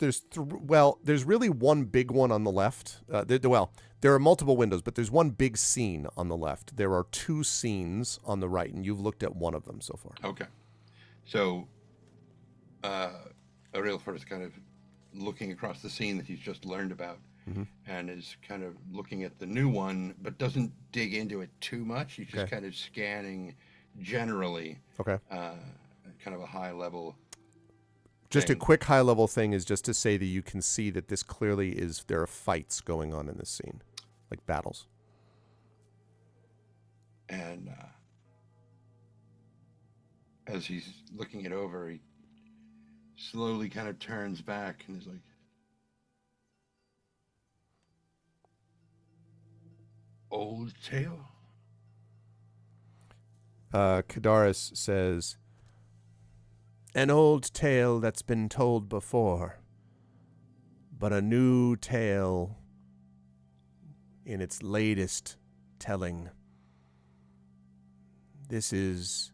really one big one on the left. There are multiple windows, but there's one big scene on the left. There are two scenes on the right, and you've looked at one of them so far. Okay. So Arilfar is kind of looking across the scene that he's just learned about, and is kind of looking at the new one, but doesn't dig into it too much. He's just kind of scanning generally. Okay. Kind of a high level. Just a quick high level thing is just to say that you can see that this clearly there are fights going on in this scene, like battles. And as he's looking it over, he slowly kind of turns back and is like, "Old tale?" Kadaris says, "An old tale that's been told before, but a new tale in its latest telling. This is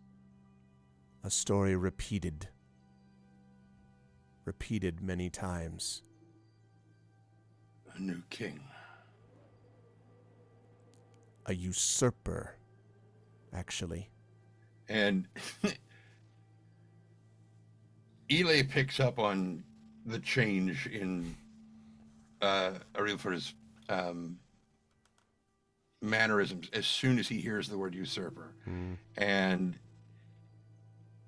a story repeated many times. A new king. A usurper, actually." And Eli picks up on the change in Arilfar's mannerisms as soon as he hears the word usurper. And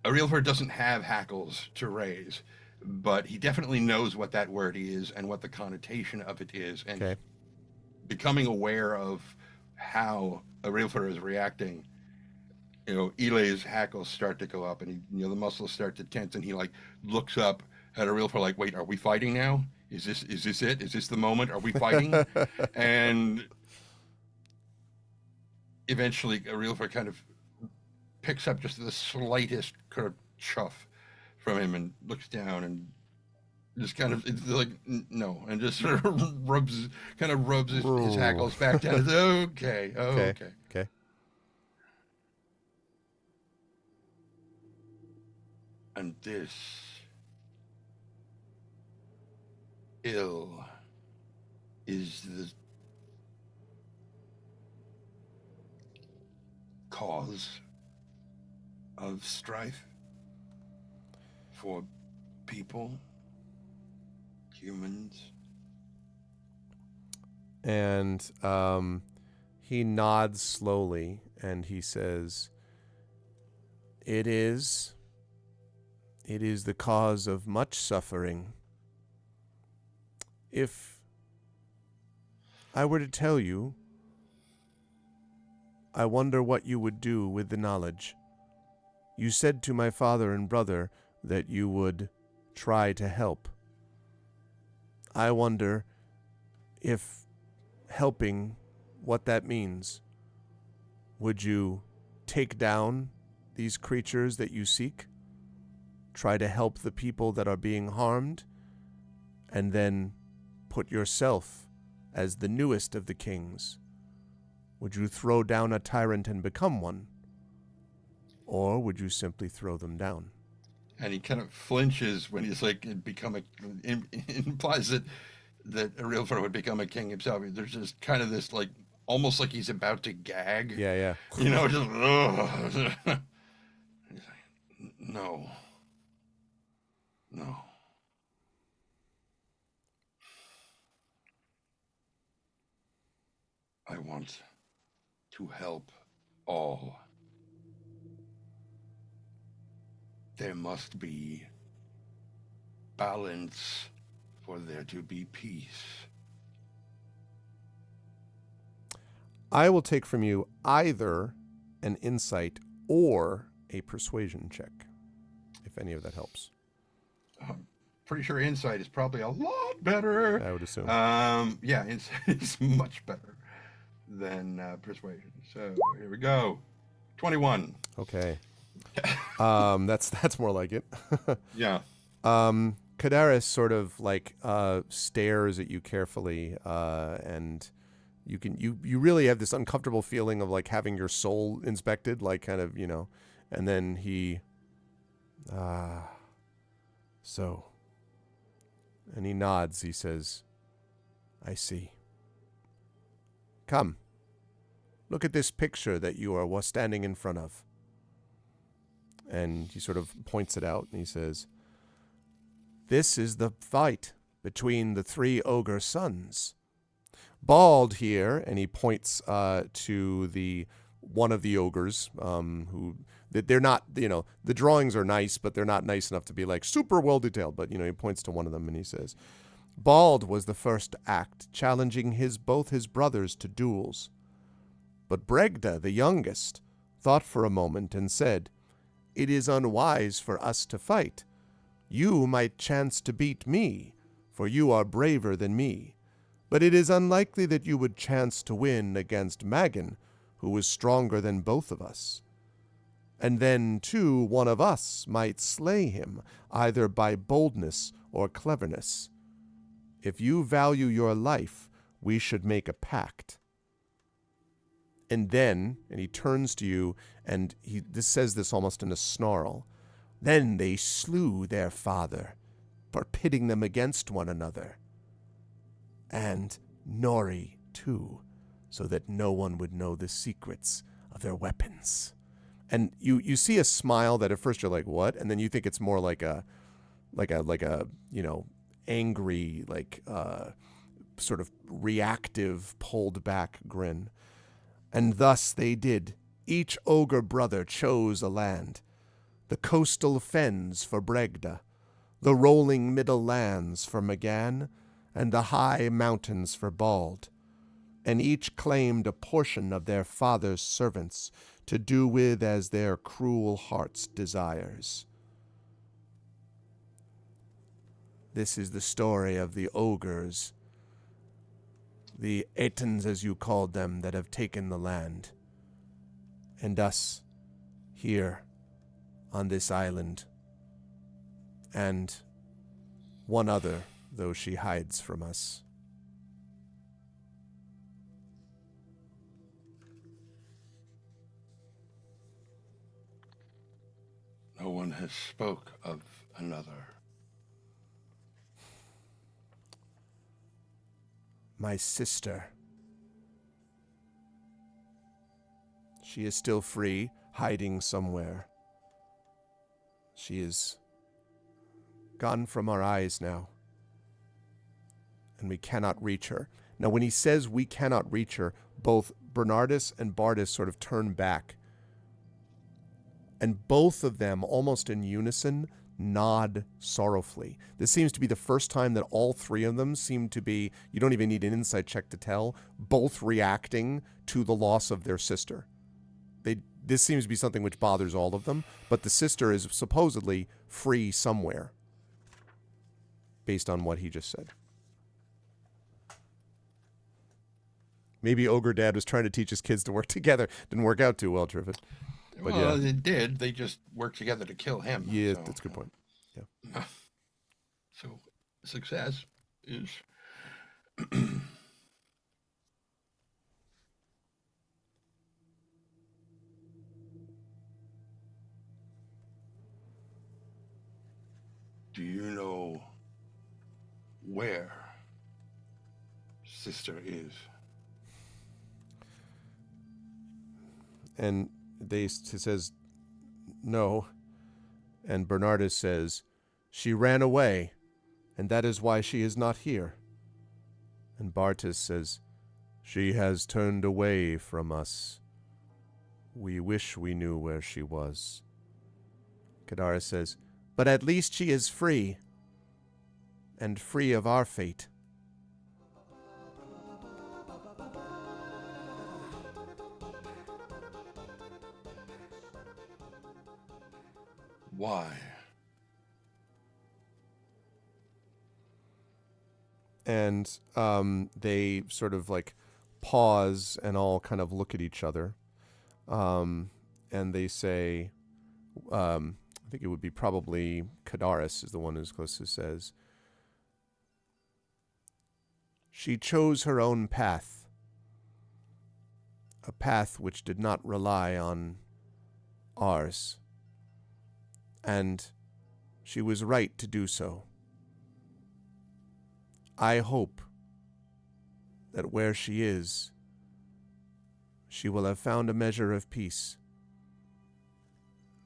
Arilfar doesn't have hackles to raise, but he definitely knows what that word is and what the connotation of it is. And becoming aware of how Arilfar is reacting, Eli's hackles start to go up, and the muscles start to tense, and he looks up at Arilfar like, "Wait, are we fighting now? Is this it? Is this the moment? Are we fighting?" And eventually Arilfar kind of picks up just the slightest kind of chuff from him and looks down and just kind of, it's like, no, and just sort of rubs his hackles back down. It's okay. Okay. And this ill is the cause of strife for people, humans. And he nods slowly and he says, It is the cause of much suffering. If I were to tell you I wonder what you would do with the knowledge. You said to my father and brother that you would try to help. I wonder if helping, what that means. Would you take down these creatures that you seek? Try to help the people that are being harmed? And then put yourself as the newest of the kings? Would you throw down a tyrant and become one? Or would you simply throw them down? And he kind of flinches when he's like, implies that a real would become a king himself. There's just kind of this like, almost like he's about to gag. Yeah. You know, just, ugh. He's like, no. I want to help all. There must be balance for there to be peace. I will take from you either an insight or a persuasion check, if any of that helps. I'm pretty sure insight is probably a lot better. I would assume. Yeah, insight is much better than persuasion. So here we go. 21. Okay. That's more like it. Yeah. Kadaris sort of like stares at you carefully, and you really have this uncomfortable feeling of like having your soul inspected, like kind of, you know, and then he so, and he nods. He says, I see. Come, look at this picture that you are standing in front of. And he sort of points it out, and he says, this is the fight between the three ogre sons. Bald here, and he points to the one of the ogres, who they're not, you know, the drawings are nice, but they're not nice enough to be like super well detailed. But, you know, he points to one of them and he says, Bald was the first to act, challenging both his brothers to duels. But Bregda, the youngest, thought for a moment and said, it is unwise for us to fight. You might chance to beat me, for you are braver than me. But it is unlikely that you would chance to win against Magan, who is stronger than both of us. And then, too, one of us might slay him, either by boldness or cleverness. If you value your life, we should make a pact. And then, and he turns to you, and this says this almost in a snarl, then they slew their father, for pitting them against one another. And Nori, too, so that no one would know the secrets of their weapons. And you see a smile that at first you're like, what? And then you think it's more like a you know, angry, like sort of reactive, pulled back grin. And thus they did. Each ogre brother chose a land. The coastal fens for Bregda, the rolling middle lands for Magan, and the high mountains for Bald. And each claimed a portion of their father's servants to do with as their cruel hearts' desires. This is the story of the ogres, the Etons as you called them, that have taken the land, and us here on this island, and one other, though she hides from us. No one has spoke of another. My sister. She is still free, hiding somewhere. She is gone from our eyes now, and we cannot reach her. Now, when he says we cannot reach her, both Bernardus and Bardus sort of turn back, and both of them, almost in unison, nod sorrowfully. This seems to be the first time that all three of them seem to be, you don't even need an insight check to tell, both reacting to the loss of their sister. this seems to be something which bothers all of them, but the sister is supposedly free somewhere, based on what he just said. Maybe Ogre Dad was trying to teach his kids to work together. Didn't work out too well, Triffid. But well, it did. They just worked together to kill him. Yeah, that's a good point. Yeah. So success is... Do you know where sister is? And he says, no. And Bernardus says, she ran away, and that is why she is not here. And Bartus says, she has turned away from us. We wish we knew where she was. Kadaris says, but at least she is free, and free of our fate. Why? And they sort of like pause and all kind of look at each other. And they say, I think it would be probably Kadaris is the one who's closest, says, she chose her own path, a path which did not rely on ours. And she was right to do so. I hope that where she is, she will have found a measure of peace.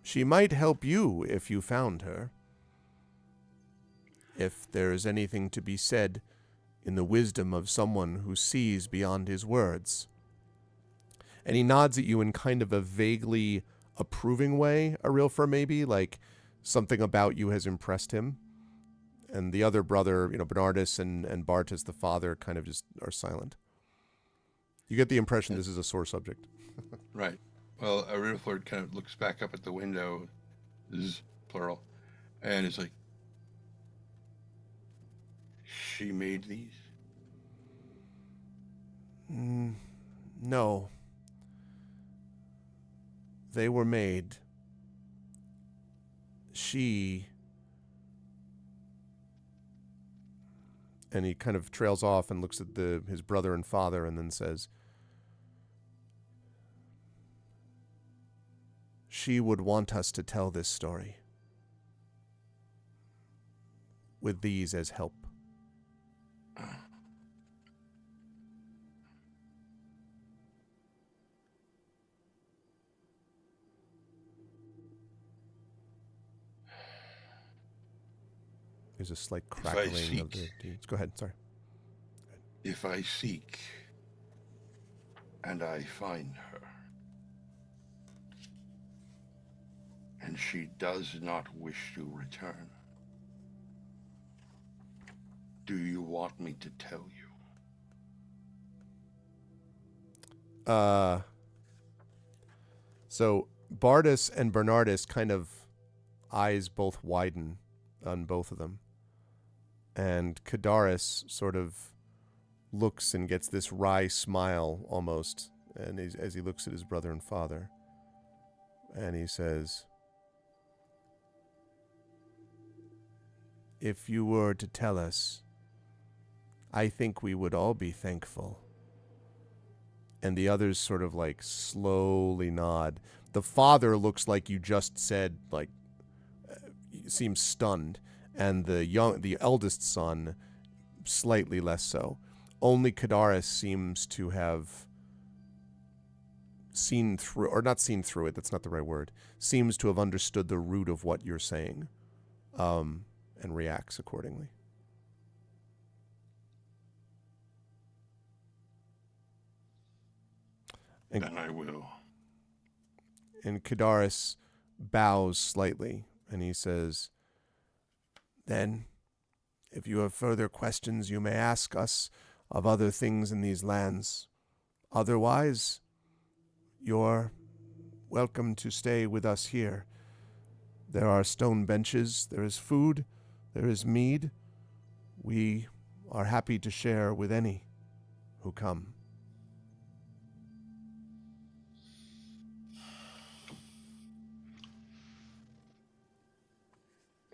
She might help you if you found her. If there is anything to be said in the wisdom of someone who sees beyond his words. And he nods at you in kind of a vaguely approving way, Arilfer maybe, like something about you has impressed him. And the other brother, Bernardus and Bartus, the father, kind of just are silent. You get the impression this is a sore subject. Right. Well, Arilford kind of looks back up at the window, this is plural, and it's like, she made these? No. They were made. She... And he kind of trails off and looks at his brother and father and then says, she would want us to tell this story with these as help. There's a slight crackling of the deeds. Go ahead, sorry. If I seek and I find her, and she does not wish to return, do you want me to tell you? So Bartus and Bernardus kind of eyes both widen on both of them. And Kadaris sort of looks and gets this wry smile almost, and as he looks at his brother and father. And he says, if you were to tell us, I think we would all be thankful. And the others sort of like slowly nod. The father looks like you just said, like, seems stunned. And the eldest son, slightly less so. Only Kadaris seems to have seen through, or not seen through it, that's not the right word, seems to have understood the root of what you're saying, and reacts accordingly. And I will. And Kadaris bows slightly, and he says, then, if you have further questions, you may ask us of other things in these lands. Otherwise, your welcome to stay with us here. There are stone benches, there is food, there is mead. We are happy to share with any who come.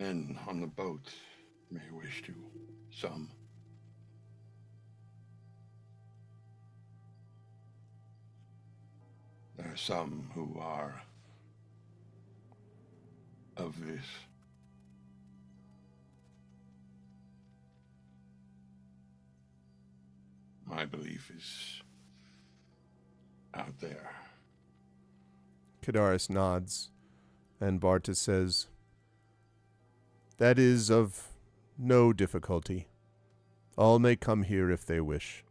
And on the boat, may wish to, some. There are some who are of this. My belief is out there. Kadaris nods, and Bartis says, "That is of no difficulty. All may come here if they wish."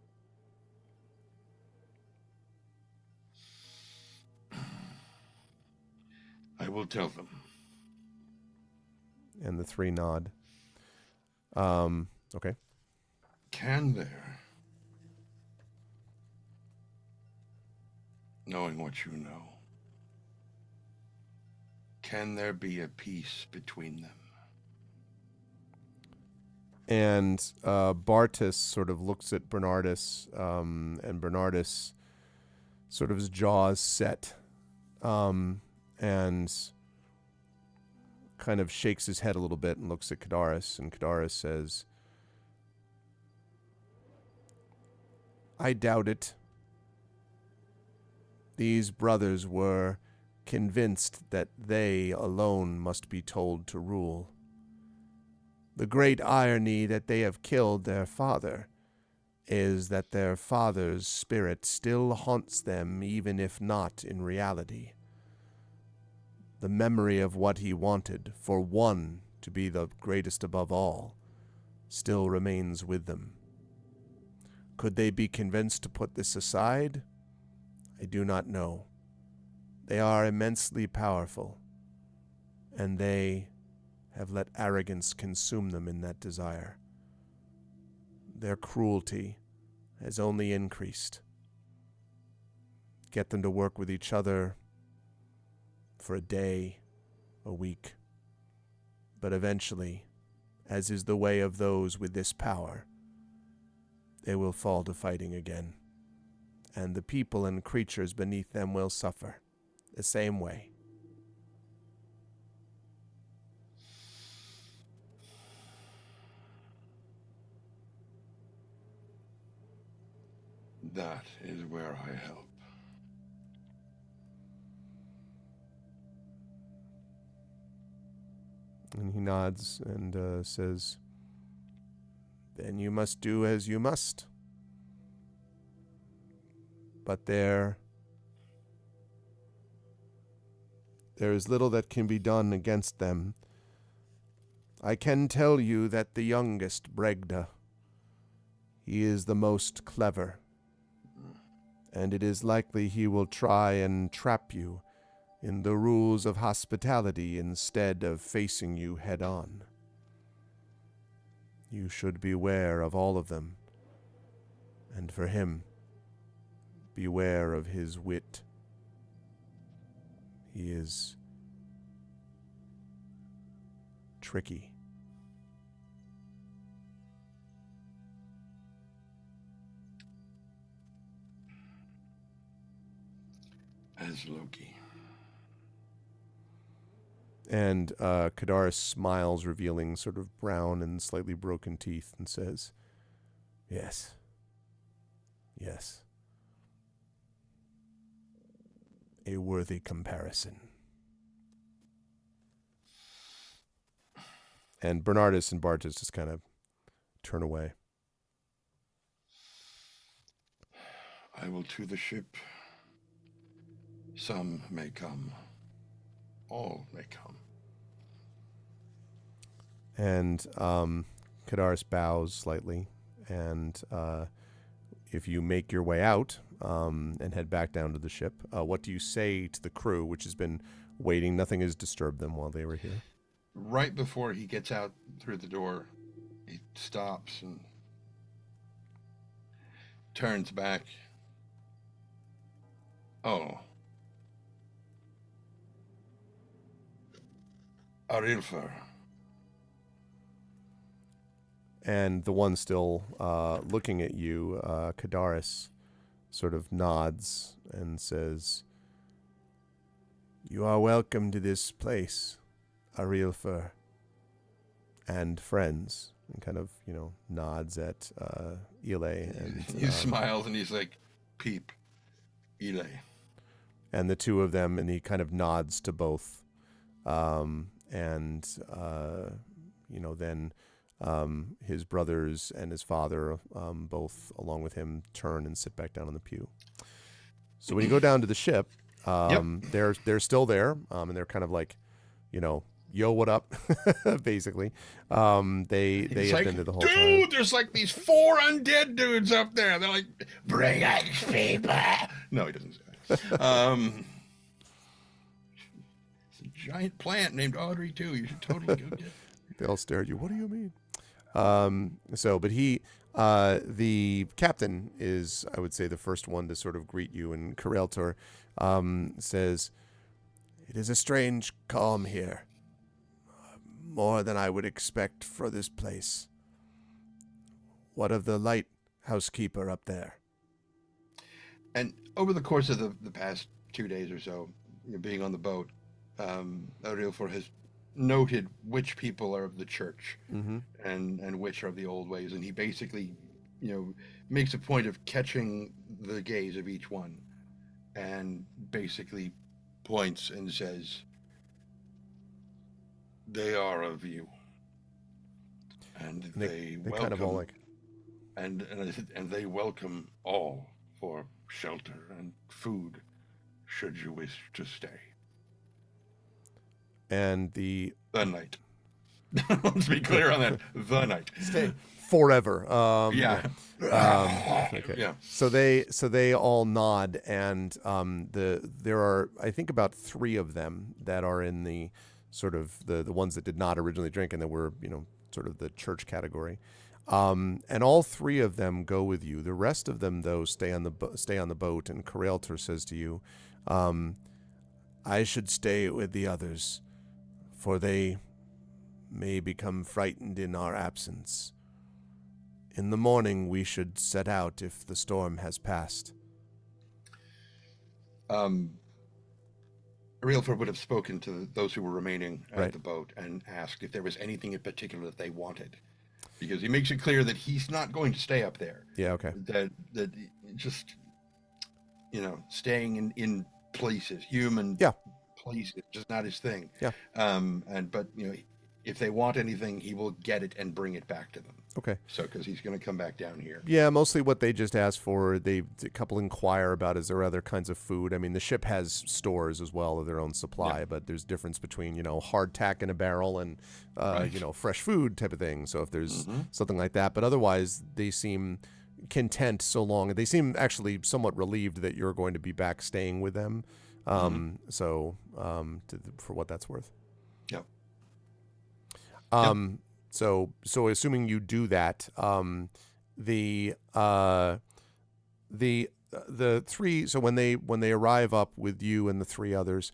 I will tell them. And the three nod. Okay. Can there, knowing what you know, can there be a peace between them? And Bartis sort of looks at Bernardus, and Bernardus sort of his jaws set, and kind of shakes his head a little bit and looks at Kadaris, and Kadaris says, "I doubt it. These brothers were convinced that they alone must be told to rule. The great irony that they have killed their father is that their father's spirit still haunts them, even if not in reality. The memory of what he wanted, for one to be the greatest above all, still remains with them. Could they be convinced to put this aside? I do not know. They are immensely powerful, and they have let arrogance consume them in that desire. Their cruelty has only increased. Get them to work with each other for a day, a week, but eventually, as is the way of those with this power, they will fall to fighting again, and the people and creatures beneath them will suffer the same way." That is where I help. And he nods and says, "Then you must do as you must. But there is little that can be done against them. I can tell you that the youngest, Bregda, he is the most clever, and it is likely he will try and trap you in the rules of hospitality instead of facing you head on. You should beware of all of them, and for him, beware of his wit. He is tricky." As Loki. And Kadaris smiles, revealing sort of brown and slightly broken teeth, and says, "Yes. Yes. A worthy comparison." And Bernardus and Bartis just kind of turn away. I will to the ship. Some may come. All may come. And Kadaris bows slightly, and if you make your way out and head back down to the ship, what do you say to the crew, which has been waiting? Nothing has disturbed them while they were here. Right before he gets out through the door, he stops and turns back. Oh, Arilfer. And the one still looking at you, Kadaris, sort of nods and says, "You are welcome to this place, Arilfer, and friends," and kind of, nods at Ile. And He smiles and he's like, "Peep, Ile." and the two of them, and he kind of nods to both. Then his brothers and his father, both along with him, turn and sit back down on the pew. So when you go down to the ship, they're still there, and they're kind of like, yo, what up? Basically, they have been there the whole time. Dude, there's like these 4 undead dudes up there. They're like, "Bring us people." No, he doesn't say that. It's a giant plant named Audrey too. You should totally go get it. They all stare at you. What do you mean? But the captain is, I would say, the first one to sort of greet you, and Coreltor says, "It is a strange calm here, more than I would expect for this place. What of the lighthouse keeper up there?" And over the course of the past 2 days or so, being on the boat, Arilfor has noted which people are of the church and which are of the old ways, and he basically, makes a point of catching the gaze of each one, and basically points and says, "They are of you, and they welcome, kind of all like, and they welcome all for shelter and food, should you wish to stay." And the night. Let's be clear on that. The night. Stay forever. Okay. Yeah. So they all nod, and there are, I think, about 3 of them that are in the sort of the ones that did not originally drink and that were, sort of the church category. And all 3 of them go with you. The rest of them, though, stay on the boat. And Coreltor says to you, "I should stay with the others, for they may become frightened in our absence. In the morning we should set out if the storm has passed." Arilfor would have spoken to those who were remaining at the boat and asked if there was anything in particular that they wanted, because he makes it clear that he's not going to stay up there. Yeah, okay. That just, staying in places, human places, just not his thing. Yeah. But if they want anything, he will get it and bring it back to them. Okay. So, because he's going to come back down here. Yeah, mostly what they just asked for, a couple inquire about, is there other kinds of food? I mean, the ship has stores as well of their own supply, but there's difference between, hardtack in a barrel and, fresh food type of thing. So if there's something like that, but otherwise they seem content so long. They seem actually somewhat relieved that you're going to be back staying with them. For what that's worth. Yep. So assuming you do that, the 3. So when they arrive up with you and the 3 others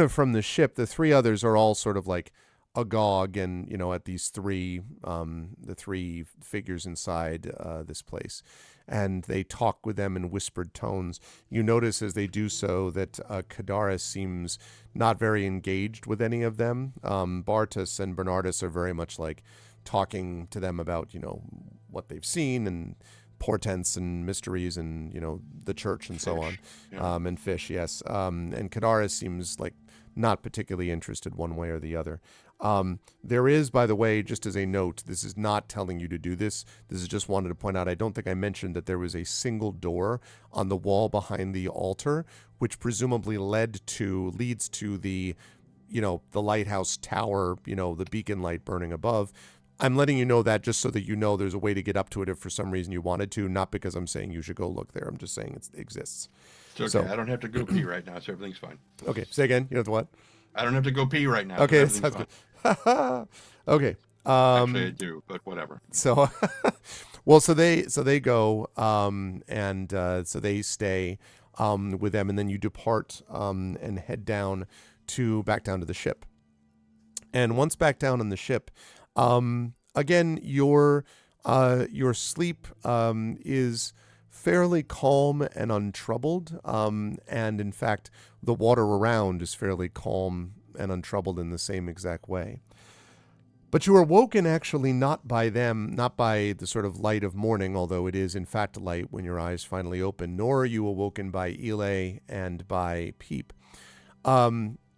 from the ship, the 3 others are all sort of like agog, and at these 3, the 3 figures inside this place, and they talk with them in whispered tones. You notice as they do so that Kadaris seems not very engaged with any of them. Bartus and Bernardus are very much like talking to them about, what they've seen and portents and mysteries and, the church and so on. And fish, yes. And Kadaris seems like not particularly interested one way or the other. There is, by the way, just as a note, this is not telling you to do this. This is just wanted to point out, I don't think I mentioned that there was a single door on the wall behind the altar, which presumably leads to the, the lighthouse tower, the beacon light burning above. I'm letting you know that just so that there's a way to get up to it if for some reason you wanted to, not because I'm saying you should go look there. I'm just saying it exists. It's okay. So, I don't have to go pee right now, so everything's fine. Okay. Say again. You know what? I don't have to go pee right now. Okay. Sounds good. Okay. Actually, I do, but whatever. So, so they go, and so they stay with them, and then you depart and head back down to the ship. And once back down on the ship, again, your sleep is fairly calm and untroubled, and in fact, the water around is fairly calm and untroubled in the same exact way. But you are woken actually not by them, not by the sort of light of morning, although it is in fact light when your eyes finally open, nor are you awoken by Elay and by Peep.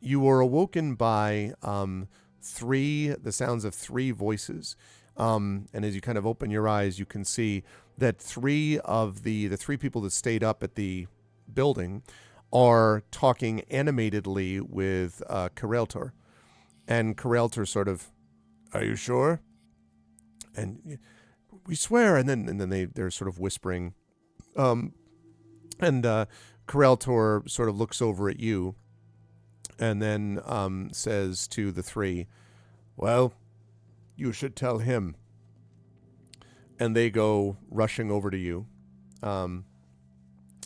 You are awoken by the sounds of three voices. And as you kind of open your eyes, you can see that three of the three people that stayed up at the building are talking animatedly with Kareltor. And Kareltor sort of, "Are you sure?" And "We swear." And then they're sort of whispering. And Kareltor sort of looks over at you and then says to the three, "Well, you should tell him." And they go rushing over to you. And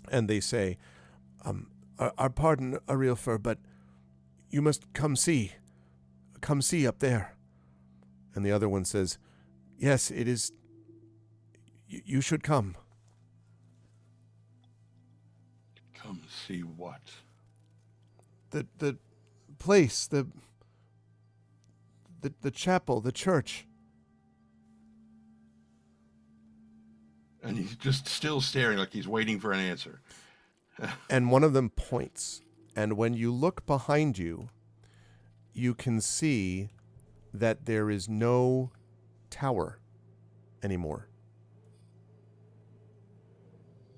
they say, our pardon, Arilfer, but you must come see. Come see up there." And the other one says, "Yes, it is. You should come." Come see what? The place, the chapel, the church. And he's just still staring like he's waiting for an answer. And one of them points. And when you look behind you, you can see that there is no tower anymore.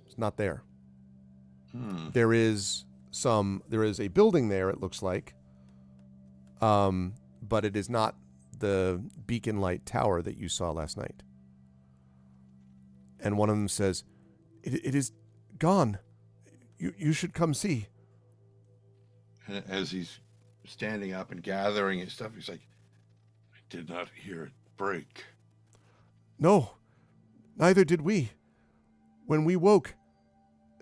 It's not there. There is a building there, it looks like. But it is not the beacon light tower that you saw last night. And one of them says, it is gone. You should come see." And as he's standing up and gathering his stuff, he's like, "I did not hear it break." "No, neither did we. When we woke,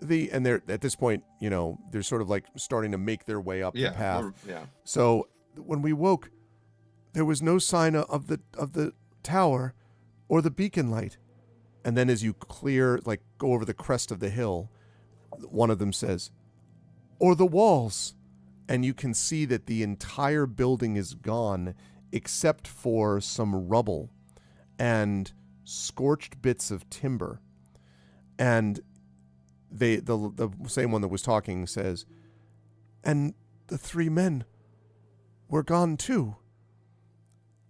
and they're at this point, they're sort of like starting to make their way up the path. Yeah. So when we woke, there was no sign of the tower or the beacon light. And then as you go over the crest of the hill, one of them says, "Or the walls." And you can see that the entire building is gone except for some rubble and scorched bits of timber. And the same one that was talking says, "And the three men were gone too."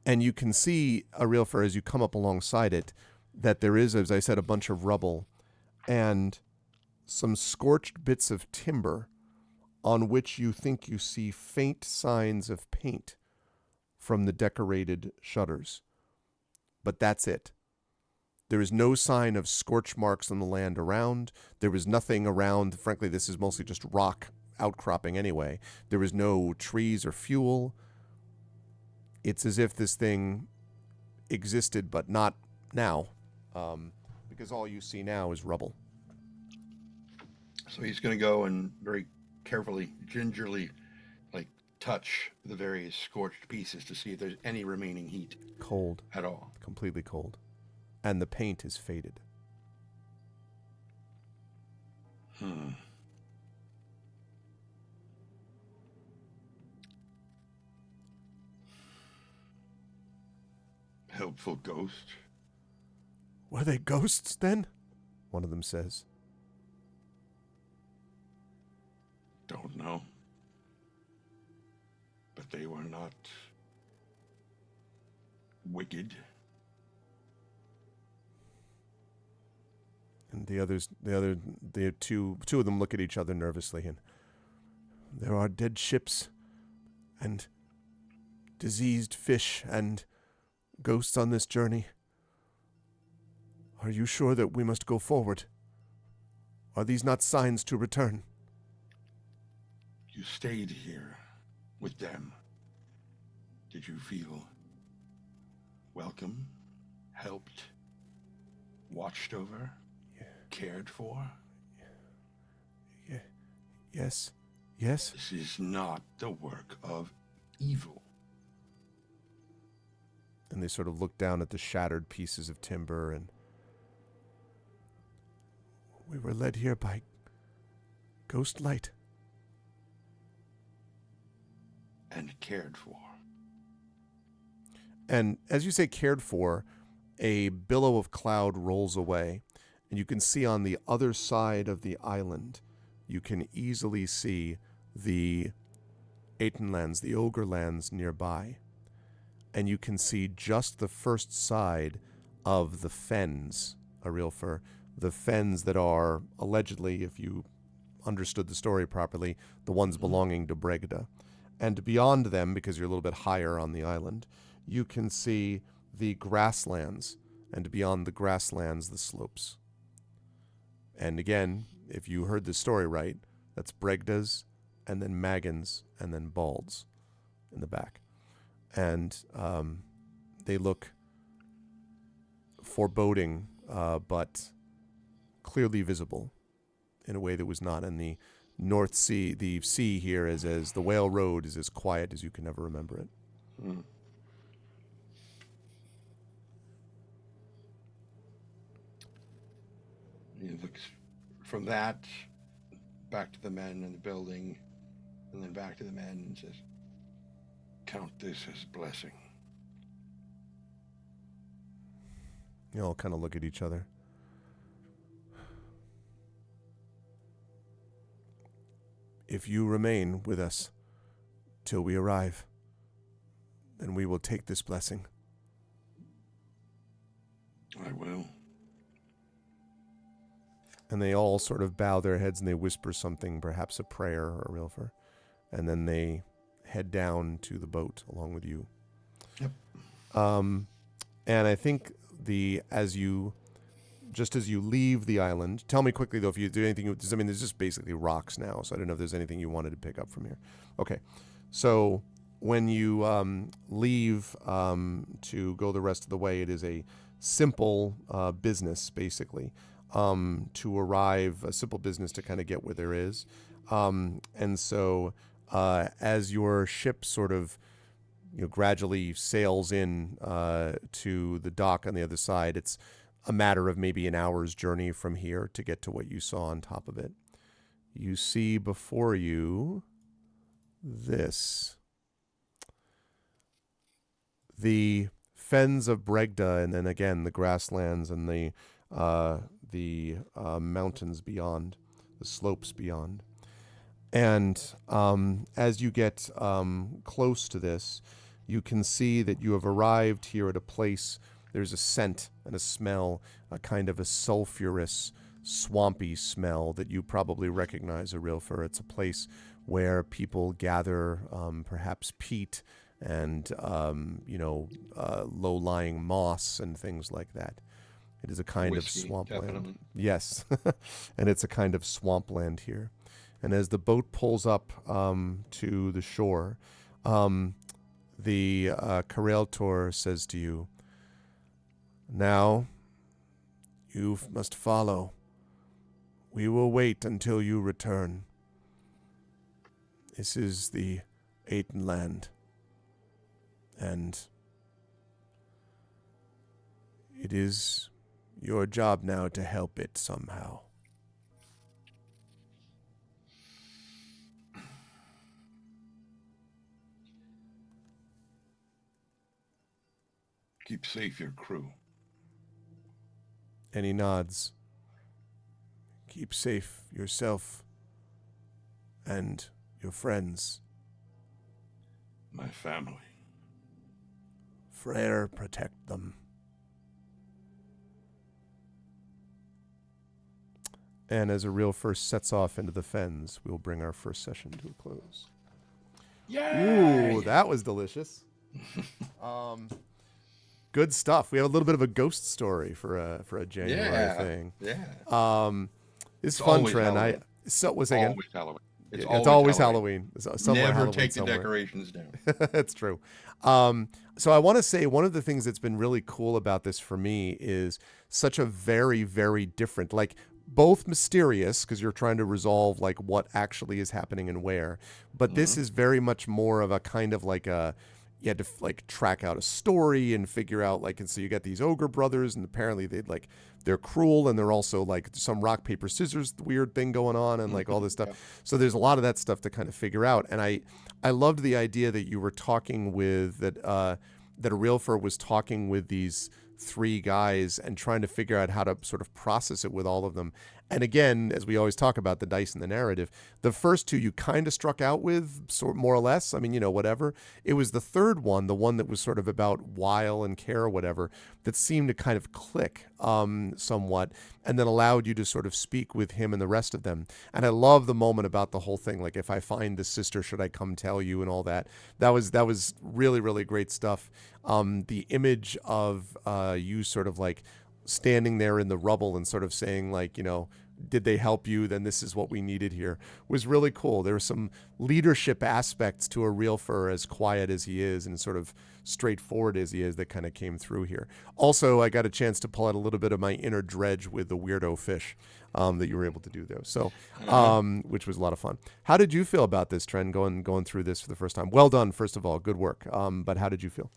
And you can see, Arilfer, as you come up alongside it, that there is, as I said, a bunch of rubble and some scorched bits of timber on which you think you see faint signs of paint from the decorated shutters. But that's it. There is no sign of scorch marks on the land around. There was nothing around. Frankly, this is mostly just rock outcropping anyway. There was no trees or fuel. It's as if this thing existed, but not now, because all you see now is rubble. So he's going to go and very carefully, gingerly, touch the various scorched pieces to see if there's any remaining heat. Cold. At all. Completely cold. And the paint is faded. Helpful ghost. "Were they ghosts then?" one of them says. Don't know. But they were not wicked. And the two of them look at each other nervously, and "There are dead ships and diseased fish and ghosts on this journey. Are you sure that we must go forward? Are these not signs to return?" You stayed here with them. Did you feel welcome, helped, watched over, cared for? Yes. Yes. This is not the work of evil. And they sort of look down at the shattered pieces of timber, and we were led here by ghost light. And cared for. And as you say cared for, a billow of cloud rolls away, and you can see on the other side of the island, you can easily see the Atenlands, the Ogre lands nearby. And you can see just the first side of the fens, Arilfer, the fens that are allegedly, if you understood the story properly, the ones belonging to Bregda. And beyond them, because you're a little bit higher on the island, you can see the grasslands, and beyond the grasslands, the slopes. And again, if you heard the story right, that's Bregda's, and then Magan's, and then Bald's in the back. And they look foreboding, but clearly visible in a way that was not in the North Sea. The sea here is as the Whale Road is as quiet as you can ever remember it. Mm. He looks from that back to the men in the building, and then back to the men and says, "Count this as blessing." You all kind of look at each other. If you remain with us till we arrive, then we will take this blessing. I will. And they all sort of bow their heads and they whisper something, perhaps a prayer or a Rilfer. And then they head down to the boat along with you. Yep. And I think as you leave the island, tell me quickly though if you do anything. I mean, there's just basically rocks now, so I don't know if there's anything you wanted to pick up from here. Okay, so when you leave to go the rest of the way, it is a simple business basically. To arrive, a simple business to kind of get where there is. And so as your ship sort of gradually sails in to the dock on the other side, it's a matter of maybe an hour's journey from here to get to what you saw on top of it. You see before you this. The fens of Bregda, and then again the grasslands and the mountains beyond, the slopes beyond. And as you get close to this, you can see that you have arrived here at a place. There's a scent and a smell, a kind of a sulfurous, swampy smell that you probably recognize, Arilfer. It's a place where people gather perhaps peat and, low-lying moss and things like that. It is a kind of swampland. Definitely. Yes, and it's a kind of swampland here. And as the boat pulls up to the shore, the Kareltor says to you, "Now, you must follow. We will wait until you return. This is the Atenland, and it is your job now to help it somehow." Keep safe your crew. And he nods. Keep safe yourself and your friends. My family. Freyr protect them. And as Arilfer first sets off into the fens, we'll bring our first session to a close. Yay! Ooh, that was delicious. Good stuff. We have a little bit of a ghost story for a January thing. Yeah. It's fun, Trent. Halloween. What's again? Always Halloween. It's always Halloween. Never Halloween take the somewhere. decorations down. That's true. So I want to say one of the things that's been really cool about this for me is such a very, very different, like both mysterious because you're trying to resolve like what actually is happening and where, but this is very much more of a kind of like a, you had to like track out a story and figure out like, and so you got these ogre brothers, and apparently they're cruel, and they're also like some rock paper scissors weird thing going on, and like all this stuff. Yeah. So there's a lot of that stuff to kind of figure out. And I loved the idea that you were talking with that a realtor was talking with these three guys and trying to figure out how to sort of process it with all of them. And again, as we always talk about the dice and the narrative, the first two you kind of struck out with, sort more or less. I mean, whatever. It was the third one, the one that was sort of about wile and care or whatever, that seemed to kind of click somewhat, and then allowed you to sort of speak with him and the rest of them. And I love the moment about the whole thing, like, if I find the sister, should I come tell you, and all that. That was really, really great stuff. The image of you sort of like standing there in the rubble and sort of saying like, did they help you? Then this is what we needed here, was really cool. There were some leadership aspects to a realtor, as quiet as he is and sort of straightforward as he is, that kind of came through here. Also, I got a chance to pull out a little bit of my inner Dredge with the weirdo fish that you were able to do there. So, which was a lot of fun. How did you feel about this, Trend, going through this for the first time? Well done, first of all, good work. But how did you feel?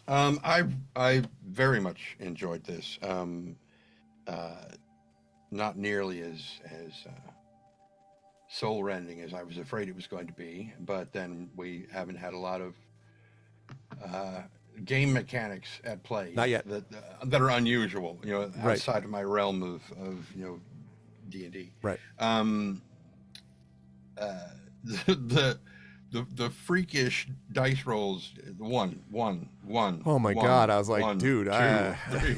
I very much enjoyed this. Not nearly as soul rending as I was afraid it was going to be, but then we haven't had a lot of game mechanics at play Not yet. that are unusual, Right. outside of my realm of D&D. Right. The freakish dice rolls, one. Oh my God! I was like, one, dude, 2, 3,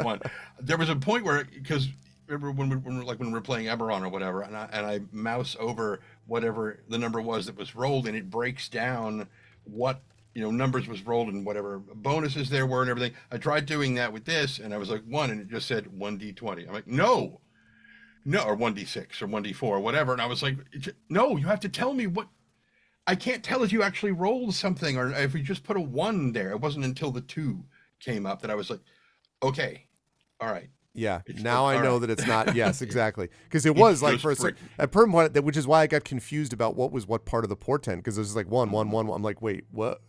1. There was a point where, because remember when we were playing Eberron or whatever, and I mouse over whatever the number was that was rolled, and it breaks down what numbers was rolled and whatever bonuses there were and everything. I tried doing that with this, and I was like 1, and it just said 1d20. I'm like, no, or 1d6 or 1d4 or whatever, and I was like, no, you have to tell me what. I can't tell if you actually rolled something or if you just put a 1 there. It wasn't until the 2 came up that I was like, okay, all right. Yeah, It's now I know right. that it's not. Yes, exactly. Because it was like for a perm one, which is why I got confused about what part of the portent. Because it was like 1, 1, 1. I'm like, wait, what?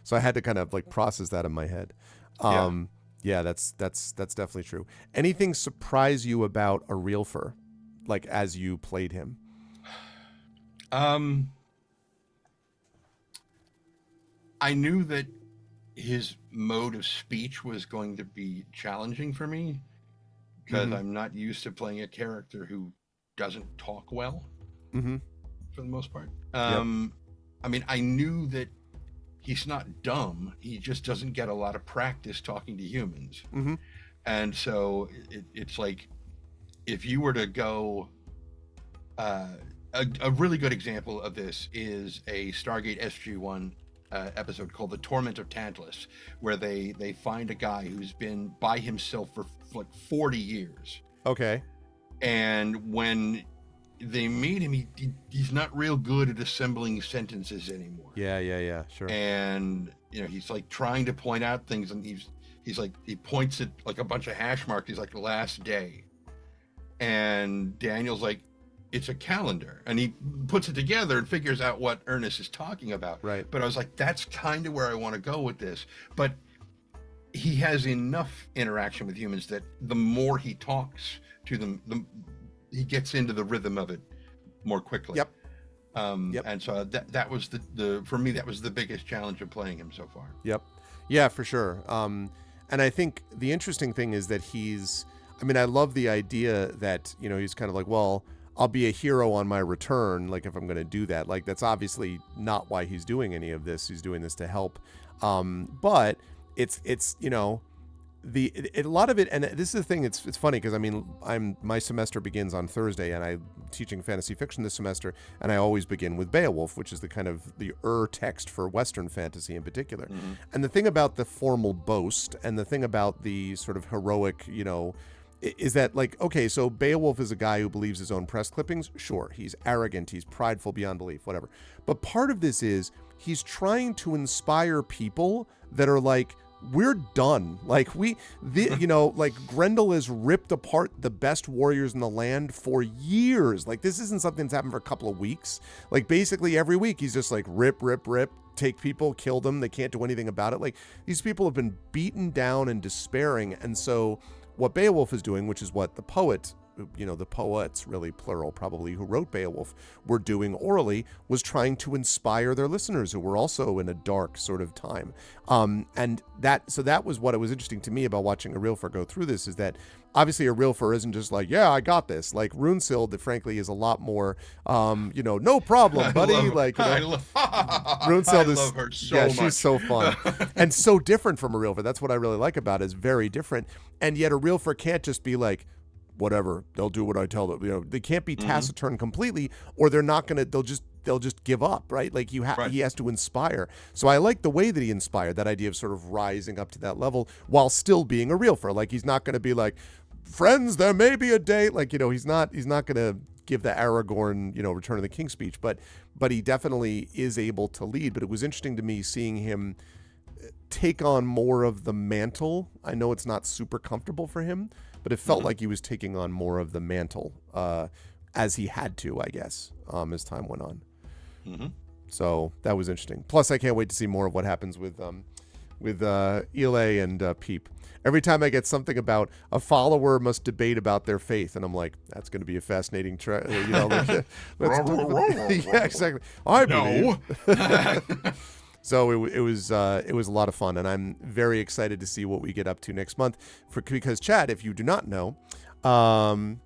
So I had to kind of like process that in my head. Yeah, that's definitely true. Anything surprise you about a realtor, like as you played him? I knew that his mode of speech was going to be challenging for me, because I'm not used to playing a character who doesn't talk well, for the most part. I mean, I knew that he's not dumb. He just doesn't get a lot of practice talking to humans. And so it's like, if you were to go, a really good example of this is a Stargate SG-1 episode called The Torment of Tantalus, where they find a guy who's been by himself for like 40 years. Okay. And when they meet him, he's not real good at assembling sentences anymore. Yeah, sure. And he's like trying to point out things, and he's like, he points at like a bunch of hash marks. He's like, last day, and Daniel's like, it's a calendar, and he puts it together and figures out what Ernest is talking about. Right. But I was like, that's kind of where I want to go with this. But he has enough interaction with humans that the more he talks to them, he gets into the rhythm of it more quickly. Yep. And so that was the for me, that was the biggest challenge of playing him so far. Yep. Yeah, for sure. And I think the interesting thing is that I love the idea that, he's kind of like, well, I'll be a hero on my return. Like, if I'm going to do that, like, that's obviously not why he's doing any of this. He's doing this to help. But it's a lot of it. And this is the thing. It's funny because my semester begins on Thursday, and I'm teaching fantasy fiction this semester. And I always begin with Beowulf, which is the kind of the text for Western fantasy in particular. And the thing about the formal boast, and the thing about the sort of heroic, is that, like, okay, so Beowulf is a guy who believes his own press clippings. Sure, he's arrogant, he's prideful beyond belief, whatever. But part of this is he's trying to inspire people that are like we're done. Like like Grendel has ripped apart the best warriors in the land for years. Like this isn't something that's happened for a couple of weeks. Like basically every week he's just like rip, take people, kill them. They can't do anything about it. Like these people have been beaten down and despairing. And so what Beowulf is doing, which is what the poets, really plural probably, who wrote Beowulf, were doing orally, was trying to inspire their listeners who were also in a dark sort of time. And that was what it was interesting to me about watching a Realfer go through this, is that obviously a Realfer isn't just like, yeah, I got this. Like Runesild, frankly, is a lot more, no problem, buddy. Runesild is, love her so yeah, much. she's so fun and so different from a Realfer. That's what I really like about it, is very different. And yet a Realfer can't just be like, whatever, they'll do what I tell them. They can't be taciturn completely, or they're not gonna. They'll just give up, right? Like he has to inspire. So I like the way that he inspired, that idea of sort of rising up to that level while still being a Realfer. Like he's not gonna be like, friends, there may be a day. Like he's not gonna give the Aragorn Return of the King speech, but he definitely is able to lead. But it was interesting to me seeing him take on more of the mantle. I know it's not super comfortable for him, but it felt like he was taking on more of the mantle as he had to, I guess, as time went on. So that was interesting. Plus, I can't wait to see more of what happens with Ile and Peep. Every time I get something about a follower must debate about their faith, and I'm like, that's going to be a fascinating yeah, exactly. I believe. So it was a lot of fun, and I'm very excited to see what we get up to next month. Because Chad, if you do not know,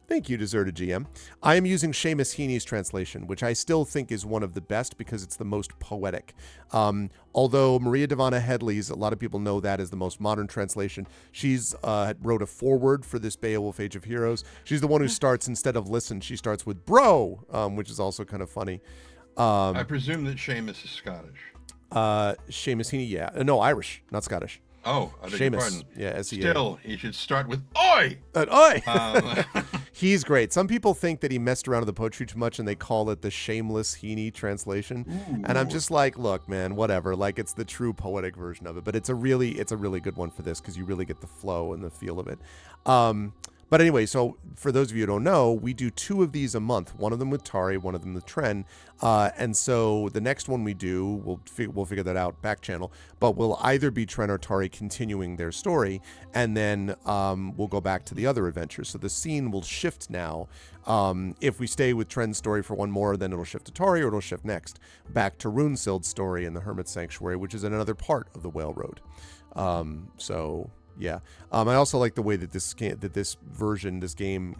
thank you, Deserted GM. I am using Seamus Heaney's translation, which I still think is one of the best because it's the most poetic. Although Maria Devana Headley's, a lot of people know that as the most modern translation. She's wrote a foreword for this Beowulf Age of Heroes. She's the one who starts, instead of listen, she starts with bro, which is also kind of funny. I presume that Seamus is Scottish. Seamus Heaney, yeah. No, Irish, not Scottish. Oh, I beg your pardon. Yeah, S-E-A. Still, he should start with oi! Oi! He's great. Some people think that he messed around with the poetry too much, and they call it the Shameless Heaney translation. Ooh. And I'm just like, look, man, whatever. Like, it's the true poetic version of it. But it's a really good one for this, because you really get the flow and the feel of it. But anyway, so for those of you who don't know, we do 2 of these a month. One of them with Tari, one of them with Tren. And so the next one we do, we'll figure that out back channel, but we'll either be Tren or Tari continuing their story, and then we'll go back to the other adventures. So the scene will shift now. If we stay with Tren's story for one more, then it'll shift to Tari, or it'll shift next back to Runesild's story in the Hermit Sanctuary, which is another part of the Whale Road. Yeah. I also like the way that this game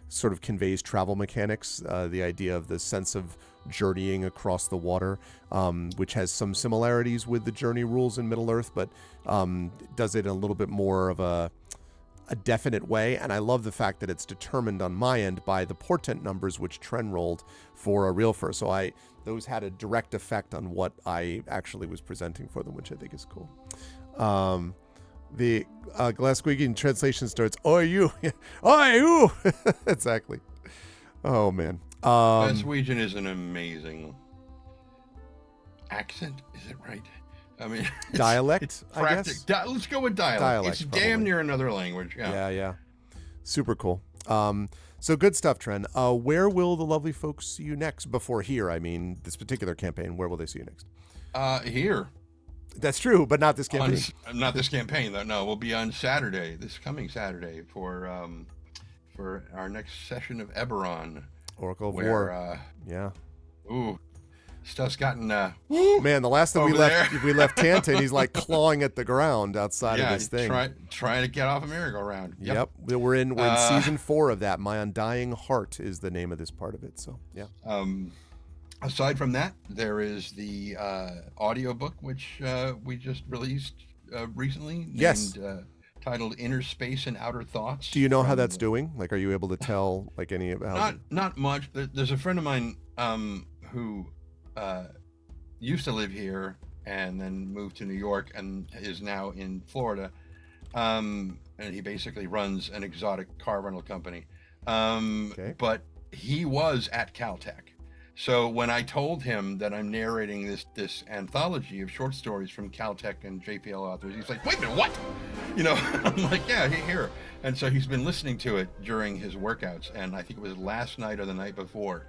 sort of conveys travel mechanics, the idea of the sense of journeying across the water, which has some similarities with the journey rules in Middle-earth, but does it in a little bit more of a definite way. And I love the fact that it's determined on my end by the portent numbers which Tren rolled for a Realfer. So those had a direct effect on what I actually was presenting for them, which I think is cool. The Glaswegian translation starts, "Oi you, oi you," exactly. Oh man, Glaswegian is an amazing accent. Is it right? I mean, dialect. I guess. Let's go with dialect. It's probably damn near another language. Yeah. Super cool. So good stuff, Tren. Where will the lovely folks see you next? Before here, I mean, this particular campaign. Where will they see you next? Here. That's true, but not this campaign. Not this campaign, though. No, we'll be on Saturday, this coming Saturday, for our next session of Eberron. Oracle of War. Yeah. Ooh, stuff's gotten. Man, the last time we left Tantan, he's like clawing at the ground outside of this thing. Trying to get off a merry-go-round. Yep. We're in season 4 of that. My Undying Heart is the name of this part of it. So yeah. Aside from that, there is the audiobook, which we just released recently. Yes. Titled Inner Space and Outer Thoughts. Do you know how that's doing? Like, are you able to tell, like, any about Not much. There's a friend of mine who used to live here and then moved to New York and is now in Florida. And he basically runs an exotic car rental company. Okay. But he was at Caltech. So when I told him that I'm narrating this anthology of short stories from Caltech and JPL authors, he's like, "Wait a minute, what?" You know, I'm like, "Yeah, here." And so he's been listening to it during his workouts, and I think it was last night or the night before,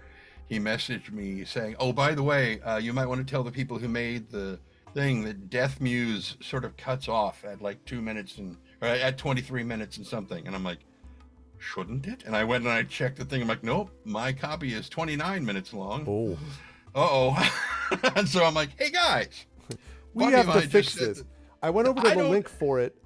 he messaged me saying, "Oh, by the way, you might want to tell the people who made the thing that Death Muse sort of cuts off at like 2 minutes and or at 23 minutes and something." And I'm like, shouldn't it? And I went and I checked the thing. I'm like, nope, my copy is 29 minutes long. Oh. Uh-oh. And so I'm like, hey guys, We Buddy have of to mine fix just said this. that- I went over to I the don't- link for it.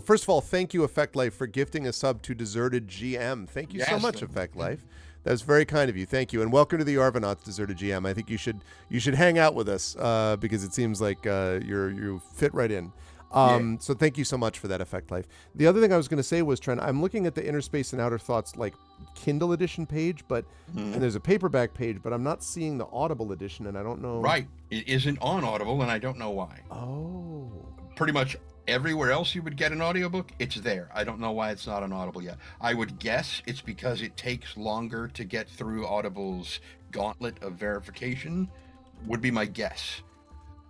First of all, thank you, Effect Life, for gifting a sub to Deserted GM. Thank you so Yes, much, thank Effect Life. That's very kind of you. Thank you, and welcome to the Arvanauts, Deserted GM. I think you should hang out with us because it seems like you fit right in. So thank you so much for that, Effect Life. The other thing I was going to say was, Trent, I'm looking at the Inner Space and Outer Thoughts like Kindle edition page, but and there's a paperback page, but I'm not seeing the Audible edition, and I don't know. Right. It isn't on Audible, and I don't know why. Oh. Pretty much everywhere else you would get an audiobook, it's there. I don't know why it's not on Audible yet. I would guess it's because it takes longer to get through Audible's gauntlet of verification, would be my guess.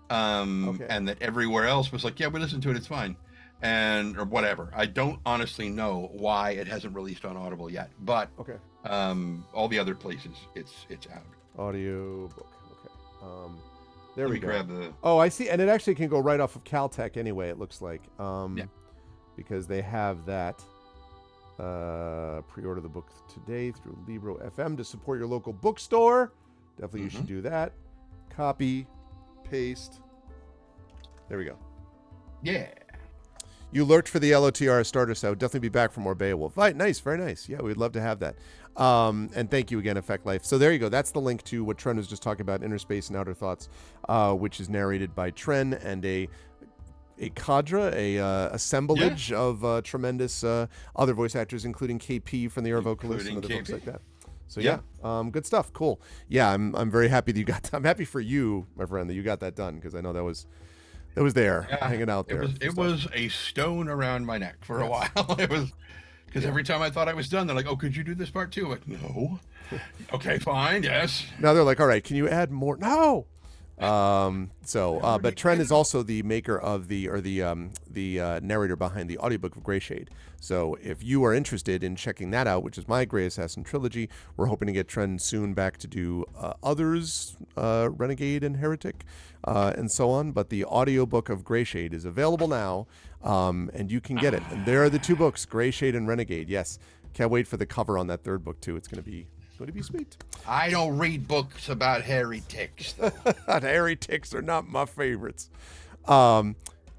And that everywhere else was like, yeah, we listened to it, it's fine, or whatever. I don't honestly know why it hasn't released on Audible yet, but all the other places it's out. Audio book. Okay. There Let we me go. grab the. Oh, I see, and it actually can go right off of Caltech anyway. It looks like, because they have that. Pre-order the book today through Libro FM to support your local bookstore. Definitely, you should do that. Copy. Paste. There we go. Yeah. You lurked for the LOTR starter, so definitely be back for more Beowulf. Right, nice, very nice. Yeah, we'd love to have that. And thank you again, Effect Life. So there you go. That's the link to what Tren was just talking about, Inner Space and Outer Thoughts, which is narrated by Tren and a cadre, assemblage of tremendous other voice actors, including KP from the Vocalist and other folks like that. So good stuff. Cool. Yeah, I'm very happy that you got. I'm happy for you, my friend, that you got that done, because I know that was there hanging out there. It was a stone around my neck for a while. It was because every time I thought I was done, they're like, "Oh, could you do this part too?" I'm like, no. Okay, fine. Yes. Now they're like, "All right, can you add more?" No. But Trent is also the maker of the narrator behind the audiobook of Grey Shade. So if you are interested in checking that out, which is my Grey Assassin trilogy, we're hoping to get Trent soon back to do others, Renegade and Heretic, and so on. But the audiobook of Grey Shade is available now, and you can get it. And there are the two books, Grey Shade and Renegade. Yes, can't wait for the cover on that third book too. It's going to be sweet. I don't read books about hairy ticks, though. Hairy ticks are not my favorites.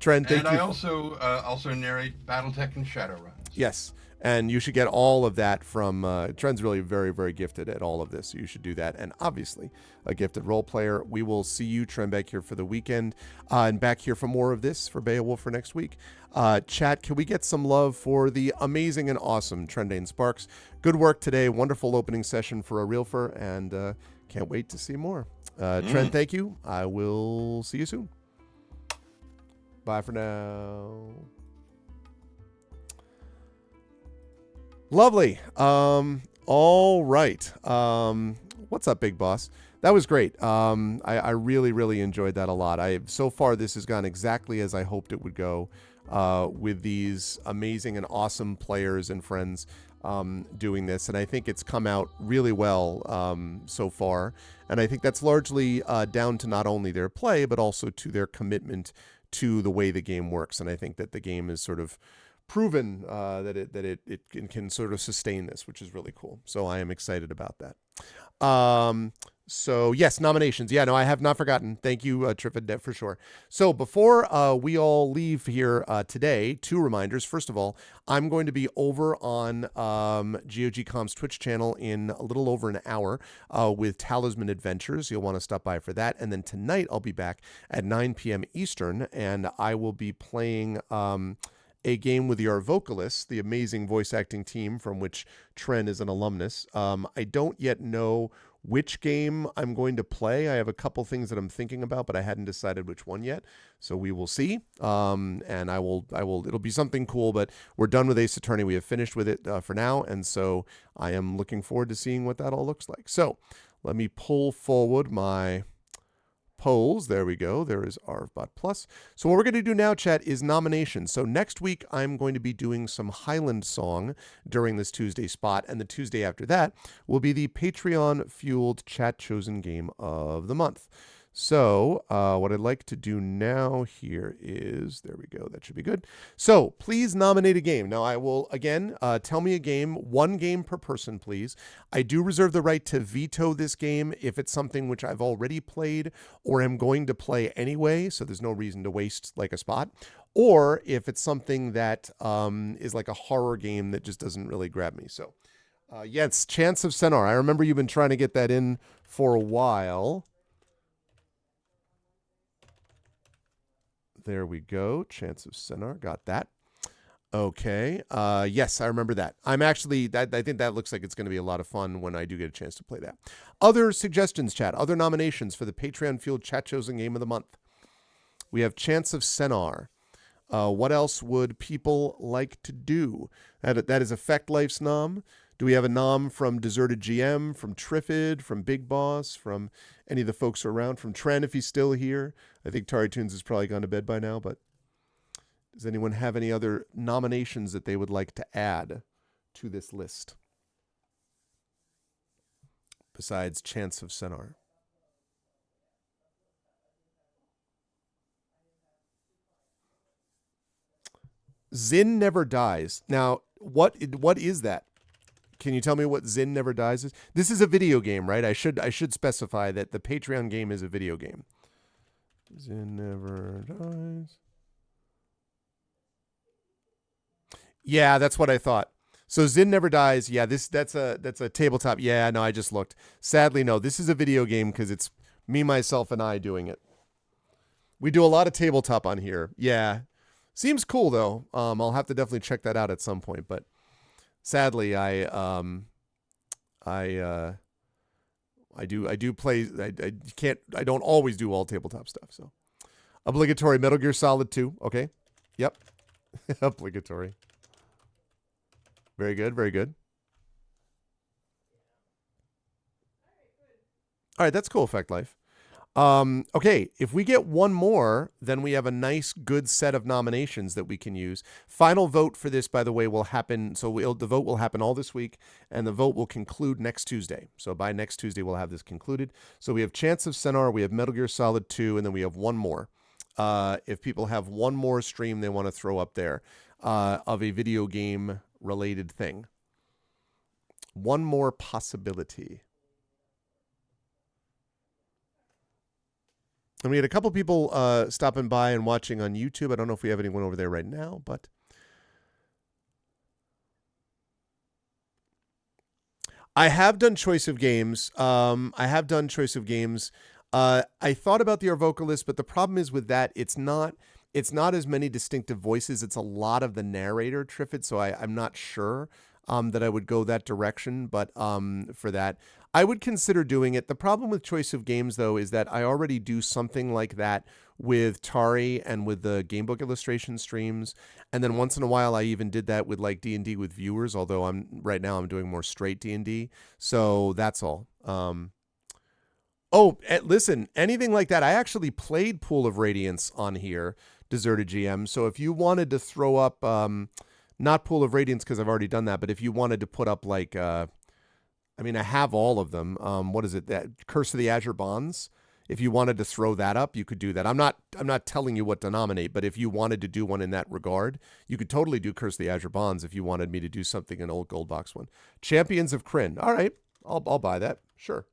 Trent, thank you. And I also narrate BattleTech and Shadowrun. Yes, and you should get all of that from Trent's really very, very gifted at all of this. So you should do that. And obviously, a gifted role player. We will see you, Trent, back here for the weekend and back here for more of this for Beowulf for next week. Chat, can we get some love for the amazing and awesome Trendane Sparks? Good work today. Wonderful opening session for a Realfer, and can't wait to see more. Trent, thank you. I will see you soon. Bye for now. Lovely. All right. What's up, Big Boss? That was great. I really, really enjoyed that a lot. So far, this has gone exactly as I hoped it would go, with these amazing and awesome players and friends doing this. And I think it's come out really well so far. And I think that's largely down to not only their play, but also to their commitment to the way the game works. And I think that the game is sort of proven that it can sort of sustain this, which is really cool. So I am excited about that. So yes, nominations. Yeah, no, I have not forgotten. Thank you, Triffid, for sure. So before we all leave here today, two reminders. First of all, I'm going to be over on GOG.com's Twitch channel in a little over an hour with Talisman Adventures. You'll want to stop by for that. And then tonight I'll be back at 9 p.m. Eastern, and I will be playing a game with the Vocalists, the amazing voice acting team from which Tren is an alumnus. I don't yet know which game I'm going to play. I have a couple things that I'm thinking about, but I hadn't decided which one yet. So we will see. And it'll be something cool, but we're done with Ace Attorney. We have finished with it for now. And so I am looking forward to seeing what that all looks like. So Let me pull forward my polls. There we go. There is RBot Plus. So what we're going to do now, chat, is nominations. So next week, I'm going to be doing some Highland Song during this Tuesday spot, and the Tuesday after that will be the Patreon-fueled chat chosen game of the month. So what I'd like to do now here is, there we go, that should be good. So please nominate a game. Now I will, again, tell me a game, one game per person, please. I do reserve the right to veto this game if it's something which I've already played or am going to play anyway, so there's no reason to waste like a spot. Or if it's something that is like a horror game that just doesn't really grab me. So yes, Chance of Centaur. I remember you've been trying to get that in for a while. There we go. Chance of Centaur. Got that. Okay. Yes, I remember that. I'm actually, I think that looks like it's going to be a lot of fun when I do get a chance to play that. Other suggestions, chat. Other nominations for the Patreon Fueled Chat Chosen Game of the Month. We have Chance of Centaur. What else would people like to do? That is Effect Life's nom. Do we have a nom from Deserted GM, from Triffid, from Big Boss, from any of the folks around, from Tren if he's still here? I think Tari Toons has probably gone to bed by now, but does anyone have any other nominations that they would like to add to this list besides Chance of Centaur? Zin Never Dies. Now, what is that? Can you tell me what Zin Never Dies is? This is a video game, right? I should specify that the Patreon game is a video game. Zin Never Dies. Yeah, that's what I thought. So Zin Never Dies. Yeah, that's a tabletop. Yeah, no, I just looked. Sadly, no. This is a video game because it's me, myself, and I doing it. We do a lot of tabletop on here. Yeah. Seems cool though. I'll have to definitely check that out at some point, but sadly I do play. I don't always do all tabletop stuff. So obligatory Metal Gear Solid 2. Okay. Yep. Obligatory. Very good. Very good. All right. That's cool. Effect Life. Okay, if we get one more, then we have a nice, good set of nominations that we can use. Final vote for this, by the way, will happen. So the vote will happen all this week, and the vote will conclude next Tuesday. So by next Tuesday, we'll have this concluded. So we have Chance of Centaur, we have Metal Gear Solid 2, and then we have one more. If people have one more stream they want to throw up there of a video game-related thing. One more possibility. And we had a couple people stopping by and watching on YouTube. I don't know if we have anyone over there right now, but I have done choice of games. I thought about the Vocalist, but the problem is with that, it's not as many distinctive voices. It's a lot of the narrator, Triffid, so I'm not sure that I would go that direction, but for that, I would consider doing it. The problem with choice of games, though, is that I already do something like that with Tari and with the Gamebook illustration streams, and then once in a while I even did that with like D&D with viewers, although right now I'm doing more straight D&D, so that's all. Listen, anything like that, I actually played Pool of Radiance on here, Deserted GM, so if you wanted to throw up... not Pool of Radiance because I've already done that, but if you wanted to put up like, I have all of them. What is it? That Curse of the Azure Bonds. If you wanted to throw that up, you could do that. I'm not telling you what to nominate, but if you wanted to do one in that regard, you could totally do Curse of the Azure Bonds if you wanted me to do something an old gold box one. Champions of Krynn. All right, I'll buy that. Sure.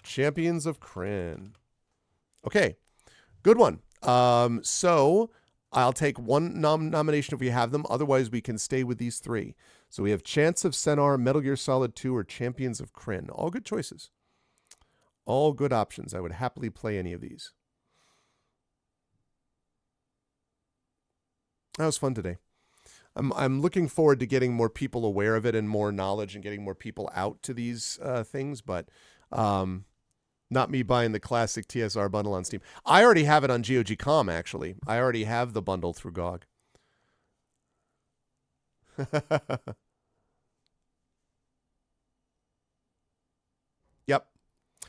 Champions of Krynn. Okay, good one. So I'll take one nomination if we have them. Otherwise, we can stay with these three. So we have Chance of Centaur, Metal Gear Solid 2, or Champions of Krynn. All good choices. All good options. I would happily play any of these. That was fun today. I'm looking forward to getting more people aware of it and more knowledge and getting more people out to these things, but not me buying the classic TSR bundle on Steam. I already have it on GOG.com, actually. I already have the bundle through GOG.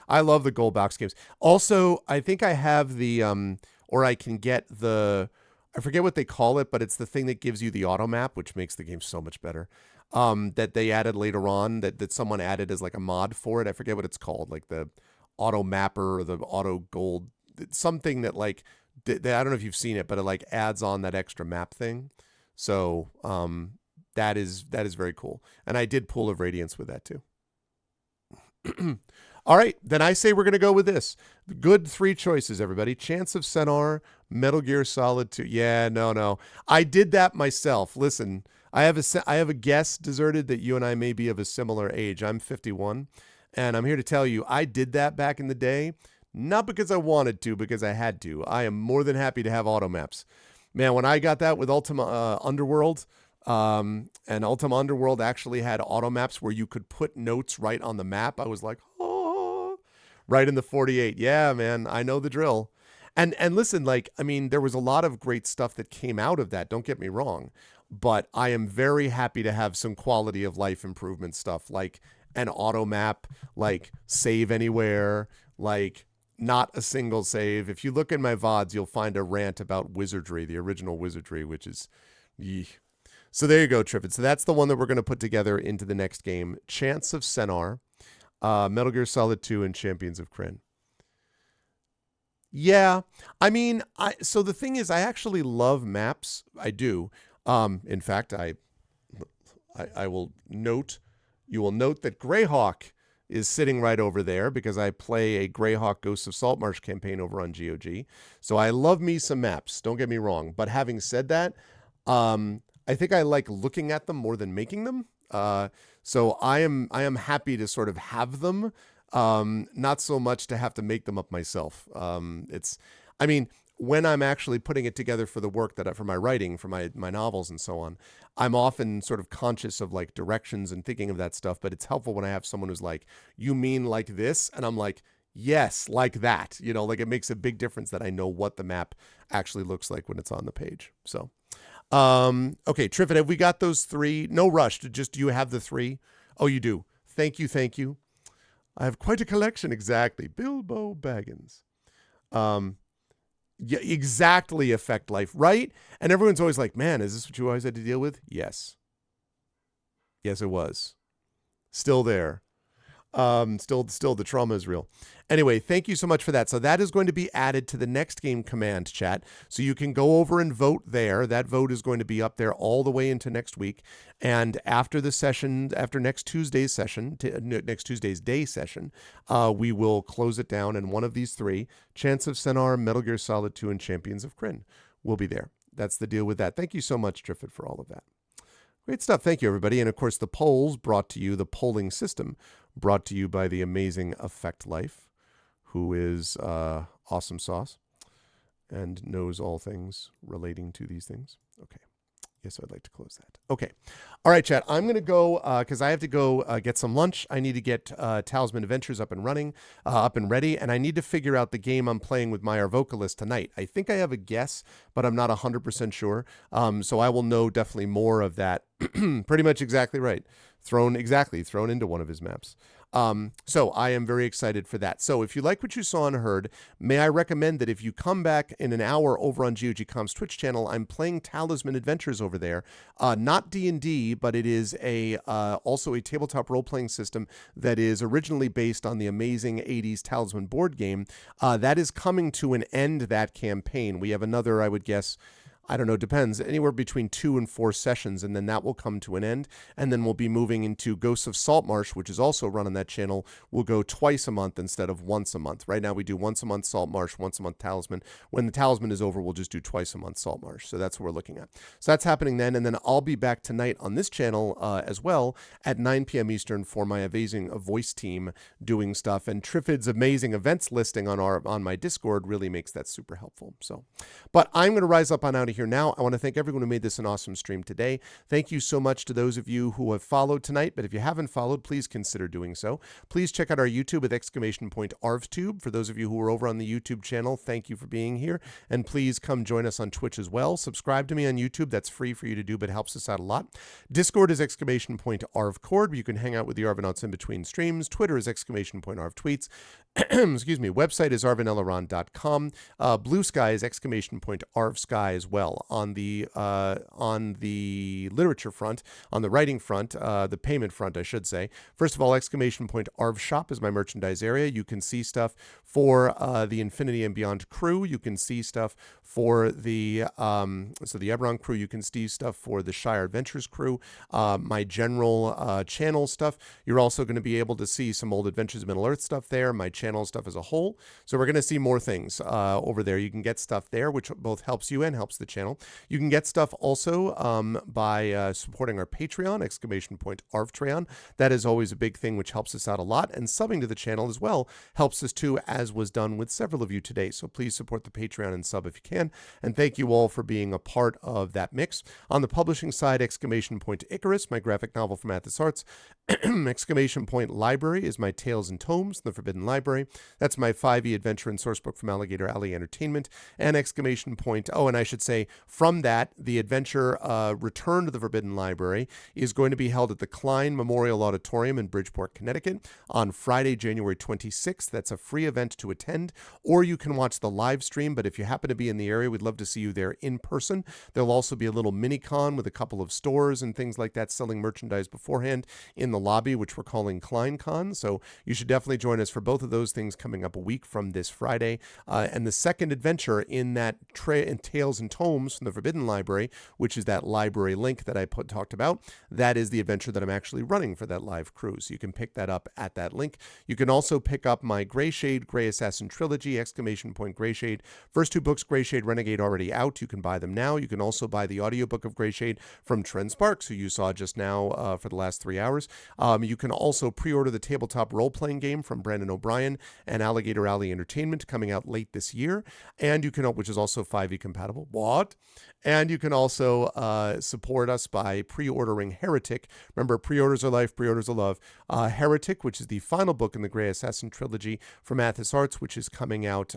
I love the gold box games. Also, I think I have the or I can get the, I forget what they call it, but it's the thing that gives you the auto map, which makes the game so much better. That they added later on, that someone added as like a mod for it. I forget what it's called, like the auto mapper or the auto gold, something that like I don't know if you've seen it, but it like adds on that extra map thing. So that is very cool. And I did Pool of Radiance with that too. All right, then I say we're going to go with this. Good 3 choices, everybody. Chance of Centaur, Metal Gear Solid 2. Yeah, no. I did that myself. Listen, I have a guess, Deserted, that you and I may be of a similar age. I'm 51, and I'm here to tell you I did that back in the day, not because I wanted to, because I had to. I am more than happy to have auto maps. Man, when I got that with Ultima Underworld, and Ultima Underworld actually had auto maps where you could put notes right on the map, I was like, oh, right in the 48. Yeah, man, I know the drill. And listen, like, I mean, there was a lot of great stuff that came out of that. Don't get me wrong, but I am very happy to have some quality of life improvement stuff, like an auto map, like save anywhere, like not a single save. If you look in my VODs, you'll find a rant about Wizardry, the original Wizardry, which is, yee. So there you go, Triffid. So that's the one that we're going to put together into the next game. Chance of Centaur, Metal Gear Solid 2, and Champions of Krynn. Yeah, I mean, so the thing is, I actually love maps. I do. In fact, I will note, you will note that Greyhawk is sitting right over there because I play a Greyhawk Ghosts of Saltmarsh campaign over on GOG. So I love me some maps. Don't get me wrong. But having said that, I think I like looking at them more than making them. So I am happy to sort of have them, not so much to have to make them up myself. I mean, when I'm actually putting it together for the work for my writing, for my novels and so on, I'm often sort of conscious of like directions and thinking of that stuff. But it's helpful when I have someone who's like, you mean like this? And I'm like, yes, like that. You know, like it makes a big difference that I know what the map actually looks like when it's on the page. So. Okay, Triffid, have we got those 3? No rush. Just, do you have the 3? Oh, you do. Thank you. I have quite a collection. Exactly. Bilbo Baggins. Yeah, exactly. Affect life, right? And everyone's always like, man, is this what you always had to deal with? Yes. Yes, it was. Still there. Still the trauma is real. Anyway, thank you so much for that. So that is going to be added to the next game command chat. So you can go over and vote there. That vote is going to be up there all the way into next week. And after the session, after next Tuesday's session, next Tuesday's day session, we will close it down. And one of these 3, Chance of Centaur, Metal Gear Solid 2, and Champions of Krynn will be there. That's the deal with that. Thank you so much, Triffid, for all of that. Great stuff. Thank you, everybody. And of course, the polls brought to you, the polling system brought to you by the amazing Affect Life, who is awesome sauce and knows all things relating to these things. Okay. Yes, I'd like to close that. Okay. All right, chat. I'm going to go because I have to go get some lunch. I need to get Talisman Adventures up and running, up and ready, and I need to figure out the game I'm playing with my vocalist tonight. I think I have a guess, but I'm not 100% sure. So I will know definitely more of that. Pretty much exactly right. Thrown into one of his maps. So I am very excited for that. So if you like what you saw and heard, may I recommend that if you come back in an hour over on GOG.com's Twitch channel, I'm playing Talisman Adventures over there. Not D&D, but it is also a tabletop role-playing system that is originally based on the amazing 80s Talisman board game. That is coming to an end, that campaign. We have another, I would guess, I don't know, depends, anywhere between 2 and 4 sessions, and then that will come to an end. And then we'll be moving into Ghosts of Saltmarsh, which is also run on that channel. We'll go twice a month instead of once a month. Right now we do once a month Saltmarsh, once a month Talisman. When the Talisman is over, we'll just do twice a month Saltmarsh. So that's what we're looking at. So that's happening then. And then I'll be back tonight on this channel as well at 9 p.m. Eastern for my amazing voice team doing stuff. And Triffid's amazing events listing on my Discord really makes that super helpful. So, but I'm going to rise up on out of to hear now. I want to thank everyone who made this an awesome stream today. Thank you so much to those of you who have followed tonight, but if you haven't followed, please consider doing so. Please check out our YouTube with !ArvTube. For those of you who are over on the YouTube channel, thank you for being here, and please come join us on Twitch as well. Subscribe to me on YouTube. That's free for you to do, but helps us out a lot. Discord is !ArvCord, where you can hang out with the Arvanauts in between streams. Twitter is !ArvTweets. Excuse me. Website is arvanelaron.com. Blue Sky is !ArvSky as well. On the literature front, on the writing front, the payment front, I should say. First of all, !ArvShop is my merchandise area. You can see stuff for the Infinity and Beyond crew. You can see stuff for the the Eberron crew. You can see stuff for the Shire Adventures crew. My general channel stuff. You're also going to be able to see some old Adventures of Middle-earth stuff there. My channel stuff as a whole. So we're going to see more things over there. You can get stuff there, which both helps you and helps the channel. You can get stuff also by supporting our Patreon, !ArvTreon. That is always a big thing, which helps us out a lot. And subbing to the channel as well helps us too, as was done with several of you today. So please support the Patreon and sub if you can. And thank you all for being a part of that mix. On the publishing side, !Icarus, my graphic novel from Athos Arts. !Library is my Tales and Tomes, The Forbidden Library. That's my 5e adventure and sourcebook from Alligator Alley Entertainment. And ! Oh, and I should say, from that, the adventure Return to the Forbidden Library is going to be held at the Klein Memorial Auditorium in Bridgeport, Connecticut on Friday, January 26th. That's a free event to attend, or you can watch the live stream. But if you happen to be in the area, we'd love to see you there in person. There'll also be a little mini-con with a couple of stores and things like that selling merchandise beforehand in the lobby, which we're calling KleinCon. So you should definitely join us for both of those things coming up a week from this Friday. And the second adventure in that in Tales and Tomes from the Forbidden Library, which is that library link that I talked about, that is the adventure that I'm actually running for that live cruise. You can pick that up at that link. You can also pick up my Greyshade Grey Assassin trilogy, Greyshade. First two books, Greyshade Renegade, already out. You can buy them now. You can also buy the audiobook of Greyshade from Trent Sparks, who you saw just now for the last 3 hours. You can also pre-order the tabletop role-playing game from Brandon O'Brien and Alligator Alley Entertainment, coming out late this year, and you can, which is also 5e compatible. What? And you can also support us by pre-ordering Heretic. Remember, pre-orders are life, pre-orders are love. Heretic, which is the final book in the Grey Assassin trilogy from Athos Arts, which is coming out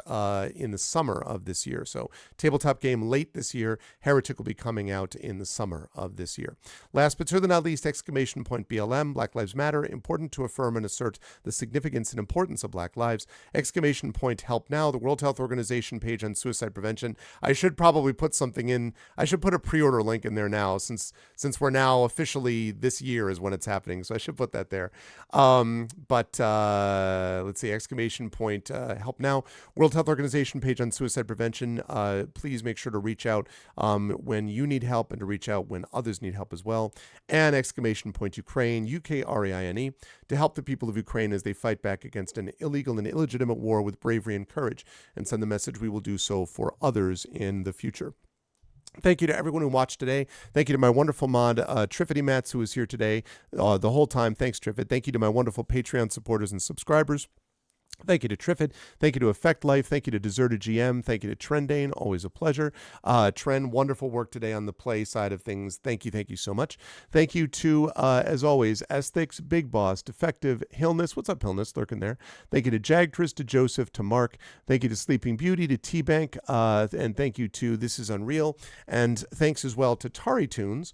in the summer of this year. So tabletop game late this year. Heretic will be coming out in the summer of this year. Last but certainly not least, BLM, Black Lives Matter, important to affirm and assert the significance and importance of Black lives. Help Now, the World Health Organization page on suicide prevention. I should probably put something in. I should put a pre-order link in there now, since we're now officially, this year is when it's happening. So I should put that there. Let's see, Help Now, World Health Organization page on suicide prevention. Please make sure to reach out when you need help, and to reach out when others need help as well. And Ukraine, Ukraine, to help the people of Ukraine as they fight back against an illegal and illegitimate war with bravery and courage, and send the message we will do so for others in the future. Thank you to everyone who watched today. Thank you to my wonderful mod, Triffity Mats, who was here today the whole time. Thanks, Triffid. Thank you to my wonderful Patreon supporters and subscribers. Thank you to Triffid. Thank you to Effect Life. Thank you to Deserted GM. Thank you to Trendane. Always a pleasure. Trend, wonderful work today on the play side of things. Thank you so much. Thank you to, as always, Aesthetics, Big Boss, Defective, Hillness. What's up, Hillness? Lurking there. Thank you to Jagtris, to Joseph, to Mark. Thank you to Sleeping Beauty, to T-Bank. And thank you to This Is Unreal. And thanks as well to Tari Tunes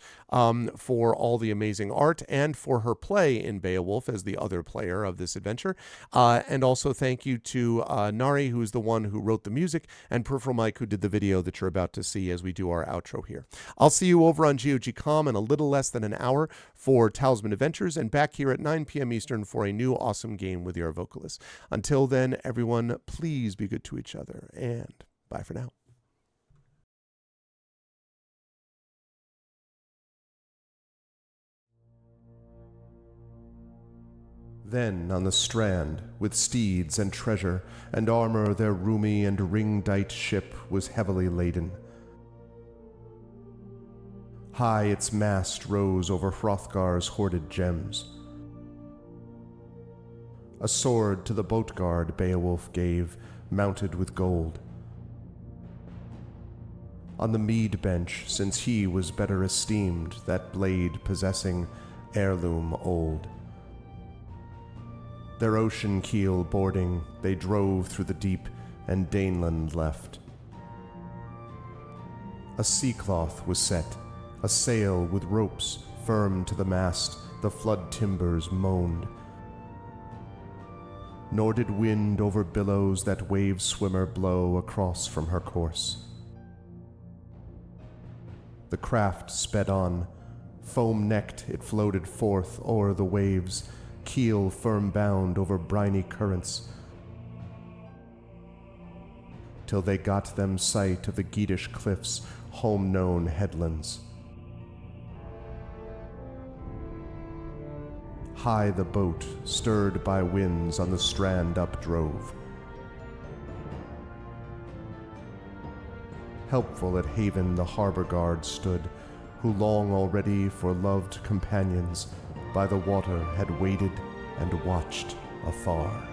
for all the amazing art, and for her play in Beowulf as the other player of this adventure. And also thank you to Nari, who is the one who wrote the music, and Peripheral Mike, who did the video that you're about to see as we do our outro here. I'll see you over on GOG.com in a little less than an hour for Talisman Adventures, and back here at 9 p.m. Eastern for a new awesome game with your vocalist. Until then, everyone, please be good to each other, and bye for now. Then on the strand, with steeds and treasure, and armor their roomy and ring-dight ship was heavily laden. High its mast rose over Hrothgar's hoarded gems. A sword to the boat guard Beowulf gave, mounted with gold. on the mead bench, since he was better esteemed, that blade possessing heirloom old. Their ocean keel boarding, they drove through the deep, and Daneland left. A sea cloth was set, a sail with ropes firm to the mast, the flood timbers moaned. Nor did wind over billows that wave swimmer blow across from her course. The craft sped on, foam-necked it floated forth o'er the waves, keel firm-bound over briny currents, till they got them sight of the Geatish cliffs' home-known headlands. High the boat, stirred by winds, on the strand updrove. Helpful at haven the harbor guard stood, who long already for loved companions by the water had waited and watched afar.